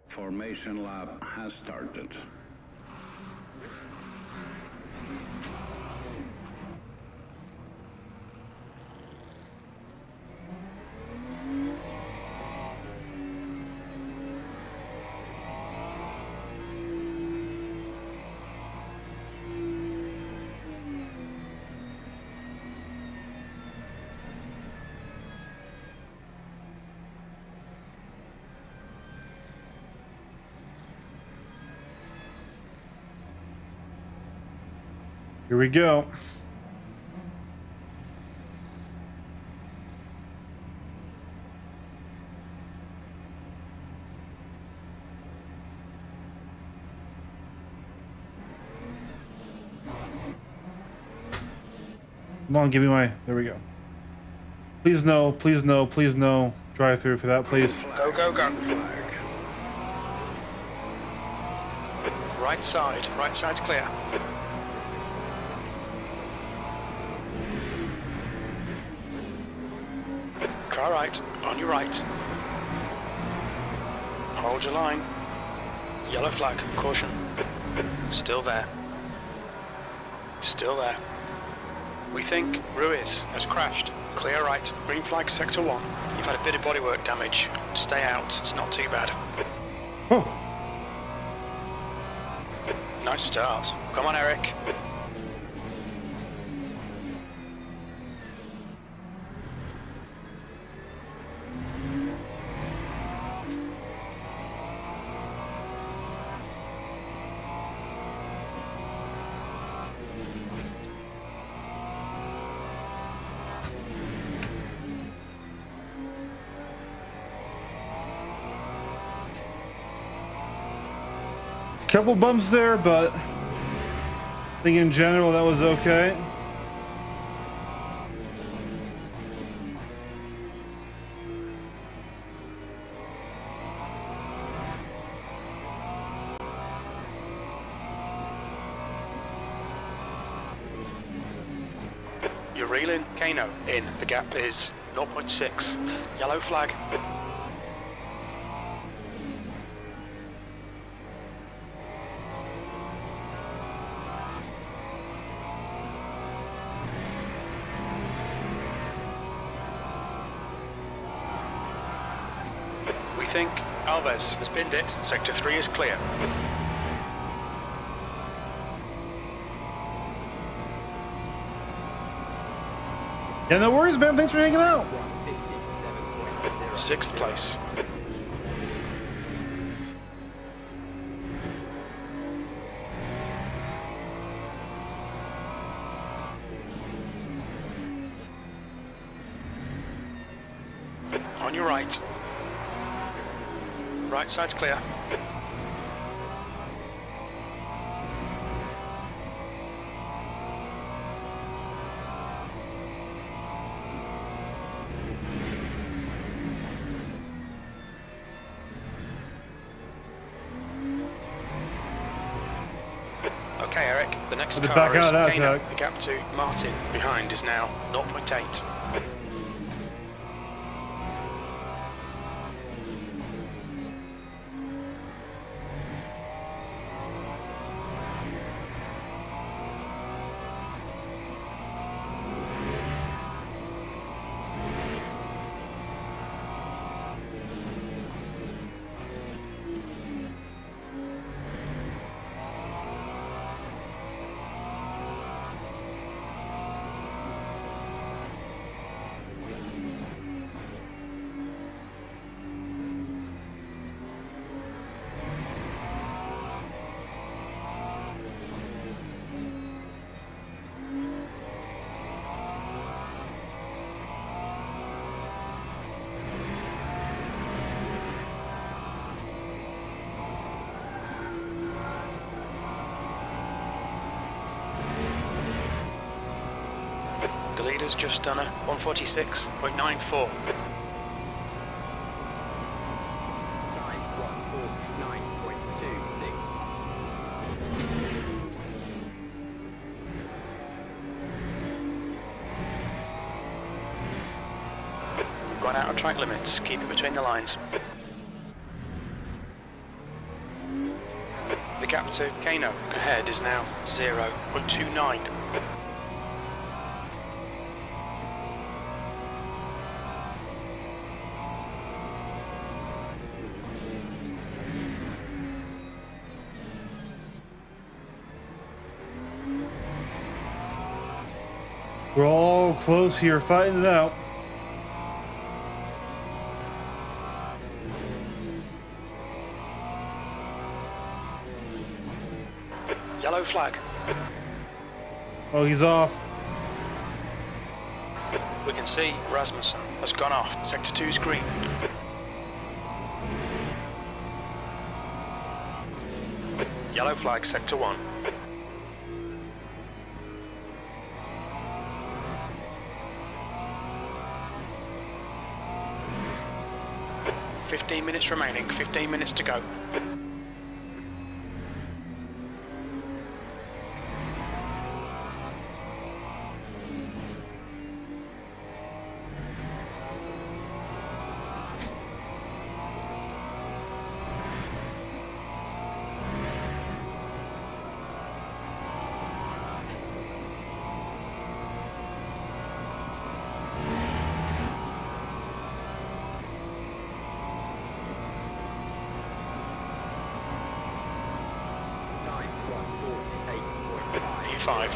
Speaker 3: Formation lap has started.
Speaker 1: Here we go. Come on, give me my... There we go. Please no, please no, please no. Drive through for that, please.
Speaker 2: Go, go, go. Right side's clear. Car right, on your right. Hold your line. Yellow flag, caution. Still there. Still there. We think Ruiz has crashed. Clear right, green flag, sector 1. You've had a bit of bodywork damage. Stay out, it's not too bad.
Speaker 1: Oh.
Speaker 2: Nice start. Come on, Eric.
Speaker 1: Couple bumps there, but I think in general that was okay.
Speaker 2: You're reeling, Kano, in. The gap is 0.6. Yellow flag. We think Alves has binned it. Sector 3 is clear.
Speaker 1: Yeah, no worries, man. Thanks for hanging out.
Speaker 2: 6th place. On your right. Right side's clear. Okay, Eric, the next
Speaker 1: Back
Speaker 2: car
Speaker 1: out
Speaker 2: is
Speaker 1: of that
Speaker 2: Kano.
Speaker 1: tag.
Speaker 2: The gap to Martin behind is now 0.8. The leader's just done a 146.94. Gone out of track limits, keep it between the lines. The gap to Kano ahead is now 0.29.
Speaker 1: We're all close here, fighting it out.
Speaker 2: Yellow flag.
Speaker 1: Oh, he's off.
Speaker 2: We can see Rasmussen has gone off. Sector 2's green. Yellow flag, Sector 1. "15 minutes remaining, 15 minutes to go." E5.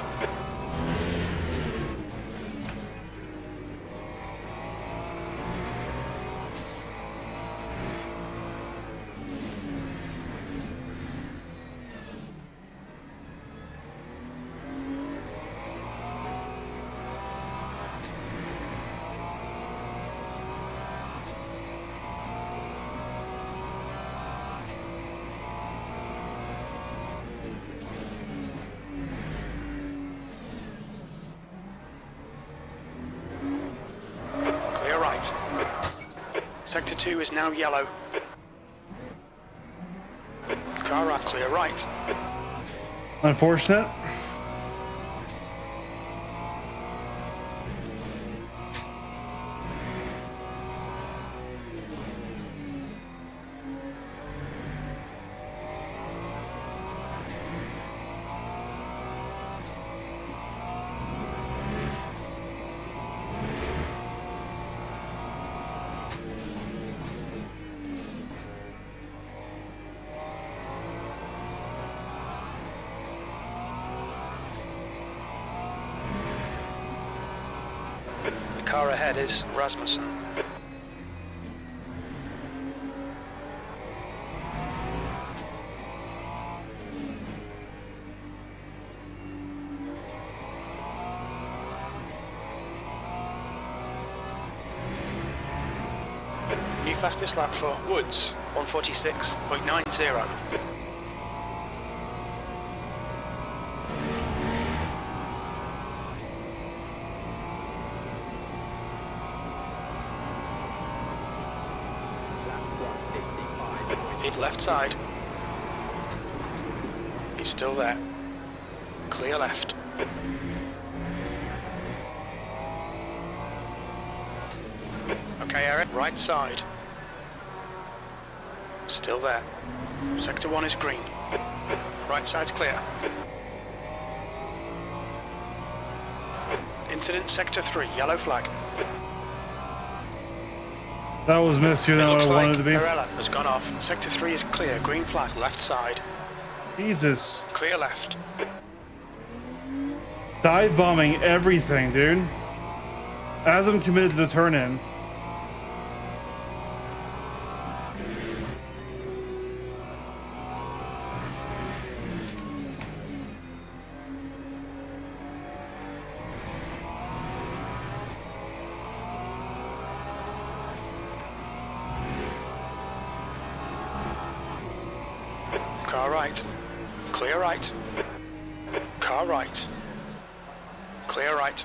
Speaker 2: Clear right. Sector 2 is now yellow. Car right, clear right.
Speaker 1: Unfortunate.
Speaker 2: The car ahead is Rasmussen. fastest lap for Woods, 146.90. Hit left side. He's still there. Clear left. Okay, Eric, right side. Still there. Sector 1 is green. Right side's clear. Incident Sector 3, yellow flag.
Speaker 1: That was messier than what I wanted to be.
Speaker 2: Pirella has gone off. Sector 3 is clear, green flag, left side.
Speaker 1: Jesus.
Speaker 2: Clear left.
Speaker 1: Dive bombing everything, dude. As I'm committed to the turn in.
Speaker 2: Car right. Clear right. Car right. Clear right.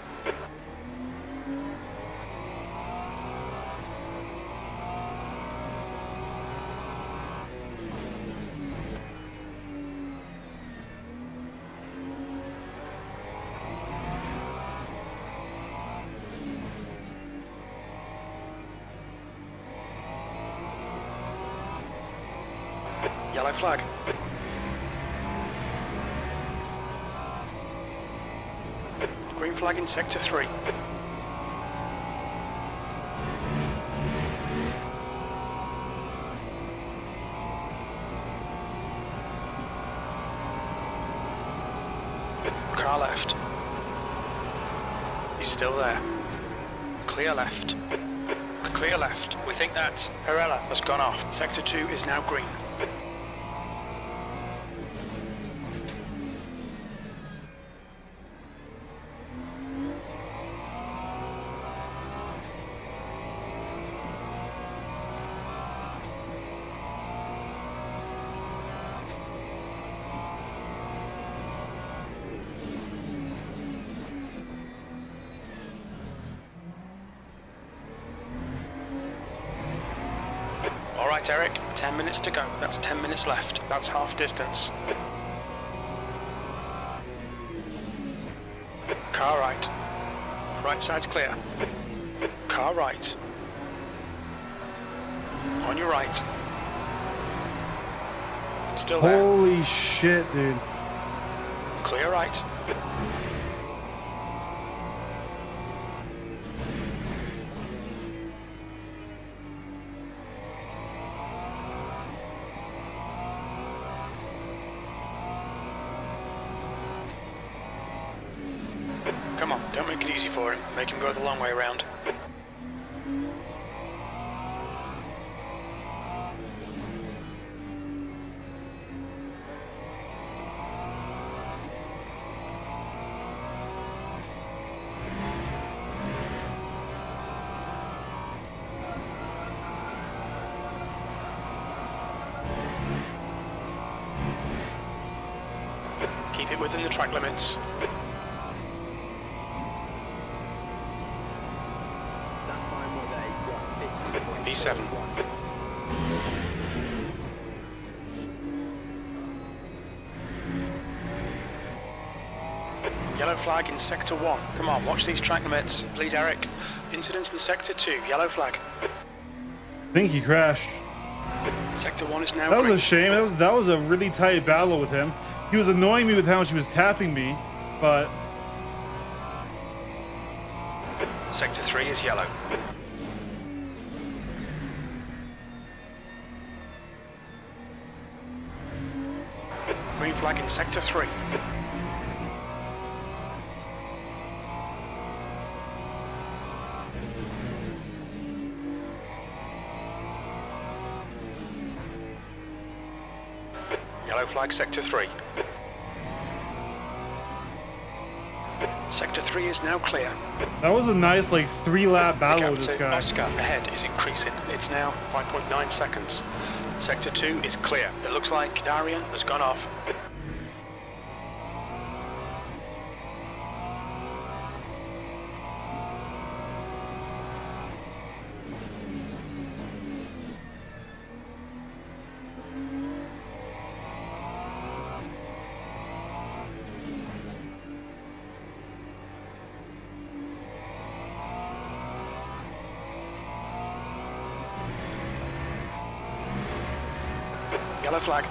Speaker 2: Yellow flag. Green flag in Sector 3. Car left. He's still there. Clear left. Clear left. We think that Pirella has gone off. Sector 2 is now green. All right, Eric, 10 minutes to go. That's 10 minutes left. That's half distance. Car right. Right side's clear. Car right. On your right. Still there.
Speaker 1: Holy shit, dude.
Speaker 2: Clear right. Come on, don't make it easy for him. Make him go the long way around. Keep it within the track limits. B7. Yellow flag in Sector 1. Come on, watch these track limits. Please, Eric. Incidents in Sector 2. Yellow flag.
Speaker 1: I think he crashed.
Speaker 2: Sector 1 is now
Speaker 1: That was
Speaker 2: green.
Speaker 1: a shame. That was a really tight battle with him. He was annoying me with how much he was tapping me, but...
Speaker 2: Sector 3 is yellow. Green flag in Sector 3. Yellow flag Sector 3. Sector 3 is now clear.
Speaker 1: That was a nice, like, 3-lap battle with this
Speaker 2: Gap to
Speaker 1: guy.
Speaker 2: Oscar ahead is increasing. It's now 5.9 seconds. Sector 2 is clear. It looks like Darian has gone off. Yellow flag.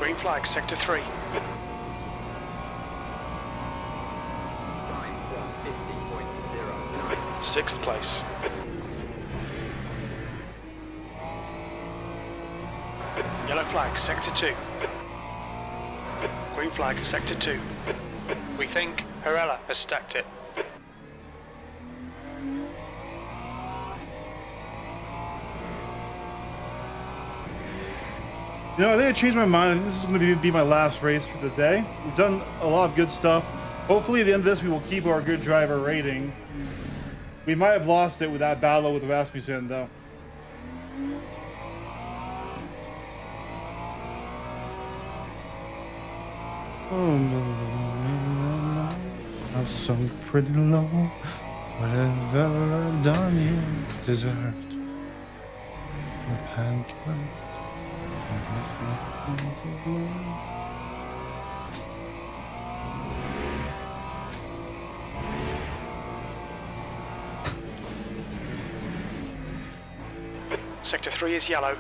Speaker 2: Green flag, sector 3. Sixth place. Yellow flag, sector 2. Green flag, sector 2. We think Pirella has stacked it.
Speaker 1: You know, I think I changed my mind. I think this is going to be my last race for the day. We've done a lot of good stuff. Hopefully at the end of this we will keep our good driver rating. We might have lost it with that battle with Rasmussen though. I'm so pretty low. Whatever I've done, you deserved. The pancake.
Speaker 2: Sector 3 is yellow.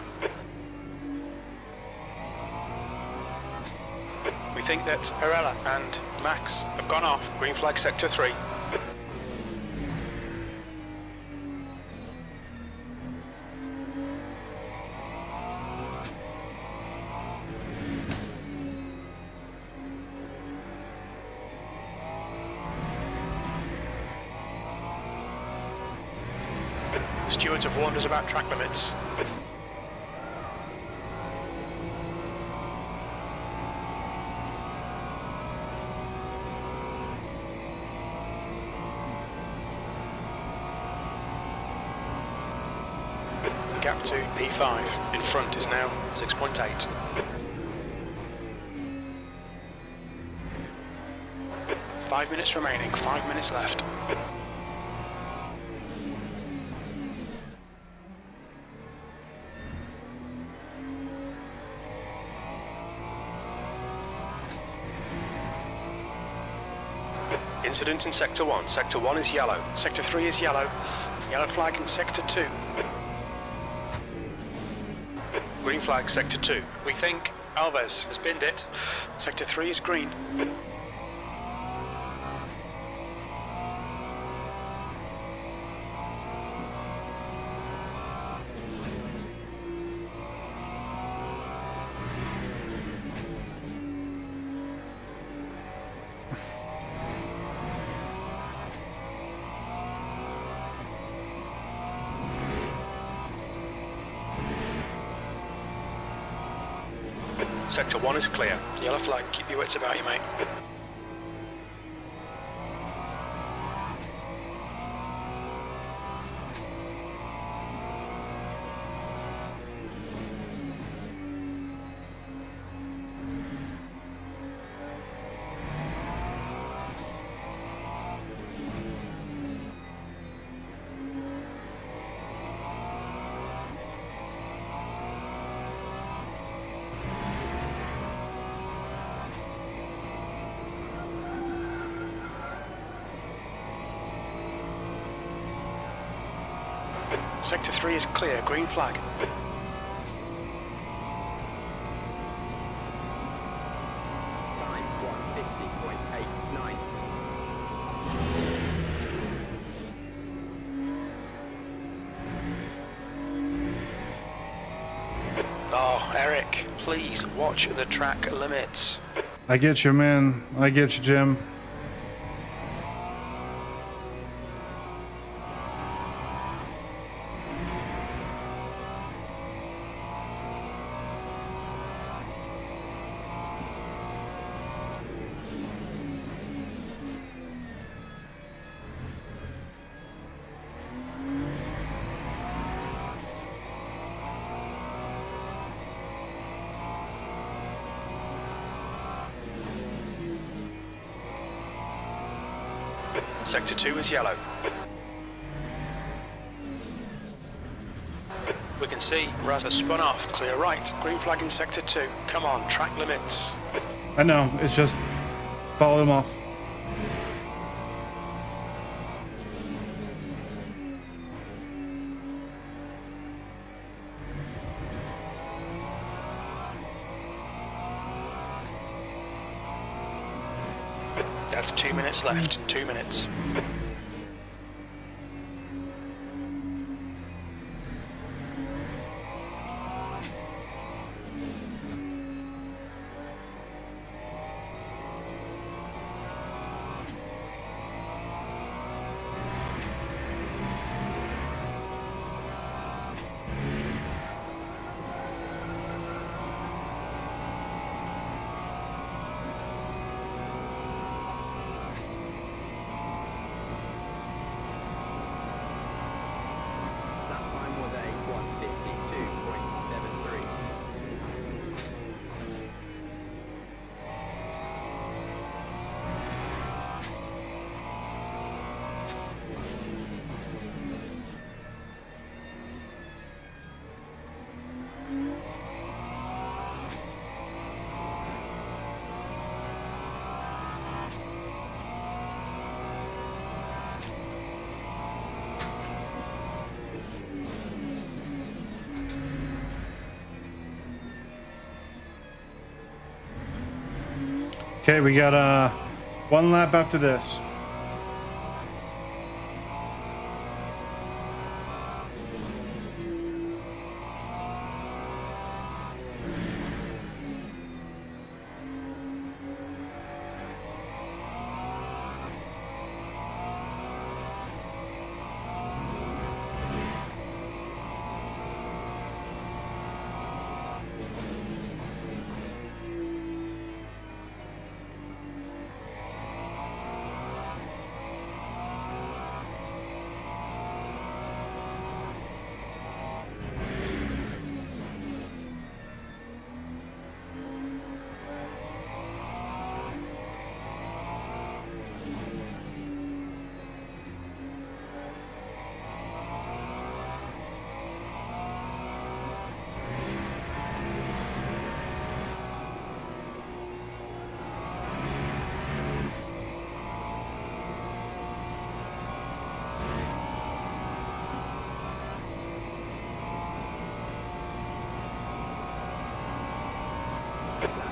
Speaker 2: We think that Pirella and Max have gone off. Green flag, sector 3. Stewards have warned us about track limits. Gap to P5. In front is now 6.8. Five minutes remaining, 5 minutes left. Incident in Sector 1. Sector 1 is yellow. Sector 3 is yellow. Yellow flag in Sector 2. Green flag, Sector 2. We think Alves has binned it. Sector 3 is green. Sector 1 is clear. Yellow flag, keep your wits about you, mate. Sector 3 is clear, green flag. Oh, Eric, please watch the track limits.
Speaker 1: I get you, man. I get you, Jim.
Speaker 2: Sector 2 is yellow. We can see Raz has spun off. Clear right. Green flag in Sector 2. Come on, track limits.
Speaker 1: I know, it's just follow them off.
Speaker 2: That's 2 minutes left. 2 minutes.
Speaker 4: That time was a 1:52.73.
Speaker 1: Okay, we got one lap after this.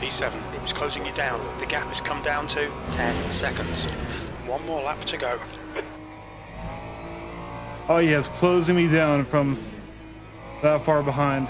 Speaker 2: P7 is closing you down. The gap has come down to 10 seconds. One more lap to go.
Speaker 1: Oh, yes, closing me down from that far behind.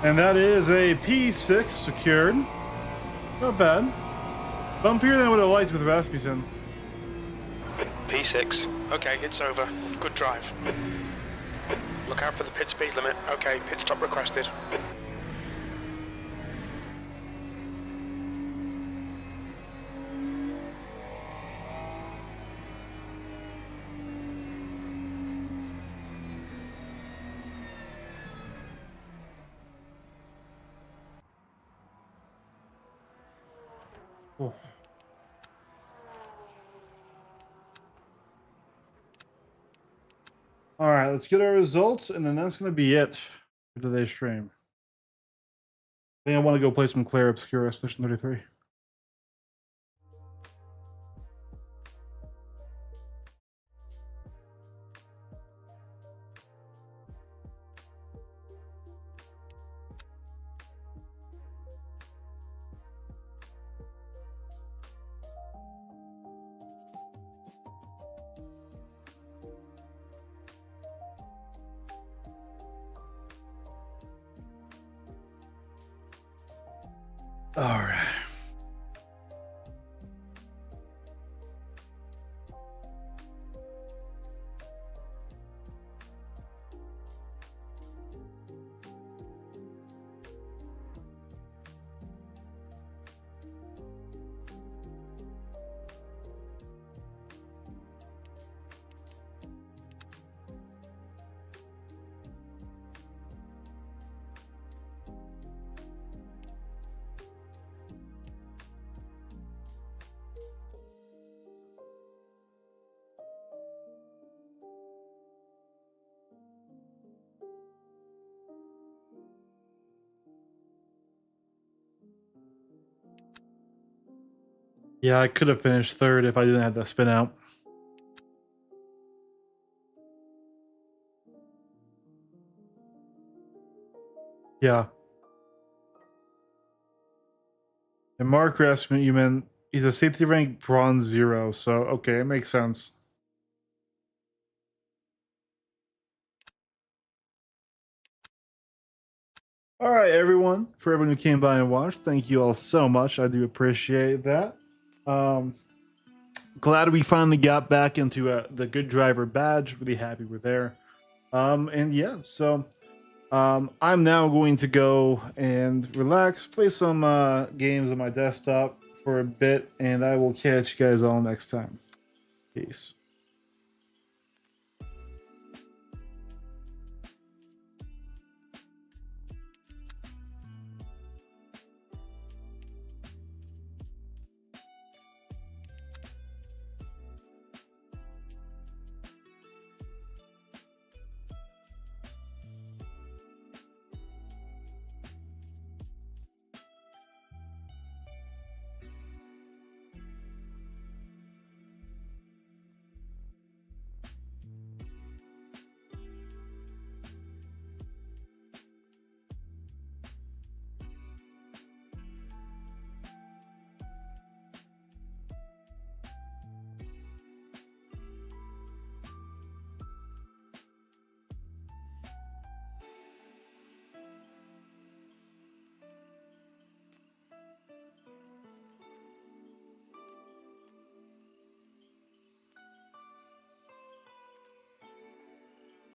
Speaker 1: And that is a P6 secured. Not bad. Bumpier than I would have liked with Rasmussen.
Speaker 2: P6. Okay, it's over. Good drive. Look out for the pit speed limit. Okay, pit stop requested.
Speaker 1: Oh. All right, let's get our results, and then that's going to be it for today's stream. I think I want to go play some Claire Obscura Station 33. All right. Yeah, I could have finished third if I didn't have the spin out. Yeah. And Mark Rasmussen, you meant he's a safety rank bronze 0, so okay, it makes sense. All right, everyone. For everyone who came by and watched, thank you all so much. I do appreciate that. Glad we finally got back into the good driver badge. Really happy we're there. And yeah, so I'm now going to go and relax, play some games on my desktop for a bit, and I will catch you guys all next time. Peace.